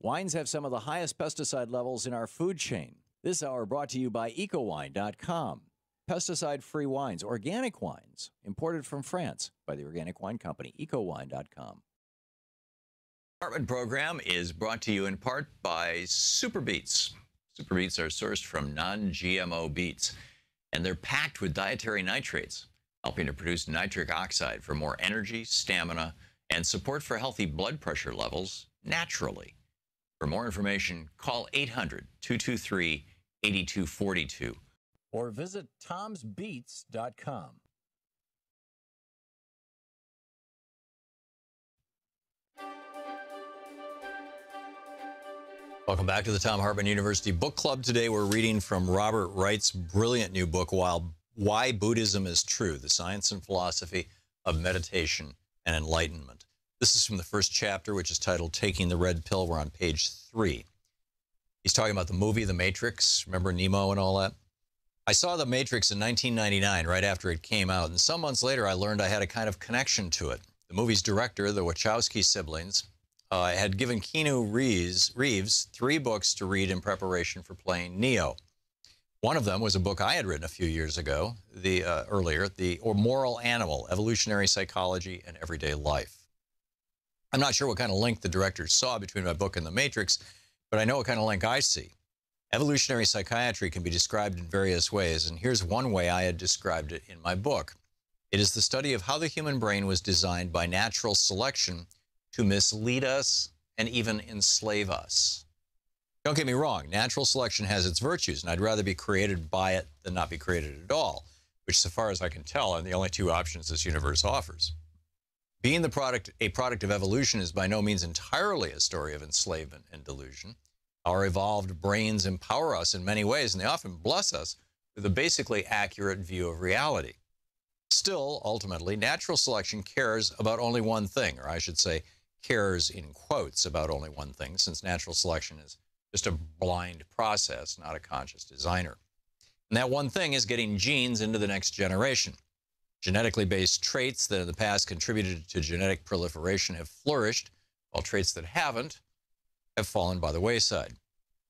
Wines have some of the highest pesticide levels in our food chain. This hour brought to you by ecowine.com. Pesticide-free wines, organic wines, imported from France by the Organic Wine Company, ecowine.com. Hartmann Program is brought to you in part by Super Beets. Super Beets are sourced from non-GMO beets, and they're packed with dietary nitrates, helping to produce nitric oxide for more energy, stamina, and support for healthy blood pressure levels naturally. For more information, call 800-223-8242 or visit tomsbeets.com. Welcome back to the Thom Hartmann University Book Club. Today we're reading from Robert Wright's brilliant new book, Why Buddhism is True, The Science and Philosophy of Meditation and Enlightenment. This is from the first chapter, which is titled Taking the Red Pill. We're on page 3. He's talking about the movie The Matrix. Remember Nemo and all that? I saw The Matrix in 1999, right after it came out, and some months later I learned I had a kind of connection to it. The movie's director, the Wachowski siblings, had given Keanu Reeves 3 books to read in preparation for playing Neo. One of them was a book I had written a few years ago, earlier, The Moral Animal, Evolutionary Psychology and Everyday Life. I'm not sure what kind of link the director saw between my book and The Matrix, but I know what kind of link I see. Evolutionary psychiatry can be described in various ways, and here's one way I had described it in my book. It is the study of how the human brain was designed by natural selection to mislead us and even enslave us. Don't get me wrong, natural selection has its virtues, and I'd rather be created by it than not be created at all, which, so far as I can tell, are the only 2 options this universe offers. Being a product of evolution is by no means entirely a story of enslavement and delusion. Our evolved brains empower us in many ways, and they often bless us with a basically accurate view of reality. Still, ultimately, natural selection cares about only one thing, or I should say, cares in quotes about only one thing, since natural selection is just a blind process, not a conscious designer. And that one thing is getting genes into the next generation. Genetically based traits that in the past contributed to genetic proliferation have flourished, while traits that haven't have fallen by the wayside.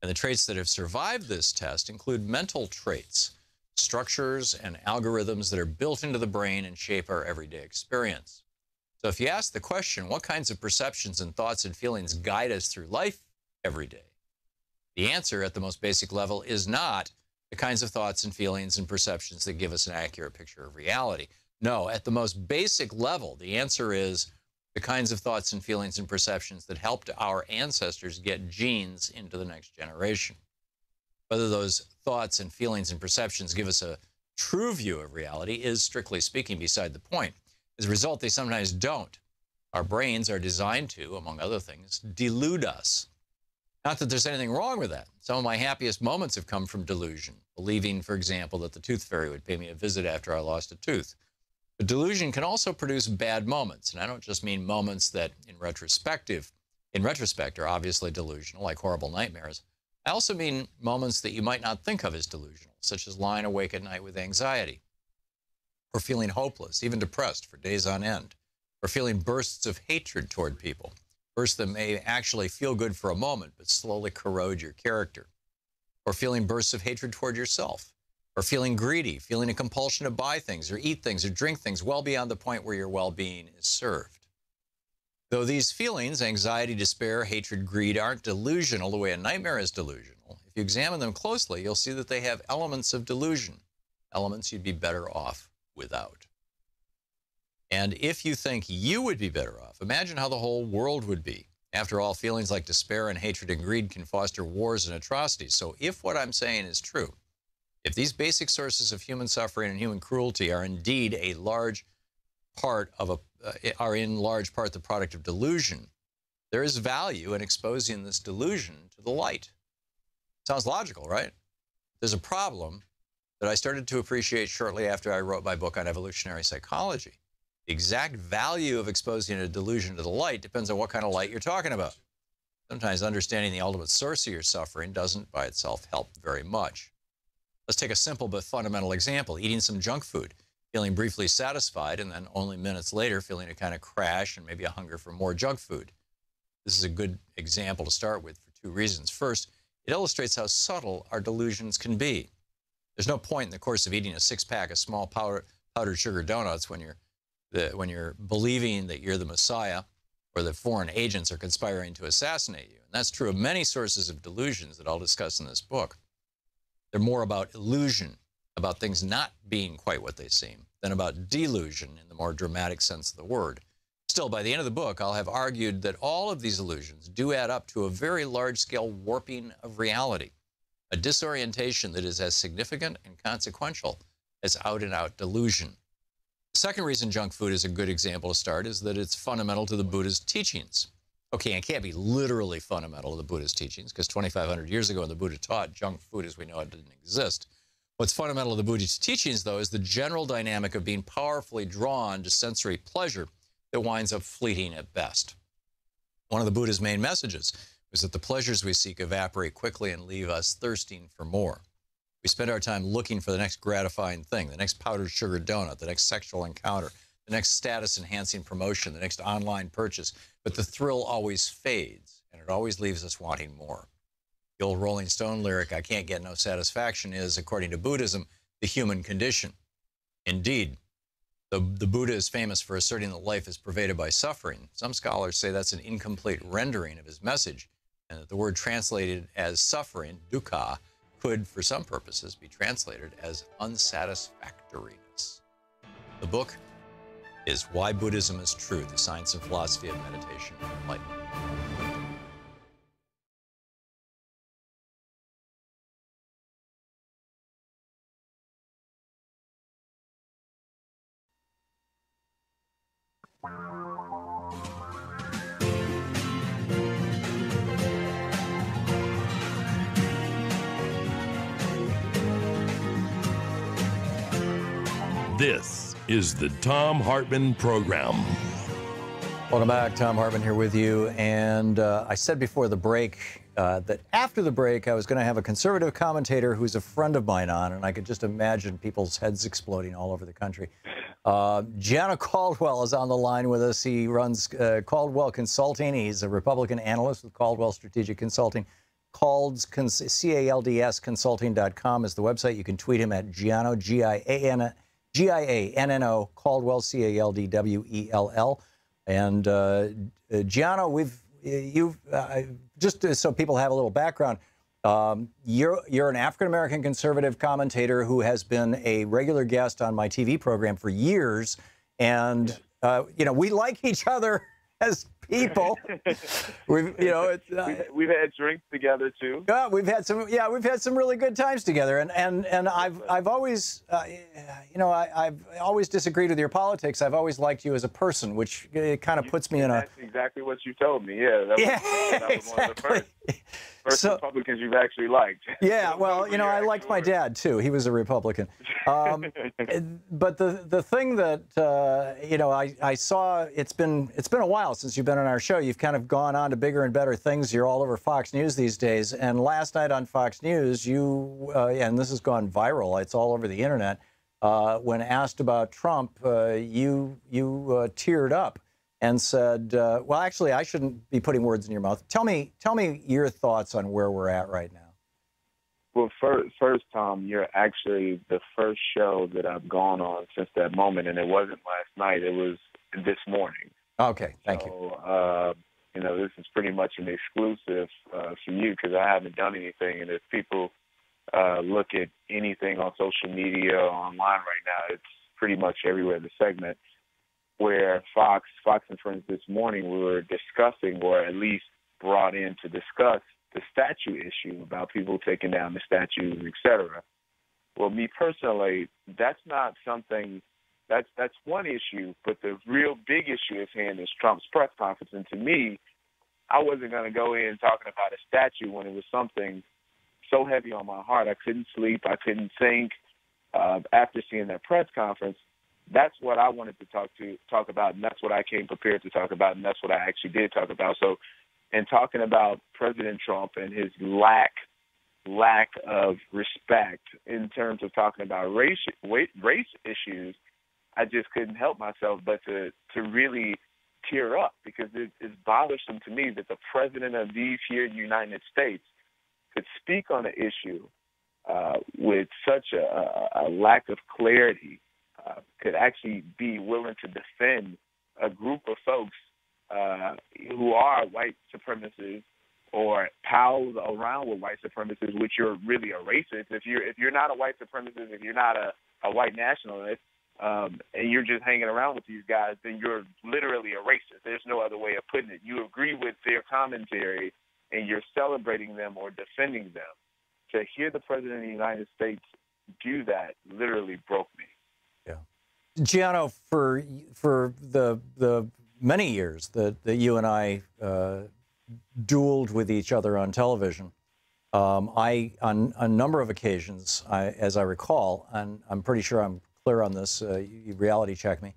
And the traits that have survived this test include mental traits, structures and algorithms that are built into the brain and shape our everyday experience. So if you ask the question, what kinds of perceptions and thoughts and feelings guide us through life every day? The answer at the most basic level is not the kinds of thoughts and feelings and perceptions that give us an accurate picture of reality. No, at the most basic level, the answer is the kinds of thoughts and feelings and perceptions that helped our ancestors get genes into the next generation. Whether those thoughts and feelings and perceptions give us a true view of reality is, strictly speaking, beside the point. As a result, they sometimes don't. Our brains are designed to, among other things, delude us. Not that there's anything wrong with that. Some of my happiest moments have come from delusion, believing, for example, that the tooth fairy would pay me a visit after I lost a tooth. But delusion can also produce bad moments, and I don't just mean moments that, in retrospect, are obviously delusional, like horrible nightmares. I also mean moments that you might not think of as delusional, such as lying awake at night with anxiety, or feeling hopeless, even depressed for days on end, or feeling bursts of hatred toward people, bursts that may actually feel good for a moment but slowly corrode your character, or feeling bursts of hatred toward yourself, or feeling greedy, feeling a compulsion to buy things or eat things or drink things well beyond the point where your well-being is served. Though these feelings, anxiety, despair, hatred, greed, aren't delusional the way a nightmare is delusional, if you examine them closely, you'll see that they have elements of delusion, elements you'd be better off without. And if you think you would be better off, imagine how the whole world would be. After all, feelings like despair and hatred and greed can foster wars and atrocities. So if what I'm saying is true, if these basic sources of human suffering and human cruelty are indeed a large part of in large part the product of delusion, there is value in exposing this delusion to the light. Sounds logical, right? There's a problem that I started to appreciate shortly after I wrote my book on evolutionary psychology. The exact value of exposing a delusion to the light depends on what kind of light you're talking about. Sometimes understanding the ultimate source of your suffering doesn't by itself help very much. Let's take a simple but fundamental example, eating some junk food, feeling briefly satisfied, and then only minutes later feeling a kind of crash and maybe a hunger for more junk food. This is a good example to start with for two reasons. First, it illustrates how subtle our delusions can be. There's no point in the course of eating a six-pack of small powdered sugar donuts when you're believing that you're the Messiah or that foreign agents are conspiring to assassinate you. And that's true of many sources of delusions that I'll discuss in this book. They're more about illusion, about things not being quite what they seem, than about delusion in the more dramatic sense of the word. Still, by the end of the book, I'll have argued that all of these illusions do add up to a very large-scale warping of reality, a disorientation that is as significant and consequential as out-and-out delusion. The second reason junk food is a good example to start is that it's fundamental to the Buddha's teachings. Okay, it can't be literally fundamental to the Buddha's teachings, because 2,500 years ago when the Buddha taught, junk food as we know it didn't exist. What's fundamental to the Buddha's teachings, though, is the general dynamic of being powerfully drawn to sensory pleasure that winds up fleeting at best. One of the Buddha's main messages was that the pleasures we seek evaporate quickly and leave us thirsting for more. We spend our time looking for the next gratifying thing, the next powdered sugar donut, the next sexual encounter, the next status-enhancing promotion, the next online purchase, but the thrill always fades, and it always leaves us wanting more. The old Rolling Stone lyric, "I can't get no satisfaction," is, according to Buddhism, the human condition. Indeed, the Buddha is famous for asserting that life is pervaded by suffering. Some scholars say that's an incomplete rendering of his message, and that the word translated as suffering, dukkha, could, for some purposes, be translated as unsatisfactoriness. The book is Why Buddhism is True, the Science and Philosophy of Meditation and Enlightenment. This is the Thom Hartmann Program. Welcome back. Thom Hartmann here with you. And I said before the break that after the break, I was going to have a conservative commentator who's a friend of mine on, and I could just imagine people's heads exploding all over the country. Gianna Caldwell is on the line with us. He runs Caldwell Consulting. He's a Republican analyst with Caldwell Strategic Consulting. CALDS Consulting.com is the website. You can tweet him at Gianno, Gianno, Caldwell, Caldwell. And Gianno, just so people have a little background, you're an African-American conservative commentator who has been a regular guest on my TV program for years, and we like each other as people. We've had drinks together too. Yeah, we've had some really good times together, and I've always I've always disagreed with your politics. I've always liked you as a person, which kind of puts me in a. That's exactly what you told me. Yeah, that was one of the first Republicans you've actually liked. Yeah, well, I liked my dad too. He was a Republican. But the thing that I saw, it's been a while since you've been on our show. You've kind of gone on to bigger and better things. You're all over Fox News these days. And last night on Fox News, and this has gone viral. It's all over the internet. When asked about Trump, you teared up and said, well, actually, I shouldn't be putting words in your mouth. Tell me your thoughts on where we're at right now. Well, first, Tom, you're actually the first show that I've gone on since that moment, and it wasn't last night. It was this morning. Okay, thank you. This is pretty much an exclusive for you because I haven't done anything, and if people look at anything on social media or online right now, it's pretty much everywhere. The segment where Fox and Friends this morning, we were discussing, or at least brought in to discuss, the statue issue about people taking down the statues, etc. Well, me personally, that's not something. That's one issue, but the real big issue at hand is Trump's press conference. And to me, I wasn't going to go in talking about a statue when it was something so heavy on my heart. I couldn't sleep. I couldn't think. After seeing that press conference, that's what I wanted to talk about, and that's what I came prepared to talk about, and that's what I actually did talk about. So and talking about President Trump and his lack of respect in terms of talking about race issues, I just couldn't help myself but to really tear up, because it's bothersome to me that the president of these here United States could speak on an issue with such a lack of clarity, could actually be willing to defend a group of folks who are white supremacists or pals around with white supremacists, which you're really a racist. If you're not a white supremacist, if you're not a white nationalist, and you're just hanging around with these guys, then you're literally a racist. There's no other way of putting it. You agree with their commentary, and you're celebrating them or defending them. To hear the president of the United States do that literally broke me. Yeah, Giano, for the many years that you and I dueled with each other on television, I on a number of occasions, as I recall, and I'm pretty sure I'm clear on this, you reality check me,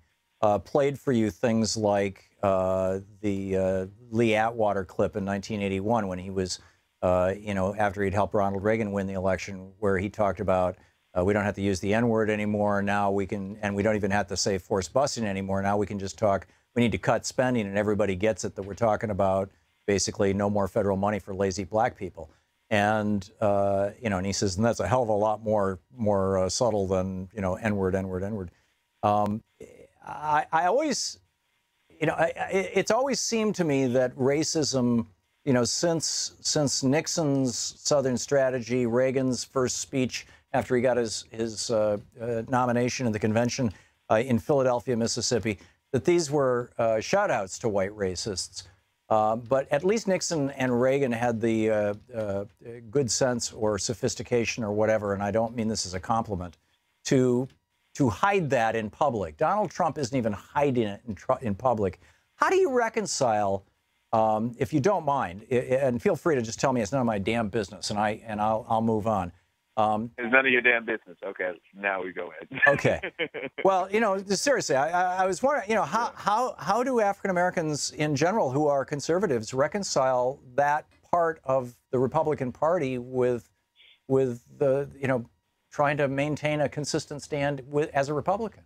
played for you things like the Lee Atwater clip in 1981 when he was, after he'd helped Ronald Reagan win the election, where he talked about we don't have to use the N-word anymore. Now we can, and we don't even have to say forced busing anymore. Now we can just talk, we need to cut spending, and everybody gets it that we're talking about basically no more federal money for lazy black people. And, and he says, and that's a hell of a lot more subtle than, N-word, N-word, N-word. I always, it's always seemed to me that racism, since Nixon's Southern strategy, Reagan's first speech after he got his nomination in the convention in Philadelphia, Mississippi, that these were shout-outs to white racists. But at least Nixon and Reagan had the good sense or sophistication or whatever, and I don't mean this as a compliment, to hide that in public. Donald Trump isn't even hiding it in public. How do you reconcile, if you don't mind, and feel free to just tell me it's none of my damn business, and I'll move on. It's none of your damn business. Okay, now we go ahead. Okay. Well, seriously, I was wondering, how do African Americans in general who are conservatives reconcile that part of the Republican Party with the, trying to maintain a consistent stand as a Republican?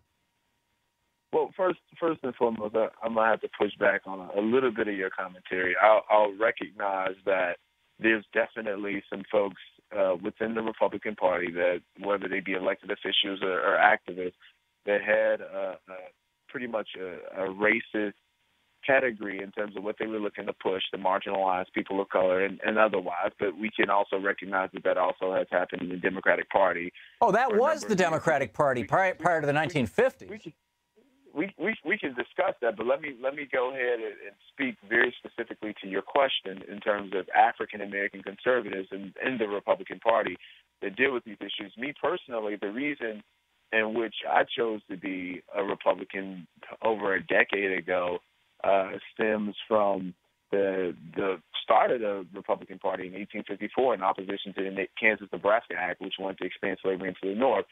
Well, first and foremost, I'm gonna have to push back on a little bit of your commentary. I'll recognize that there's definitely some folks within the Republican Party that, whether they be elected officials or activists, that had pretty much a racist pedigree in terms of what they were looking to push, to marginalize people of color and otherwise. But we can also recognize that also has happened in the Democratic Party. Oh, that was the Democratic Party prior to the 1950s. We can discuss that, but let me go ahead and speak very specifically to your question in terms of African American conservatives in the Republican Party that deal with these issues. Me personally, the reason in which I chose to be a Republican over a decade ago stems from the start of the Republican Party in 1854 in opposition to the Kansas-Nebraska Act, which wanted to expand slavery into the North.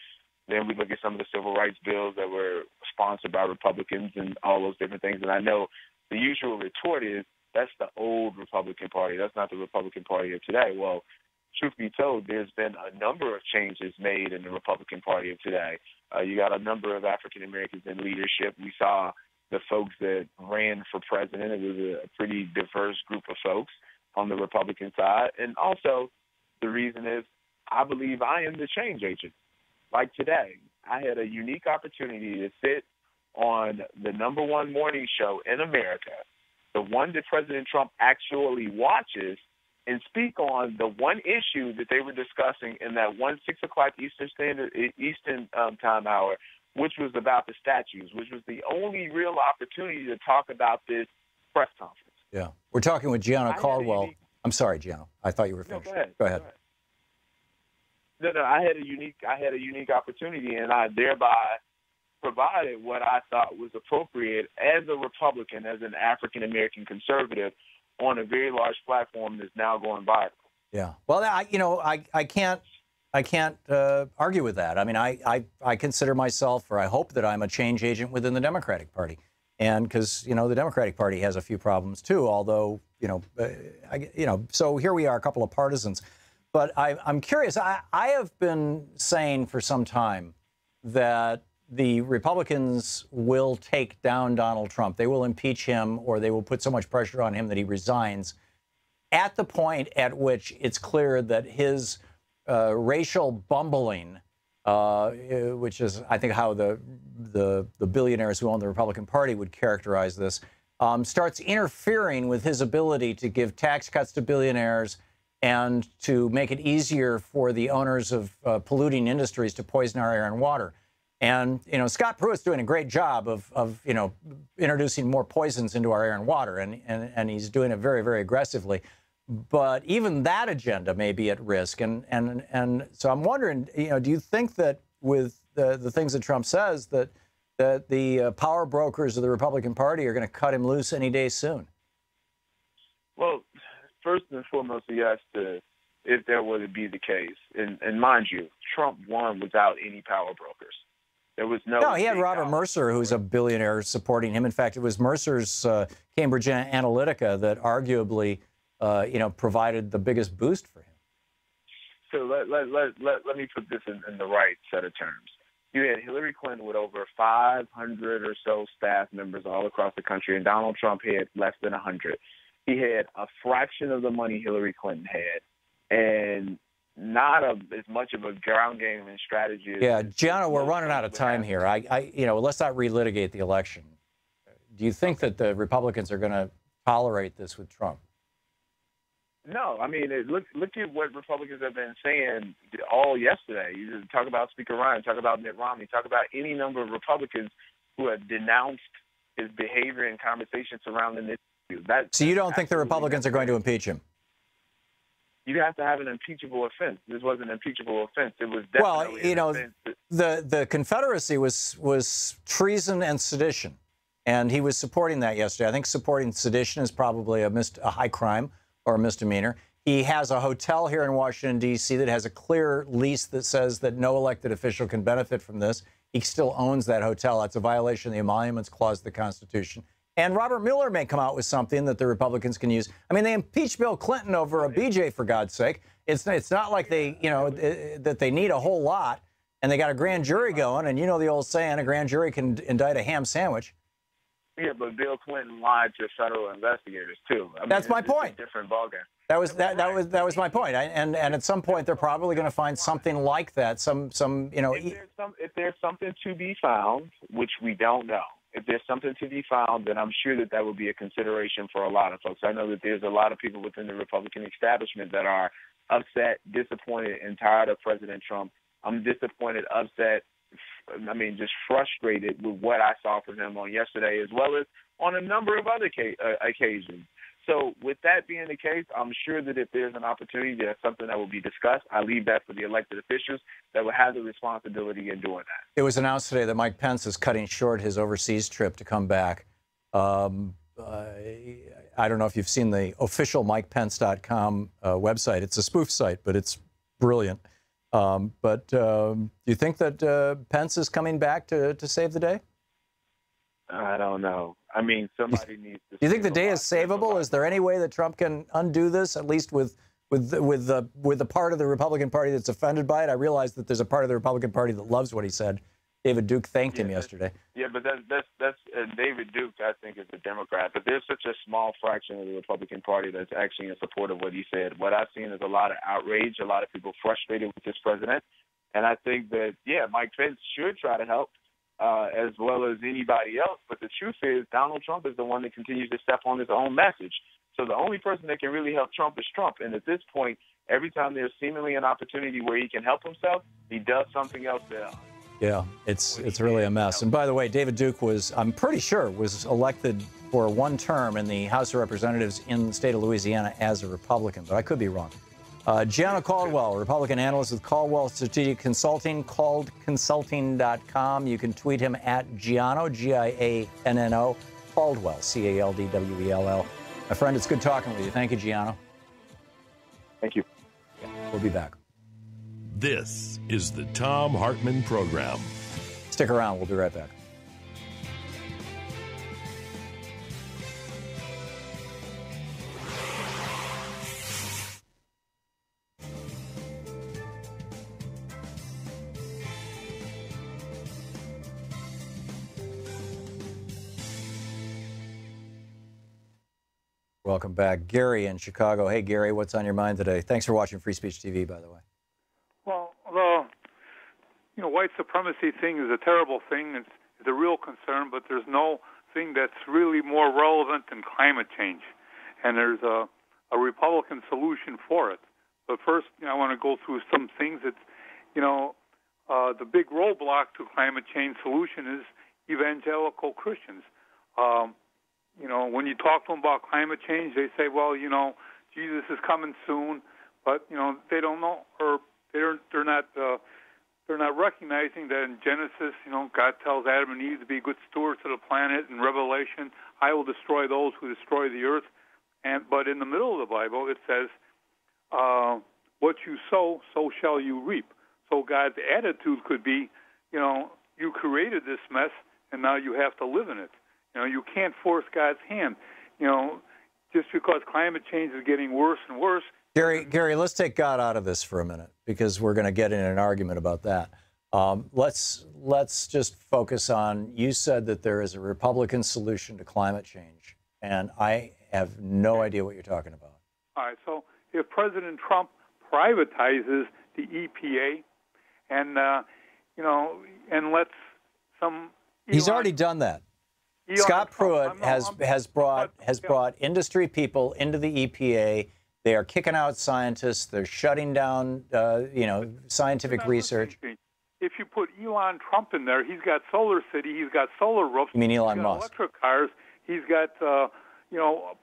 Then we look at some of the civil rights bills that were sponsored by Republicans and all those different things. And I know the usual retort is, that's the old Republican Party. That's not the Republican Party of today. Well, truth be told, there's been a number of changes made in the Republican Party of today. You got a number of African Americans in leadership. We saw the folks that ran for president. It was a pretty diverse group of folks on the Republican side. And also, the reason is, I believe I am the change agent. Like today, I had a unique opportunity to sit on the #1 morning show in America, the one that President Trump actually watches, and speak on the one issue that they were discussing in that 6 o'clock Eastern time hour, which was about the statues, which was the only real opportunity to talk about this press conference. Yeah. We're talking with Gianna Caldwell. I'm sorry, Gianna. I thought you were finished. No, go ahead. No, I had a unique opportunity, and I thereby provided what I thought was appropriate as a Republican, as an African American conservative, on a very large platform that's now going viral. Yeah. Well, I can't argue with that. I mean, I consider myself, or I hope that I'm a change agent within the Democratic Party, And because, the Democratic Party has a few problems too, although, so here we are, a couple of partisans. But I'm curious. I have been saying for some time that the Republicans will take down Donald Trump. They will impeach him, or they will put so much pressure on him that he resigns at the point at which it's clear that his racial bumbling, which is, I think, how the billionaires who own the Republican Party would characterize this, starts interfering with his ability to give tax cuts to billionaires and to make it easier for the owners of polluting industries to poison our air and water. And, Scott Pruitt's doing a great job of introducing more poisons into our air and water, and he's doing it very, very aggressively. But even that agenda may be at risk. And so I'm wondering, do you think that with the things that Trump says, that the power brokers of the Republican Party are going to cut him loose any day soon? Well, first and foremost, he has to, if there were to be the case, and mind you, Trump won without any power brokers. There was no, he had Robert Mercer, who's a billionaire, supporting him. In fact, it was Mercer's Cambridge Analytica that arguably, provided the biggest boost for him. So let me put this in the right set of terms. You had Hillary Clinton with over 500 or so staff members all across the country, and Donald Trump had less than 100. He had a fraction of the money Hillary Clinton had, and not as much of a ground game and strategy. Yeah, Gianna, we're running out of time here. Let's not relitigate the election. Do you think that the Republicans are going to tolerate this with Trump? No, I mean, look at what Republicans have been saying all yesterday. You talk about Speaker Ryan, talk about Mitt Romney, talk about any number of Republicans who have denounced his behavior and conversation surrounding this issue. So you don't think the Republicans are going to impeach him? You have to have an impeachable offense. This wasn't an impeachable offense. It was definitely the Confederacy was treason and sedition, and he was supporting that yesterday. I think supporting sedition is probably a high crime or a misdemeanor. He has a hotel here in Washington, D.C. that has a clear lease that says that no elected official can benefit from this. He still owns that hotel. That's a violation of the Emoluments Clause of the Constitution. And Robert Mueller may come out with something that the Republicans can use. I mean, they impeached Bill Clinton over a BJ, for God's sake. It's not like they, that they need a whole lot, and they got a grand jury going. And the old saying, a grand jury can indict a ham sandwich. Yeah, but Bill Clinton lied to federal investigators too. That's my point. It's a different ballgame. That was my point. And at some point they're probably going to find something like that. If there's something to be found, which we don't know, if there's something to be found, then I'm sure that would be a consideration for a lot of folks. I know that there's a lot of people within the Republican establishment that are upset, disappointed, and tired of President Trump. I'm disappointed, upset, just frustrated with what I saw from him on yesterday, as well as on a number of other occasions. So with that being the case, I'm sure that if there's an opportunity, there's something that will be discussed. I leave that for the elected officials that will have the responsibility in doing that. It was announced today that Mike Pence is cutting short his overseas trip to come back. I don't know if you've seen the official MikePence.com website. It's a spoof site, but it's brilliant. But do you think that Pence is coming back to save the day? I don't know. Somebody needs to. Do you think the day is savable? Is there any way that Trump can undo this, at least with the part of the Republican Party that's offended by it? I realize that there's a part of the Republican Party that loves what he said. David Duke thanked him yesterday. Yeah, but that's David Duke, I think, is a Democrat. But there's such a small fraction of the Republican Party that's actually in support of what he said. What I've seen is a lot of outrage, a lot of people frustrated with this president. And I think that, Mike Pence should try to help as well as anybody else. But the truth is Donald Trump is the one that continues to step on his own message. So the only person that can really help Trump is Trump. And at this point, every time there's seemingly an opportunity where he can help himself, he does something else there. Yeah, it's really a mess. And by the way, David Duke I'm pretty sure, was elected for one term in the House of Representatives in the state of Louisiana as a Republican, but I could be wrong. Gianna Caldwell, Republican analyst with Caldwell Strategic Consulting, calledconsulting.com. You can tweet him at Gianno, Gianno, Caldwell, Caldwell. My friend, it's good talking with you. Thank you, Gianno. Thank you. Yeah, we'll be back. This is the Thom Hartmann Program. Stick around. We'll be right back. Welcome back. Gary in Chicago. Hey, Gary, what's on your mind today? Thanks for watching Free Speech TV, by the way. Well, the white supremacy thing is a terrible thing. It's a real concern, but there's no thing that's really more relevant than climate change. And there's a Republican solution for it. But first, I want to go through some things. It's, the big roadblock to climate change solution is evangelical Christians. When you talk to them about climate change, they say, well, Jesus is coming soon, but they don't know, or they're not recognizing that in Genesis, God tells Adam and Eve to be good stewards of the planet. In Revelation, I will destroy those who destroy the earth. But in the middle of the Bible, it says, what you sow, so shall you reap. So God's attitude could be, you created this mess, and now you have to live in it. You can't force God's hand. Just because climate change is getting worse and worse. Gary, let's take God out of this for a minute, because we're going to get in an argument about that. Let's just focus on, you said that there is a Republican solution to climate change, and I have no idea what you're talking about. All right, so if President Trump privatizes the EPA and, and lets some... He's already done that. Scott Pruitt has brought industry people into the EPA. They are kicking out scientists. They're shutting down, scientific research. If you put Elon Trump in there, he's got Solar City, he's got solar roofs. You mean Elon he's got Musk? Electric cars. He's got,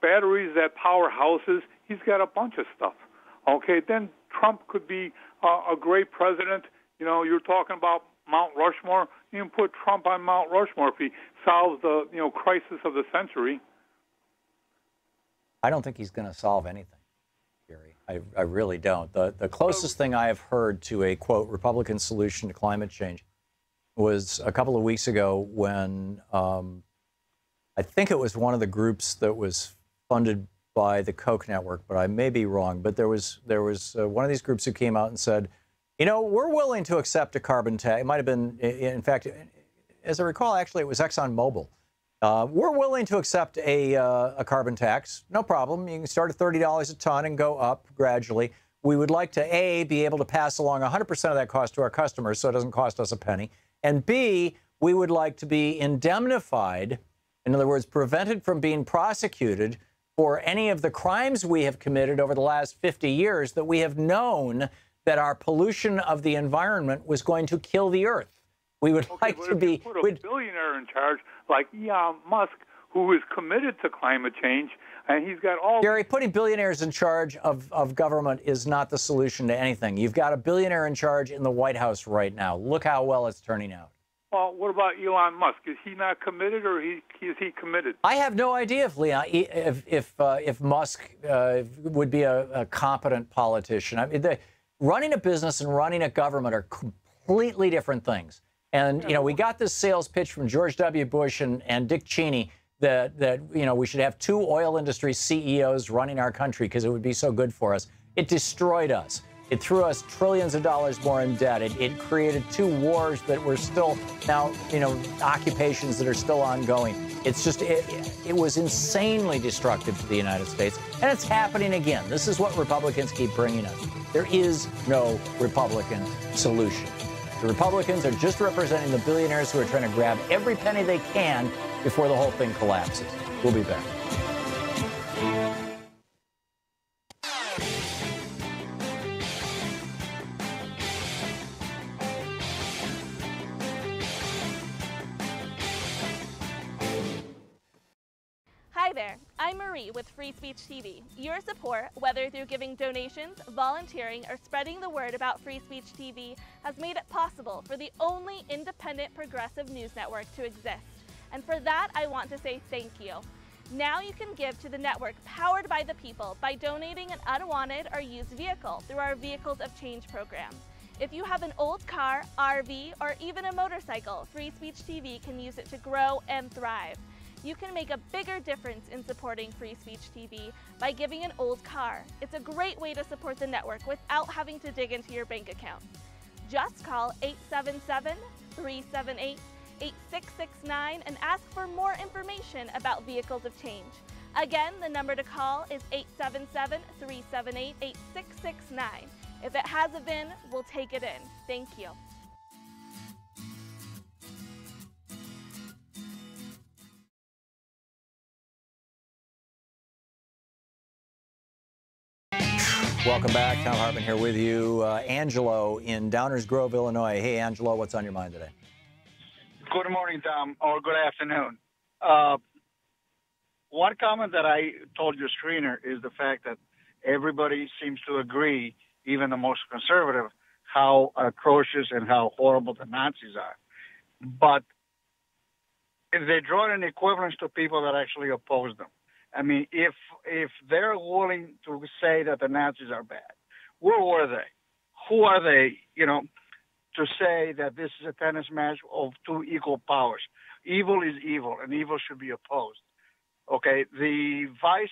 batteries that power houses. He's got a bunch of stuff. Okay, then Trump could be a great president. You're talking about Mount Rushmore. You can put Trump on Mount Rushmore if he solves the crisis of the century. I don't think he's going to solve anything, Gary. I really don't. The closest thing I have heard to a, quote, Republican solution to climate change was a couple of weeks ago when I think it was one of the groups that was funded by the Koch network, but I may be wrong. But there was one of these groups who came out and said, we're willing to accept a carbon tax. It might have been, in fact, as I recall, actually, it was ExxonMobil. We're willing to accept a carbon tax. No problem. You can start at $30 a ton and go up gradually. We would like to, A, be able to pass along 100% of that cost to our customers so it doesn't cost us a penny. And B, we would like to be indemnified, in other words, prevented from being prosecuted for any of the crimes we have committed over the last 50 years that we have known that our pollution of the environment was going to kill the earth. We would like to be... Put a billionaire in charge like Elon Musk, who is committed to climate change, and he's got all... Gary, putting billionaires in charge of government is not the solution to anything. You've got a billionaire in charge in the White House right now. Look how well it's turning out. Well, what about Elon Musk? Is he not committed, or is he committed? I have no idea if Musk would be a competent politician. I mean, running a business and running a government are completely different things. And, we got this sales pitch from George W. Bush and Dick Cheney that we should have 2 oil industry CEOs running our country because it would be so good for us. It destroyed us. It threw us trillions of dollars more in debt. It created 2 wars that were still now, occupations that are still ongoing. It's just, it was insanely destructive to the United States. And it's happening again. This is what Republicans keep bringing us. There is no Republican solution. The Republicans are just representing the billionaires who are trying to grab every penny they can before the whole thing collapses. We'll be back. Hi there, I'm Marie with Free Speech TV. Your support, whether through giving donations, volunteering, or spreading the word about Free Speech TV, has made it possible for the only independent progressive news network to exist. And for that, I want to say thank you. Now you can give to the network powered by the people by donating an unwanted or used vehicle through our Vehicles of Change program. If you have an old car, RV, or even a motorcycle, Free Speech TV can use it to grow and thrive. You can make a bigger difference in supporting Free Speech TV by giving an old car. It's a great way to support the network without having to dig into your bank account. Just call 877-378-8669 and ask for more information about Vehicles of Change. Again, the number to call is 877-378-8669. If it has a VIN, we'll take it in. Thank you. Welcome back. Thom Hartmann here with you. Angelo in Downers Grove, Illinois. Hey, Angelo, what's on your mind today? Good morning, Tom, or good afternoon. One comment that I told your screener is the fact that everybody seems to agree, even the most conservative, how atrocious and how horrible the Nazis are. But they draw an equivalence to people that actually oppose them. I mean, if they're willing to say that the Nazis are bad, where were they? Who are they, to say that this is a tennis match of two equal powers? Evil is evil, and evil should be opposed. Okay, the Vice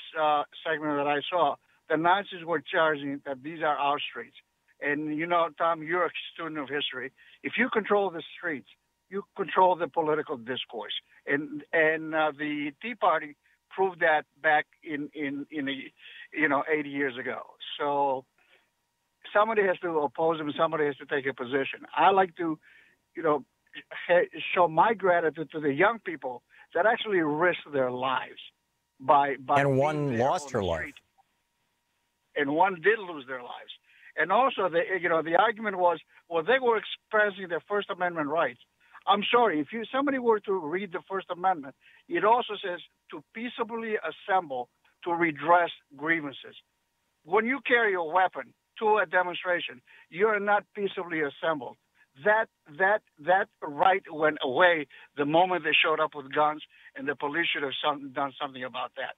segment that I saw, the Nazis were charging that these are our streets. And, Tom, you're a student of history. If you control the streets, you control the political discourse. And the Tea Party proved that back in 80 years ago. So somebody has to oppose them. Somebody has to take a position. I like to, show my gratitude to the young people that actually risked their lives by and one lost her life. And one did lose their lives. And also, the argument was, well, they were expressing their First Amendment rights. I'm sorry, if somebody were to read the First Amendment, it also says to peaceably assemble to redress grievances. When you carry a weapon to a demonstration, you are not peaceably assembled. That right went away the moment they showed up with guns, and the police should have done something about that.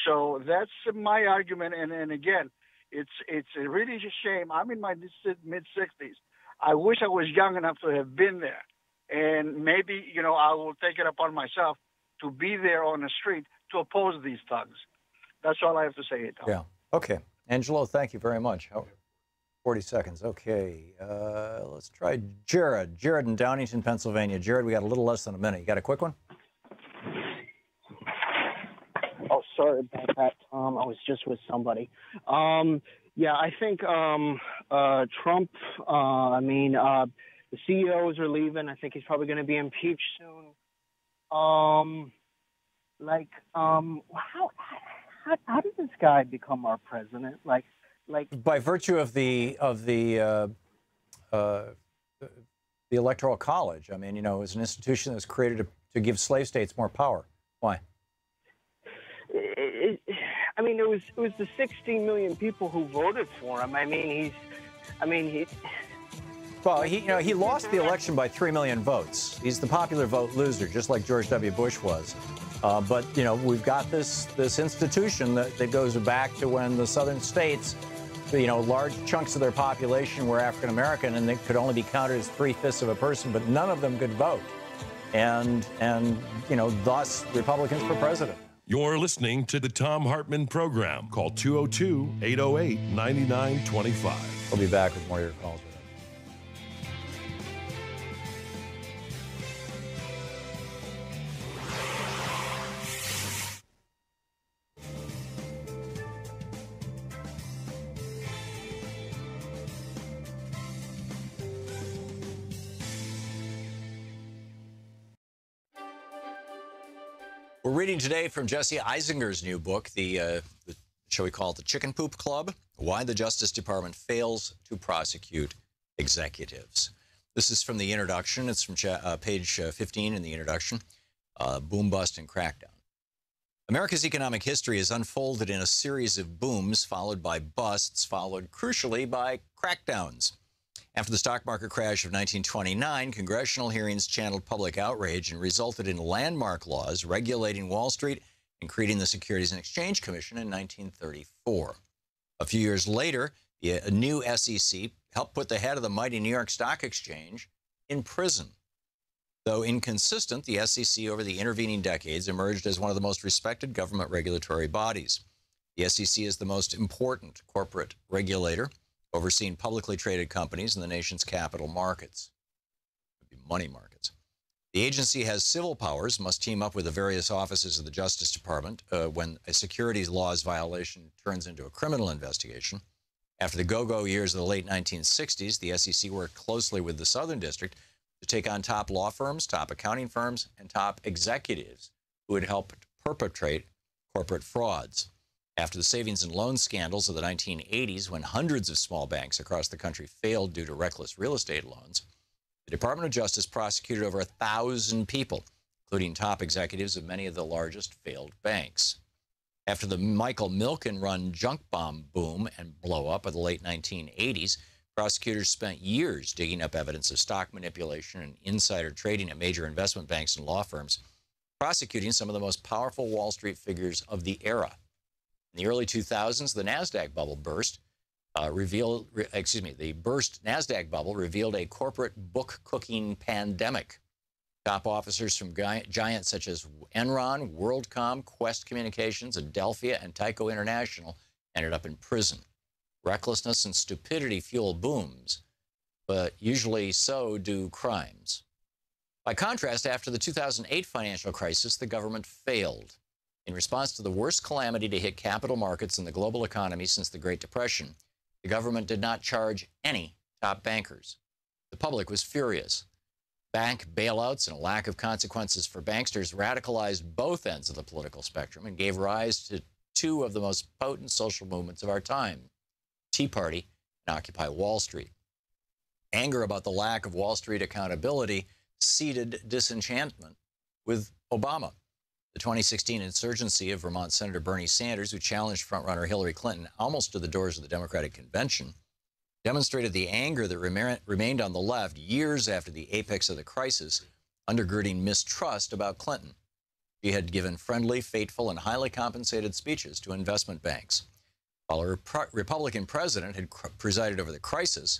So that's my argument. And again, it's really a shame. I'm in my mid-60s. I wish I was young enough to have been there. And maybe, I will take it upon myself to be there on the street to oppose these thugs. That's all I have to say, Tom. Yeah. Okay. Angelo, thank you very much. 40 seconds. Okay. Let's try Jared. Jared in Downingtown, Pennsylvania. Jared, we got a little less than a minute. You got a quick one? Oh, sorry about that, Tom. I was just with somebody. Yeah, I think Trump, the CEOs are leaving. I think he's probably going to be impeached soon. How did this guy become our president? Like by virtue of the Electoral College. I mean, it was an institution that was created to give slave states more power. Why? It was the 16 million people who voted for him. Well, he lost the election by 3 million votes. He's the popular vote loser, just like George W. Bush was. But we've got this institution that goes back to when the southern states, large chunks of their population were African American, and they could only be counted as 3/5 of a person, but none of them could vote. And thus Republicans for president. You're listening to the Thom Hartmann Program. Call 202-808-9925. We'll be back with more of your calls. We're reading today from Jesse Eisinger's new book, shall we call it the Chicken Poop Club? Why the Justice Department Fails to Prosecute Executives. This is from the introduction. It's from page 15 in the introduction. Boom, bust, and crackdown. America's economic history is unfolded in a series of booms, followed by busts, followed crucially by crackdowns. After the stock market crash of 1929, congressional hearings channeled public outrage and resulted in landmark laws regulating Wall Street and creating the Securities and Exchange Commission in 1934. A few years later, a new SEC helped put the head of the mighty New York Stock Exchange in prison. Though inconsistent, the SEC over the intervening decades emerged as one of the most respected government regulatory bodies. The SEC is the most important corporate regulator, overseeing publicly traded companies in the nation's capital markets, money markets. The agency has civil powers, must team up with the various offices of the Justice Department when a securities laws violation turns into a criminal investigation. After the go-go years of the late 1960s, the SEC worked closely with the Southern District to take on top law firms, top accounting firms, and top executives who had helped perpetrate corporate frauds. After the savings and loan scandals of the 1980s, when hundreds of small banks across the country failed due to reckless real estate loans, the Department of Justice prosecuted over 1,000 people, including top executives of many of the largest failed banks. After the Michael Milken-run junk bomb boom and blow-up of the late 1980s, prosecutors spent years digging up evidence of stock manipulation and insider trading at major investment banks and law firms, prosecuting some of the most powerful Wall Street figures of the era. In the early 2000s, the NASDAQ bubble burst. The NASDAQ bubble revealed a corporate book-cooking pandemic. Top officers from giants such as Enron, WorldCom, Quest Communications, Adelphia, and Tyco International ended up in prison. Recklessness and stupidity fuel booms, but usually so do crimes. By contrast, after the 2008 financial crisis, the government failed. In response to the worst calamity to hit capital markets and the global economy since the Great Depression, the government did not charge any top bankers. The public was furious. Bank bailouts and a lack of consequences for banksters radicalized both ends of the political spectrum and gave rise to two of the most potent social movements of our time, Tea Party and Occupy Wall Street. Anger about the lack of Wall Street accountability seeded disenchantment with Obama. The 2016 insurgency of Vermont Senator Bernie Sanders, who challenged frontrunner Hillary Clinton almost to the doors of the Democratic Convention, demonstrated the anger that remained on the left years after the apex of the crisis, undergirding mistrust about Clinton. She had given friendly, fateful, and highly compensated speeches to investment banks. While a Republican president had presided over the crisis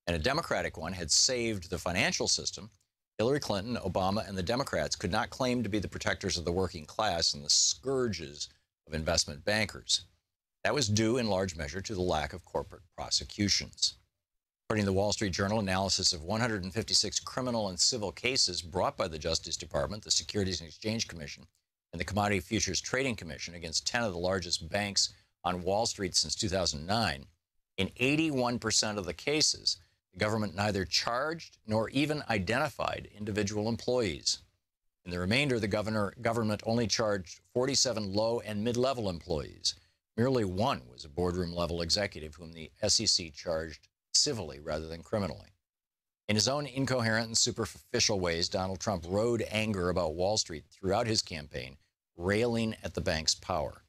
and a Democratic one had saved the financial system, Hillary Clinton, Obama, and the Democrats could not claim to be the protectors of the working class and the scourges of investment bankers. That was due in large measure to the lack of corporate prosecutions. According to the Wall Street Journal, analysis of 156 criminal and civil cases brought by the Justice Department, the Securities and Exchange Commission, and the Commodity Futures Trading Commission against 10 of the largest banks on Wall Street since 2009, in 81% of the cases, the government neither charged nor even identified individual employees. In the remainder, the government only charged 47 low and mid-level employees. Merely one was a boardroom-level executive whom the SEC charged civilly rather than criminally. In his own incoherent and superficial ways, Donald Trump rode anger about Wall Street throughout his campaign, railing at the bank's power.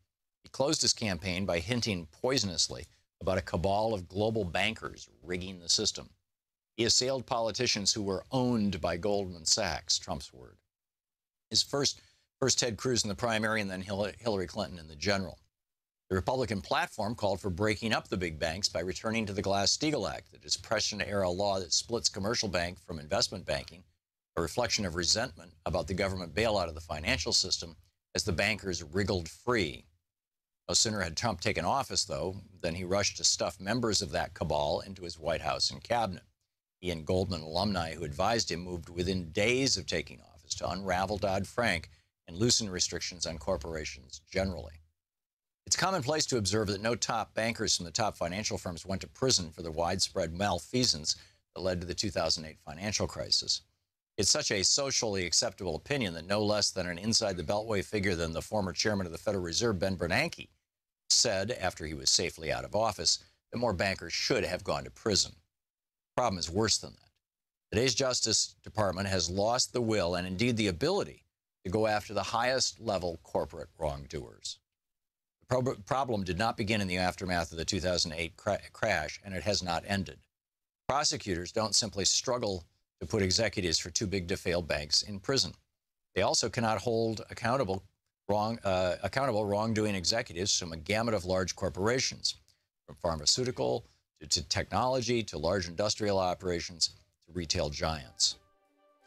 He closed his campaign by hinting poisonously about a cabal of global bankers rigging the system. He assailed politicians who were owned by Goldman Sachs, Trump's word. His first Ted Cruz in the primary and then Hillary Clinton in the general. The Republican platform called for breaking up the big banks by returning to the Glass-Steagall Act, the Depression-era law that splits commercial bank from investment banking, a reflection of resentment about the government bailout of the financial system as the bankers wriggled free. No sooner had Trump taken office, though, than he rushed to stuff members of that cabal into his White House and cabinet. He and Goldman alumni who advised him moved within days of taking office to unravel Dodd-Frank and loosen restrictions on corporations generally. It's commonplace to observe that no top bankers from the top financial firms went to prison for the widespread malfeasance that led to the 2008 financial crisis. It's such a socially acceptable opinion that no less than an inside-the-beltway figure than the former chairman of the Federal Reserve, Ben Bernanke, said, after he was safely out of office, that more bankers should have gone to prison. The problem is worse than that. Today's Justice Department has lost the will and indeed the ability to go after the highest-level corporate wrongdoers. The problem did not begin in the aftermath of the 2008 crash, and it has not ended. Prosecutors don't simply struggle to put executives for too-big-to-fail banks in prison. They also cannot hold accountable wrongdoing executives from a gamut of large corporations, from pharmaceutical to technology to large industrial operations to retail giants.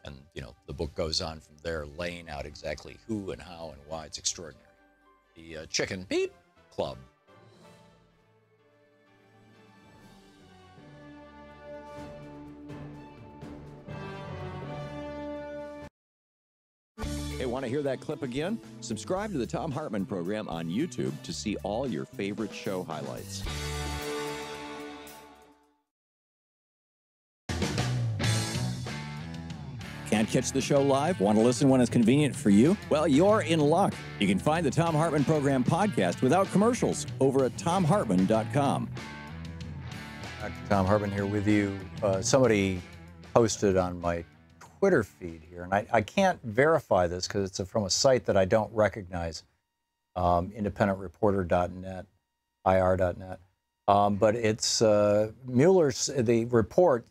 And, you know, the book goes on from there, laying out exactly who and how and why. It's extraordinary. The Chicken Beep Club. Want to hear that clip again? Subscribe to the Thom Hartmann Program on YouTube to see all your favorite show highlights. Can't catch the show live? Want to listen when it's convenient for you? Well, you're in luck. You can find the Thom Hartmann Program podcast without commercials over at thomhartmann.com. Dr. Thom Hartmann here with you. Somebody posted on my Twitter feed here, and I can't verify this because it's from a site that I don't recognize, independentreporter.net, ir.net. But it's Mueller's, the report.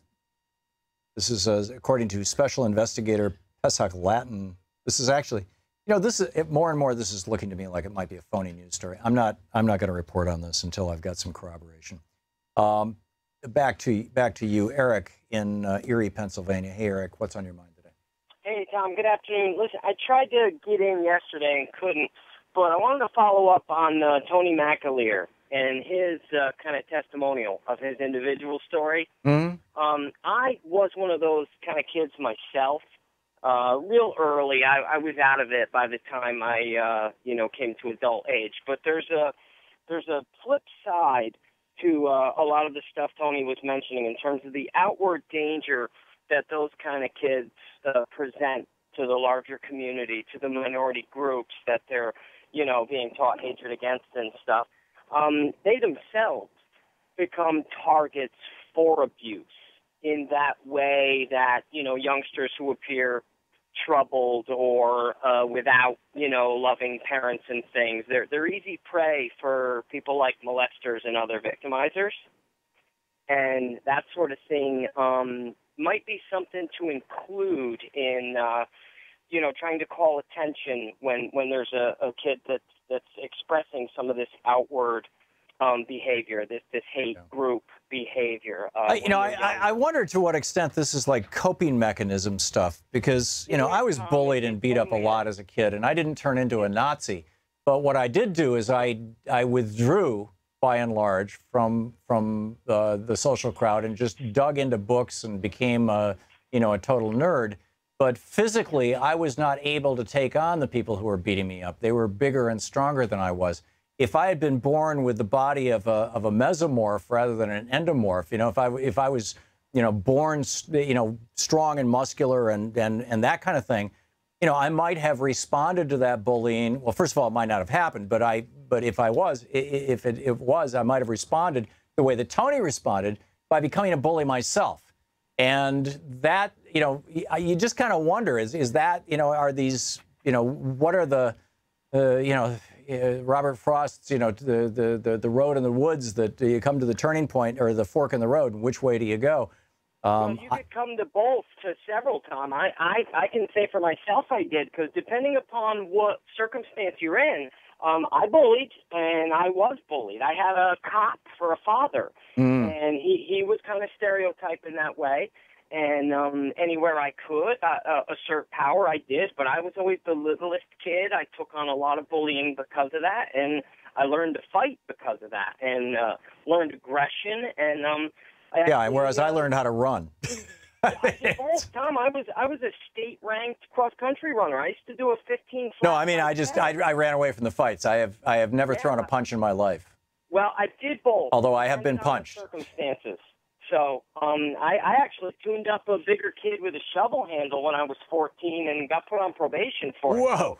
This is according to Special Investigator Pesach Latin. This is actually, this is more and more. This is looking to me like it might be a phony news story. I'm not going to report on this until I've got some corroboration. Back to you, Eric, in Erie, Pennsylvania. Hey, Eric, what's on your mind today? Hey, Tom. Good afternoon. Listen, I tried to get in yesterday and couldn't, but I wanted to follow up on Tony McAleer and his kind of testimonial of his individual story. Mm-hmm. I was one of those kind of kids myself. Real early, I was out of it by the time I, came to adult age. But there's a flip side to a lot of the stuff Tony was mentioning in terms of the outward danger that those kind of kids present to the larger community, to the minority groups that they're, being taught hatred against and stuff. They themselves become targets for abuse in that way that, youngsters who appear troubled or without, loving parents and things, they're easy prey for people like molesters and other victimizers. And that sort of thing might be something to include in, trying to call attention when there's a kid that's expressing some of this outward behavior, this hate group behavior. I wonder to what extent this is like coping mechanism stuff, because, I was bullied and beat up a lot as a kid, and I didn't turn into a Nazi. But what I did do is I withdrew, by and large, from the social crowd and just dug into books and became a total nerd. But physically, I was not able to take on the people who were beating me up. They were bigger and stronger than I was. If I had been born with the body of a mesomorph rather than an endomorph, if I was, born, strong and muscular and that kind of thing, I might have responded to that bullying. Well, first of all, it might not have happened, but if it was, I might have responded the way that Tony responded by becoming a bully myself. And that, you just kind of wonder, is that, are these, what are the, Robert Frost's, the road in the woods that you come to the turning point or the fork in the road, and which way do you go? Well, you could come to both to several, Tom. I can say for myself I did, because depending upon what circumstance you're in, I bullied and I was bullied. I had a cop for a father, and he was kind of stereotyped in that way. And anywhere I could assert power, I did. But I was always the littlest kid. I took on a lot of bullying because of that, and I learned to fight because of that, and learned aggression. And whereas I learned how to run. Tom, I was a state-ranked cross-country runner. I used to do a 15. No, I mean I ran away from the fights. I have never thrown a punch in my life. Well, I did both. Although I have been punched. Circumstances. So I actually tuned up a bigger kid with a shovel handle when I was 14 and got put on probation for it. Whoa.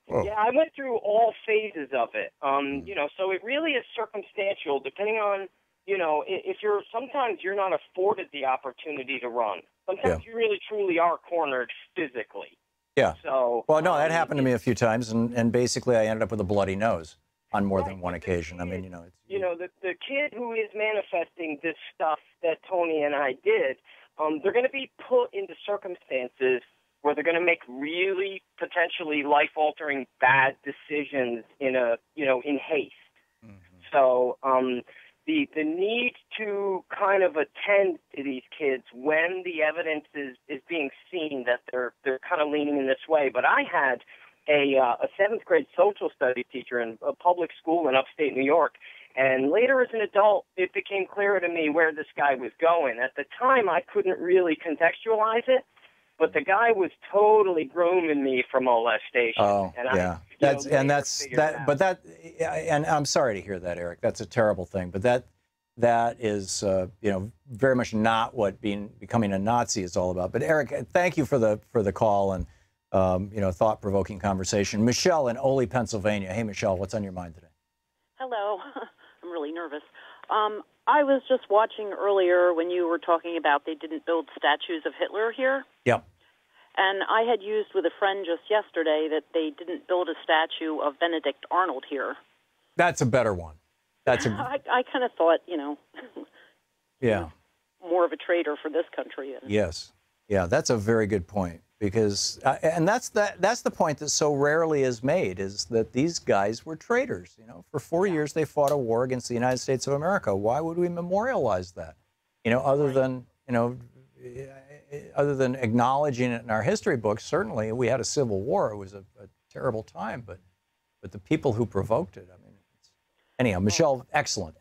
Yeah, I went through all phases of it. So it really is circumstantial, depending on, if sometimes you're not afforded the opportunity to run. Sometimes you really truly are cornered physically. Yeah. So. Well, no, that happened to me a few times, and basically I ended up with a bloody nose on more than one occasion. I mean, the kid who is manifesting this stuff that Tony and I did, they're going to be put into circumstances where they're going to make really potentially life-altering bad decisions in haste. Mm-hmm. So the need to kind of attend to these kids when the evidence is being seen that they're kind of leaning in this way. But I had a seventh grade social studies teacher in a public school in upstate New York. And later as an adult, it became clear to me where this guy was going. At the time, I couldn't really contextualize it. But the guy was totally grooming me for molestation. Oh, and yeah. And I'm sorry to hear that, Eric. That's a terrible thing. But that is, very much not what becoming a Nazi is all about. But Eric, thank you for the call and thought-provoking conversation. Michelle in Ole, Pennsylvania. Hey, Michelle, what's on your mind today? Hello. I'm really nervous. I was just watching earlier when you were talking about they didn't build statues of Hitler here. Yep. And I had used with a friend just yesterday that they didn't build a statue of Benedict Arnold here. That's a better one. I kind of thought, yeah, more of a traitor for this country. Yes. Yeah, that's a very good point. Because, and that's the point that so rarely is made, is that these guys were traitors. For 4 years they fought a war against the United States of America. Why would we memorialize that? Other than acknowledging it in our history books. Certainly, we had a civil war. It was a terrible time, but the people who provoked it. Anyhow, Michelle, excellent.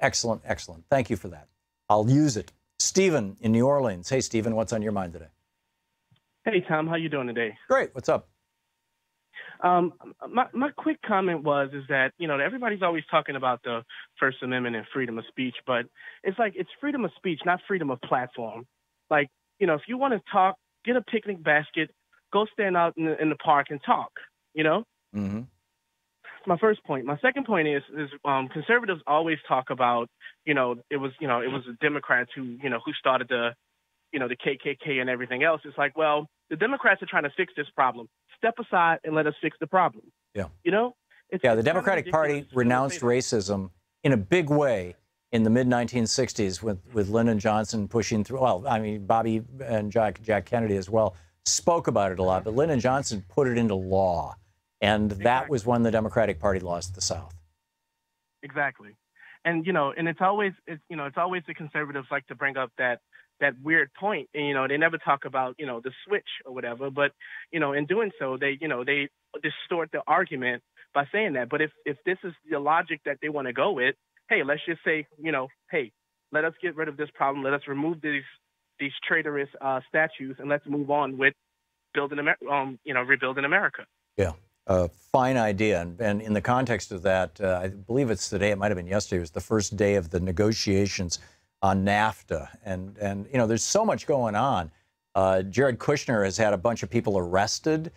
Thank you for that. I'll use it. Stephen in New Orleans. Hey, Stephen, what's on your mind today? Hey, Tom, how you doing today? Great. What's up? My quick comment is that, everybody's always talking about the First Amendment and freedom of speech, but it's like it's freedom of speech, not freedom of platform. Like, if you want to talk, get a picnic basket, go stand out in the park and talk, Mm-hmm. My first point. My second point is conservatives always talk about, it was the Democrats who started the KKK and everything else. It's like, well, the Democrats are trying to fix this problem. Step aside and let us fix the problem. Yeah. The Democratic Party renounced racism in a big way in the mid-1960s with Lyndon Johnson pushing through. Well, I mean, Bobby and Jack Kennedy as well spoke about it a lot, but Lyndon Johnson put it into law. And that was when the Democratic Party lost the South. Exactly. And, and it's always the conservatives like to bring up that weird point. And, they never talk about, the switch or whatever. But, in doing so, they distort the argument by saying that. But if this is the logic that they want to go with, hey, let's just say, hey, let us get rid of this problem. Let us remove these traitorous statues and let's move on with rebuilding America. Yeah. Fine idea. And in the context of that, I believe it's today, it might have been yesterday, it was the first day of the negotiations on NAFTA. And there's so much going on. Jared Kushner has had a bunch of people arrested.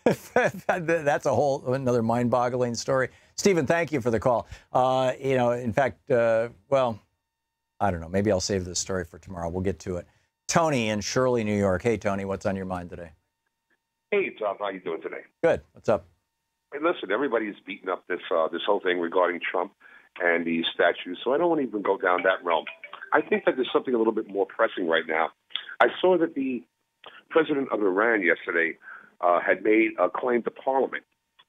That's another mind-boggling story. Stephen, thank you for the call. In fact, well, I don't know. Maybe I'll save this story for tomorrow. We'll get to it. Tony in Shirley, New York. Hey, Tony, what's on your mind today? Hey, Tom, how you doing today? Good. What's up? Hey, listen, everybody's beating up this whole thing regarding Trump and these statues, so I don't want to even go down that realm. I think that there's something a little bit more pressing right now. I saw that the president of Iran yesterday had made a claim to Parliament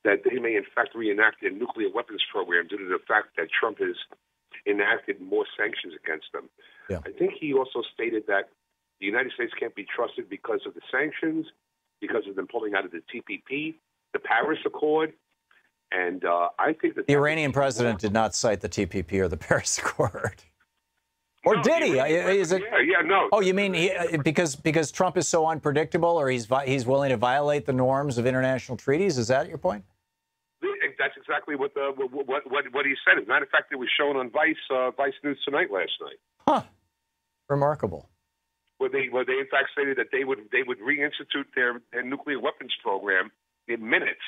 that they may, in fact, reenact their nuclear weapons program due to the fact that Trump has enacted more sanctions against them. Yeah. I think he also stated that the United States can't be trusted because of the sanctions, because of them pulling out of the TPP, the Paris Accord, and I think that the Iranian president did not cite the TPP or the Paris Accord. Or did he? Is it? Yeah, no. Oh, you mean because Trump is so unpredictable, or he's willing to violate the norms of international treaties? Is that your point? That's exactly what he said. As a matter of fact, it was shown on Vice News Tonight last night. Huh. Remarkable. Where they in fact stated that they would reinstitute their nuclear weapons program in minutes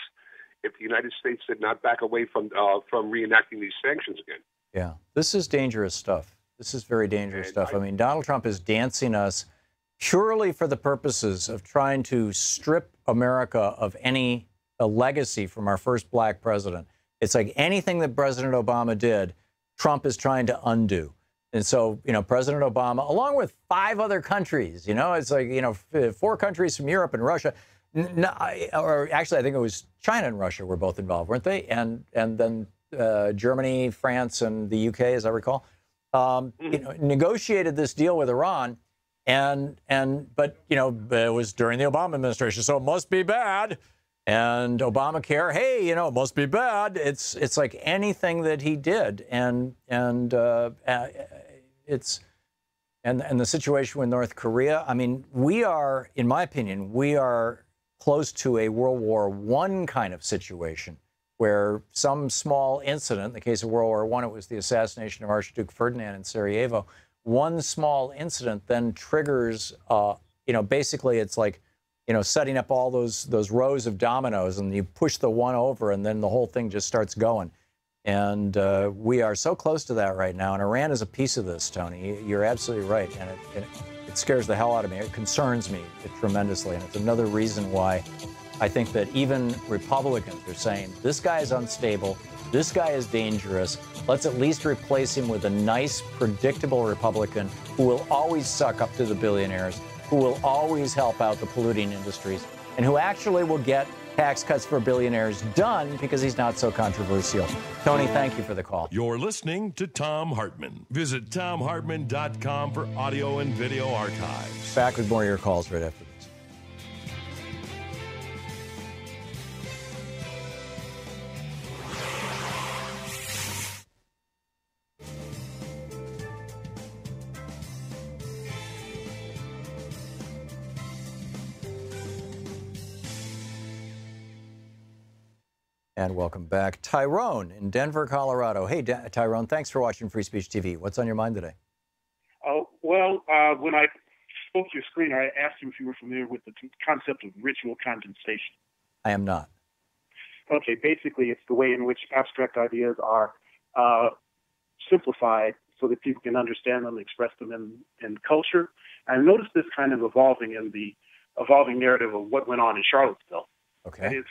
if the United States did not back away from reenacting these sanctions again. Yeah, this is dangerous stuff. This is very dangerous stuff. I mean, Donald Trump is dancing us purely for the purposes of trying to strip America of any legacy from our first black president. It's like anything that President Obama did, Trump is trying to undo. And so, President Obama, along with 5 other countries, it's like, 4 countries from Europe and Russia, or actually, I think it was China and Russia were both involved, weren't they? And then Germany, France, and the UK, as I recall, negotiated this deal with Iran, but it was during the Obama administration, so it must be bad. And Obamacare, hey, it must be bad. It's like anything that he did, and it's And the situation with North Korea, I mean, we are, in my opinion, we are close to a World War I kind of situation where some small incident, in the case of World War I, it was the assassination of Archduke Ferdinand in Sarajevo. One small incident then triggers, basically it's like, setting up all those rows of dominoes, and you push the one over, and then the whole thing just starts going. And we are so close to that right now. And Iran is a piece of this, Tony. You're absolutely right. And it scares the hell out of me. It concerns me tremendously. And it's another reason why I think that even Republicans are saying, this guy is unstable. This guy is dangerous. Let's at least replace him with a nice, predictable Republican who will always suck up to the billionaires, who will always help out the polluting industries, and who actually will get tax cuts for billionaires done because he's not so controversial. Tony, thank you for the call. You're listening to Thom Hartmann. Visit thomhartmann.com for audio and video archives. Back with more of your calls right after this. And welcome back. Tyrone in Denver, Colorado. Hey, Tyrone, thanks for watching Free Speech TV. What's on your mind today? Oh, well, when I spoke to your screener, I asked you if you were familiar with the concept of ritual condensation. I am not. Okay, basically it's the way in which abstract ideas are simplified so that people can understand them, express them in culture. I noticed this kind of evolving in the evolving narrative of what went on in Charlottesville. Okay. That is,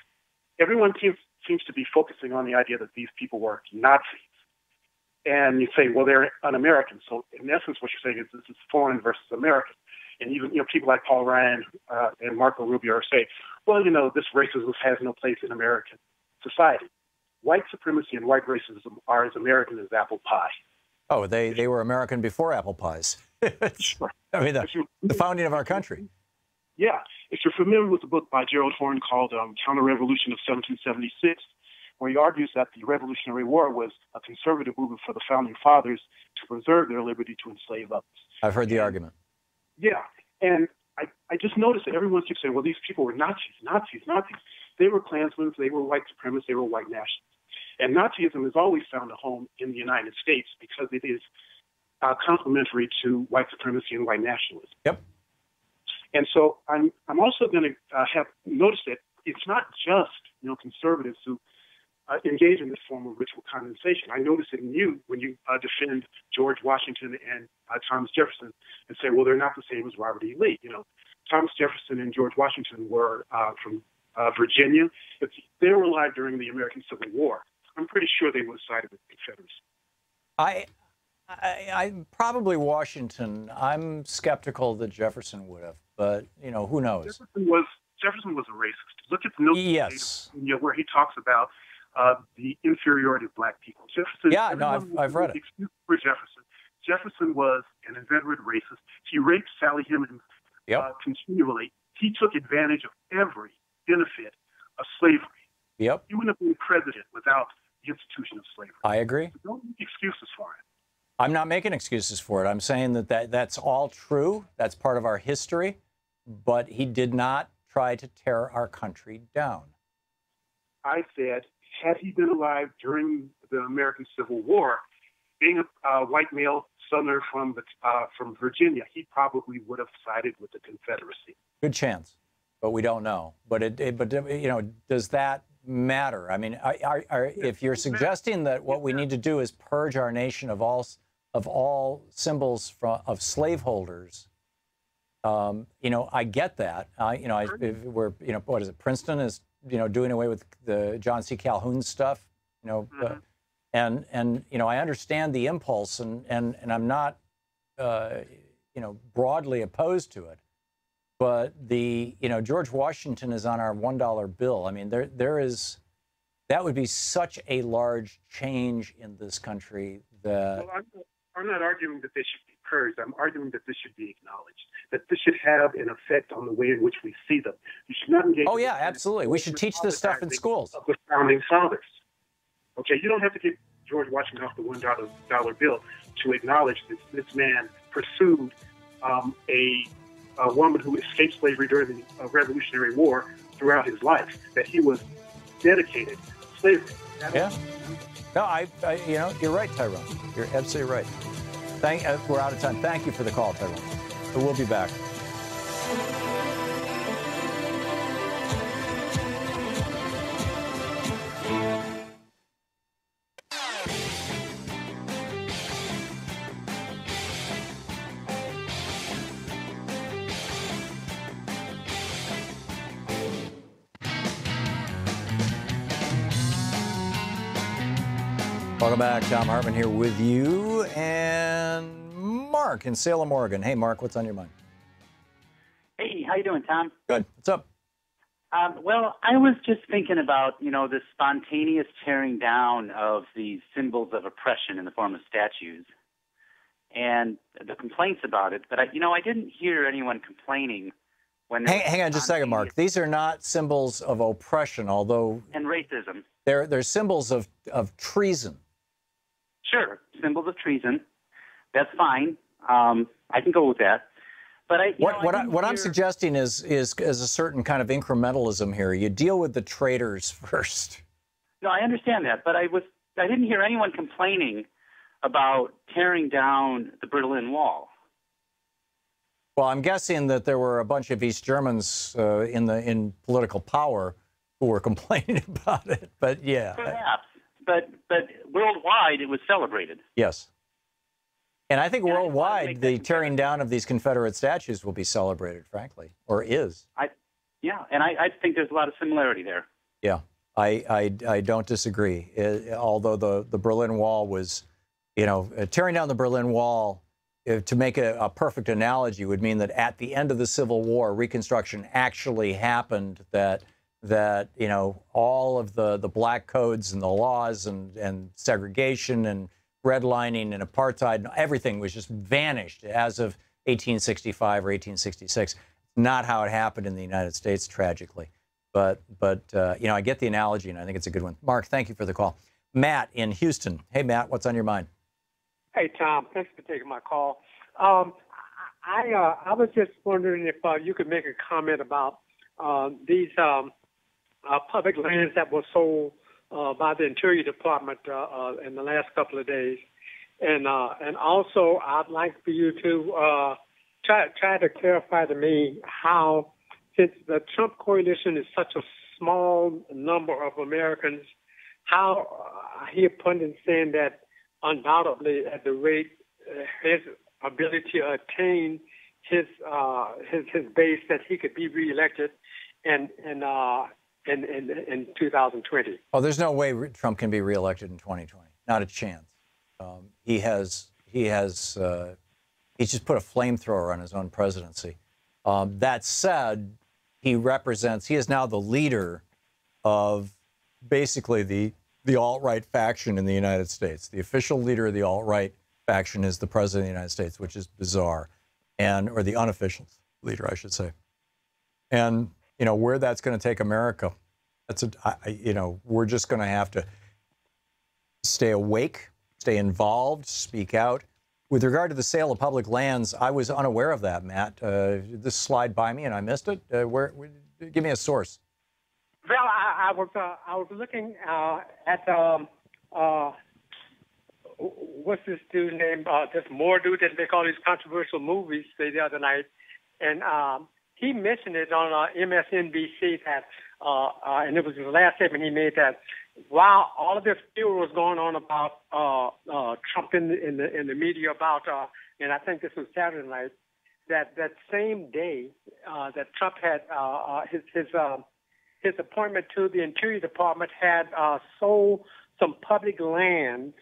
everyone seems to be focusing on the idea that these people were Nazis. And you say, well, they're un-American. So in essence, what you're saying is this is foreign versus American. And even people like Paul Ryan and Marco Rubio are saying, well, this racism has no place in American society. White supremacy and white racism are as American as apple pie. Oh, they were American before apple pies. I mean, the founding of our country. Yeah. If you're familiar with the book by Gerald Horne called Counter-Revolution of 1776, where he argues that the Revolutionary War was a conservative movement for the Founding Fathers to preserve their liberty to enslave others. I've heard the argument. Yeah. And I just noticed that everyone keeps saying, well, these people were Nazis. They were Klansmen, they were white supremacists, they were white nationalists. And Nazism has always found a home in the United States because it is complementary to white supremacy and white nationalism. Yep. And so I'm also going to have noticed that it's not just conservatives who engage in this form of ritual condensation. I notice it in you when you defend George Washington and Thomas Jefferson and say, well, they're not the same as Robert E. Lee. Thomas Jefferson and George Washington were from Virginia. If they were alive during the American Civil War, I'm pretty sure they would have sided with the Confederacy. I probably Washington. I'm skeptical that Jefferson would have, but who knows? Jefferson was a racist. Look at the notes yes. Where he talks about the inferiority of black people. Jefferson. Yeah, no, I've read it. Excuse for Jefferson was an inveterate racist. He raped Sally Hemings continually. He took advantage of every benefit of slavery. Yep. He wouldn't have been president without the institution of slavery. I agree. So don't make excuses for it. I'm not making excuses for it. I'm saying that's all true. That's part of our history. But he did not try to tear our country down. I said, had he been alive during the American Civil War, being a white male Southerner from Virginia, he probably would have sided with the Confederacy. Good chance, but we don't know. But does that matter? I mean, if you're suggesting that what we need to do is purge our nation of all symbols of slaveholders, I get that. What is it? Princeton is doing away with the John C. Calhoun stuff. And I understand the impulse, and I'm not broadly opposed to it. But George Washington is on our $1 bill. I mean, that would be such a large change in this country that. Well, I'm not arguing that they should be purged. I'm arguing that this should be acknowledged, that this should have an effect on the way in which we see them. You should not engage. Oh yeah, absolutely. We should teach this stuff in schools. Of the Founding Fathers. Okay, you don't have to get George Washington off the $1 bill to acknowledge that this man pursued a woman who escaped slavery during the Revolutionary War throughout his life, that he was dedicated to slavery. Yeah. No, you know, you're right, Tyrone. You're absolutely right. We're out of time. Thank you for the call, Tyrone. We'll be back. Welcome back. Thom Hartmann here with you, and Mark in Salem, Oregon. Hey, Mark, what's on your mind? Hey, how you doing, Tom? Good. What's up? Well, I was just thinking about, you know, the spontaneous tearing down of these symbols of oppression in the form of statues and the complaints about it. But, I didn't hear anyone complaining when... Hang on just a second, Mark. These are not symbols of oppression, although... And racism. They're symbols of treason. Sure, symbols of treason. That's fine. I can go with that. But what I'm suggesting is a certain kind of incrementalism here. You deal with the traitors first. No, I understand that, but I didn't hear anyone complaining about tearing down the Berlin Wall. Well, I'm guessing that there were a bunch of East Germans in political power who were complaining about it. But yeah, perhaps. But worldwide, it was celebrated. Yes. And I think worldwide, the tearing down of these Confederate statues will be celebrated, frankly, or is. I think there's a lot of similarity there. Yeah, I don't disagree. Although the Berlin Wall was, tearing down the Berlin Wall, to make a perfect analogy, would mean that at the end of the Civil War, Reconstruction actually happened, that all of the black codes and the laws and segregation and redlining and apartheid and everything was just vanished as of 1865 or 1866. Not how it happened in the United States, tragically. But I get the analogy, and I think it's a good one. Mark, thank you for the call. Matt in Houston. Hey, Matt, what's on your mind? Hey, Tom. Thanks for taking my call. I was just wondering if you could make a comment about these public lands that were sold by the Interior Department in the last couple of days, and also I'd like for you to try to clarify to me how, since the Trump coalition is such a small number of Americans, how I hear pundits saying that undoubtedly at the rate his ability to attain his base, that he could be reelected in 2020. Oh, there's no way Trump can be reelected in 2020. Not a chance. He's just put a flamethrower on his own presidency. That said, he is now the leader of basically the alt-right faction in the United States. The official leader of the alt-right faction is the president of the United States, which is bizarre, or the unofficial leader, I should say. And where that's going to take America, we're just going to have to stay awake, stay involved, speak out. With regard to the sale of public lands, I was unaware of that, Matt. This slide by me and I missed it. Give me a source. Well, I was looking at what's this dude's name? This Moore dude that make all these controversial movies the other night, and he mentioned it on MSNBC that, and it was the last statement he made, that while all of this furor was going on about Trump in the media about, and I think this was Saturday night, that same day that Trump had his appointment to the Interior Department had sold some public land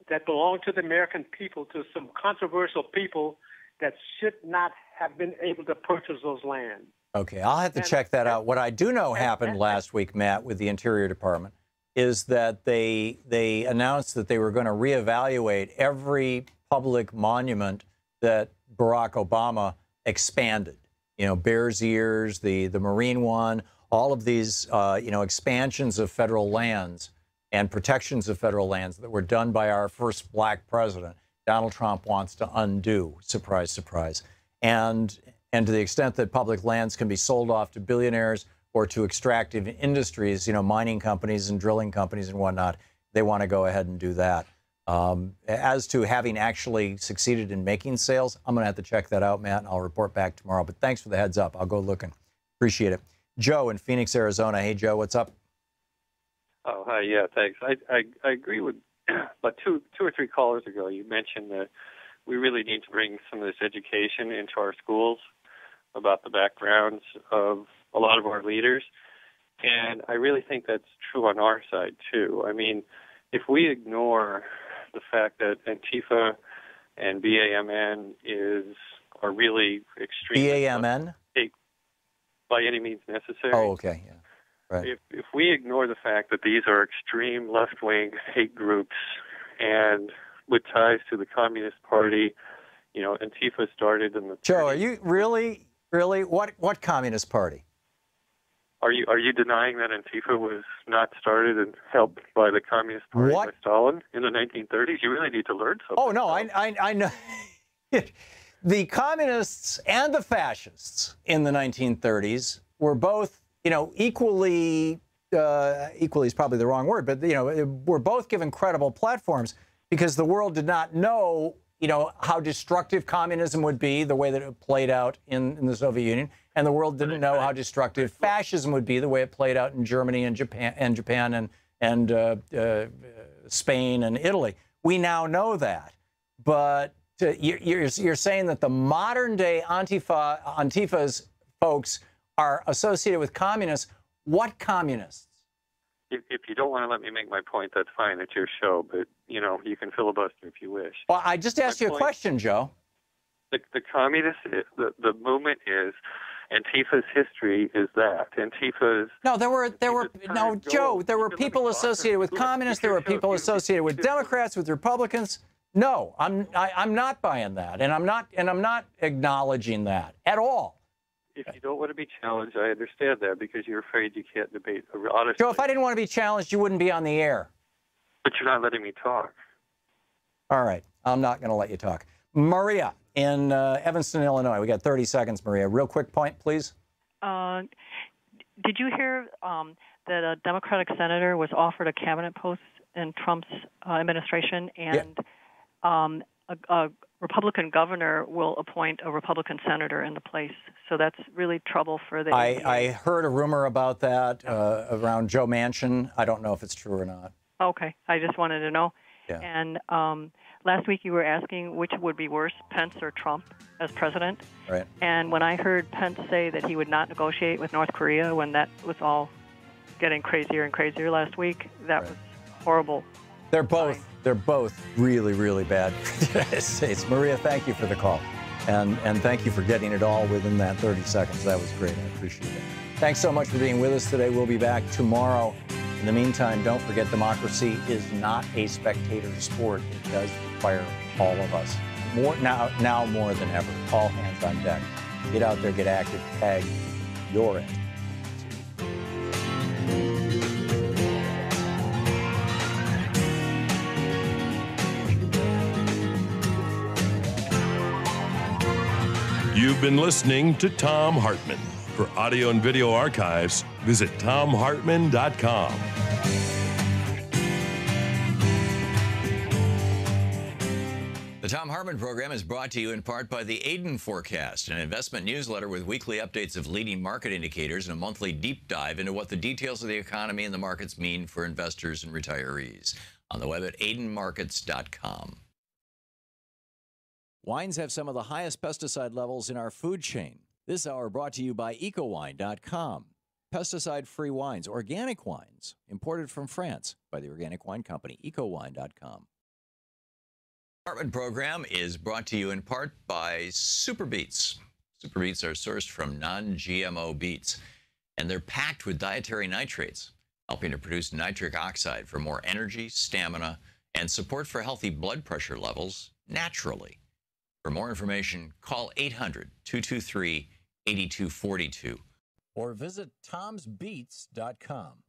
that belonged to the American people to some controversial people that should not have been able to purchase those lands. Okay, I'll have to check that out. What I do know happened last week, Matt, with the Interior Department, is that they announced that they were going to reevaluate every public monument that Barack Obama expanded. Bears Ears, the Marine one, all of these, expansions of federal lands. and protections of federal lands that were done by our first black president, Donald Trump wants to undo. Surprise, surprise. And to the extent that public lands can be sold off to billionaires or to extractive industries, mining companies and drilling companies and whatnot, they want to go ahead and do that. As to having actually succeeded in making sales, I'm going to have to check that out, Matt, and I'll report back tomorrow. But thanks for the heads up. I'll go looking. Appreciate it. Joe in Phoenix, Arizona. Hey, Joe, what's up? Oh, hi. Yeah, thanks. I agree with about two or three callers ago. You mentioned that we really need to bring some of this education into our schools about the backgrounds of a lot of our leaders. And I really think that's true on our side, too. I mean, if we ignore the fact that Antifa and BAMN are really extreme. BAMN? By any means necessary. Oh, okay. Yeah. Right. If we ignore the fact that these are extreme left-wing hate groups and with ties to the Communist Party, Antifa started in the... Joe, are you really? What Communist Party? Are you denying that Antifa was not started and helped by the Communist Party by Stalin in the 1930s? You really need to learn something. Oh, no, I know. The communists and the fascists in the 1930s were both, equally is probably the wrong word, but, were both given credible platforms because the world did not know, how destructive communism would be the way that it played out in the Soviet Union. And the world didn't know how destructive fascism would be the way it played out in Germany and Japan and Spain and Italy. We now know that. But you're saying that the modern day Antifa's folks are associated with communists. What communists? If you don't want to let me make my point, that's fine. It's your show. But, you can filibuster if you wish. Well, I just asked you a question, Joe. The communist, the movement is... Antifa's history is that. Antifa's... No, there were Joe, there were people associated with communists, there were people associated with Democrats, with Republicans. No, I'm not buying that, and I'm not acknowledging that at all. If you don't want to be challenged, I understand that because you're afraid you can't debate honestly. Joe, if I didn't want to be challenged, you wouldn't be on the air. But you're not letting me talk. All right, I'm not going to let you talk. Maria in Evanston, Illinois. We got 30 seconds, Maria. Real quick point, please. Did you hear that a Democratic senator was offered a cabinet post in Trump's administration, and a Republican governor will appoint a Republican senator in the place? So that's really trouble for the... I heard a rumor about that around Joe Manchin. I don't know if it's true or not. Okay. I just wanted to know. Yeah. And last week you were asking which would be worse, Pence or Trump as president. Right. And when I heard Pence say that he would not negotiate with North Korea when that was all getting crazier and crazier last week, that was horrible. They're both really, really bad for the United States. Maria, thank you for the call. And thank you for getting it all within that 30 seconds. That was great. I appreciate it. Thanks so much for being with us today. We'll be back tomorrow. In the meantime, don't forget democracy is not a spectator sport. It does require all of us. Now more than ever. All hands on deck. Get out there, get active, tag your end. You've been listening to Thom Hartmann. For audio and video archives, visit thomhartmann.com. The Thom Hartmann Program is brought to you in part by the Aiden Forecast, an investment newsletter with weekly updates of leading market indicators and a monthly deep dive into what the details of the economy and the markets mean for investors and retirees. On the web at aidenmarkets.com. Wines have some of the highest pesticide levels in our food chain. This hour brought to you by ecowine.com. Pesticide-free wines, organic wines, imported from France by the Organic Wine Company, ecowine.com. Hartmann Program is brought to you in part by Super Beets. Super Beets are sourced from non-GMO beets, and they're packed with dietary nitrates, helping to produce nitric oxide for more energy, stamina, and support for healthy blood pressure levels naturally. For more information, call 800-223-8242 or visit tomsbeets.com.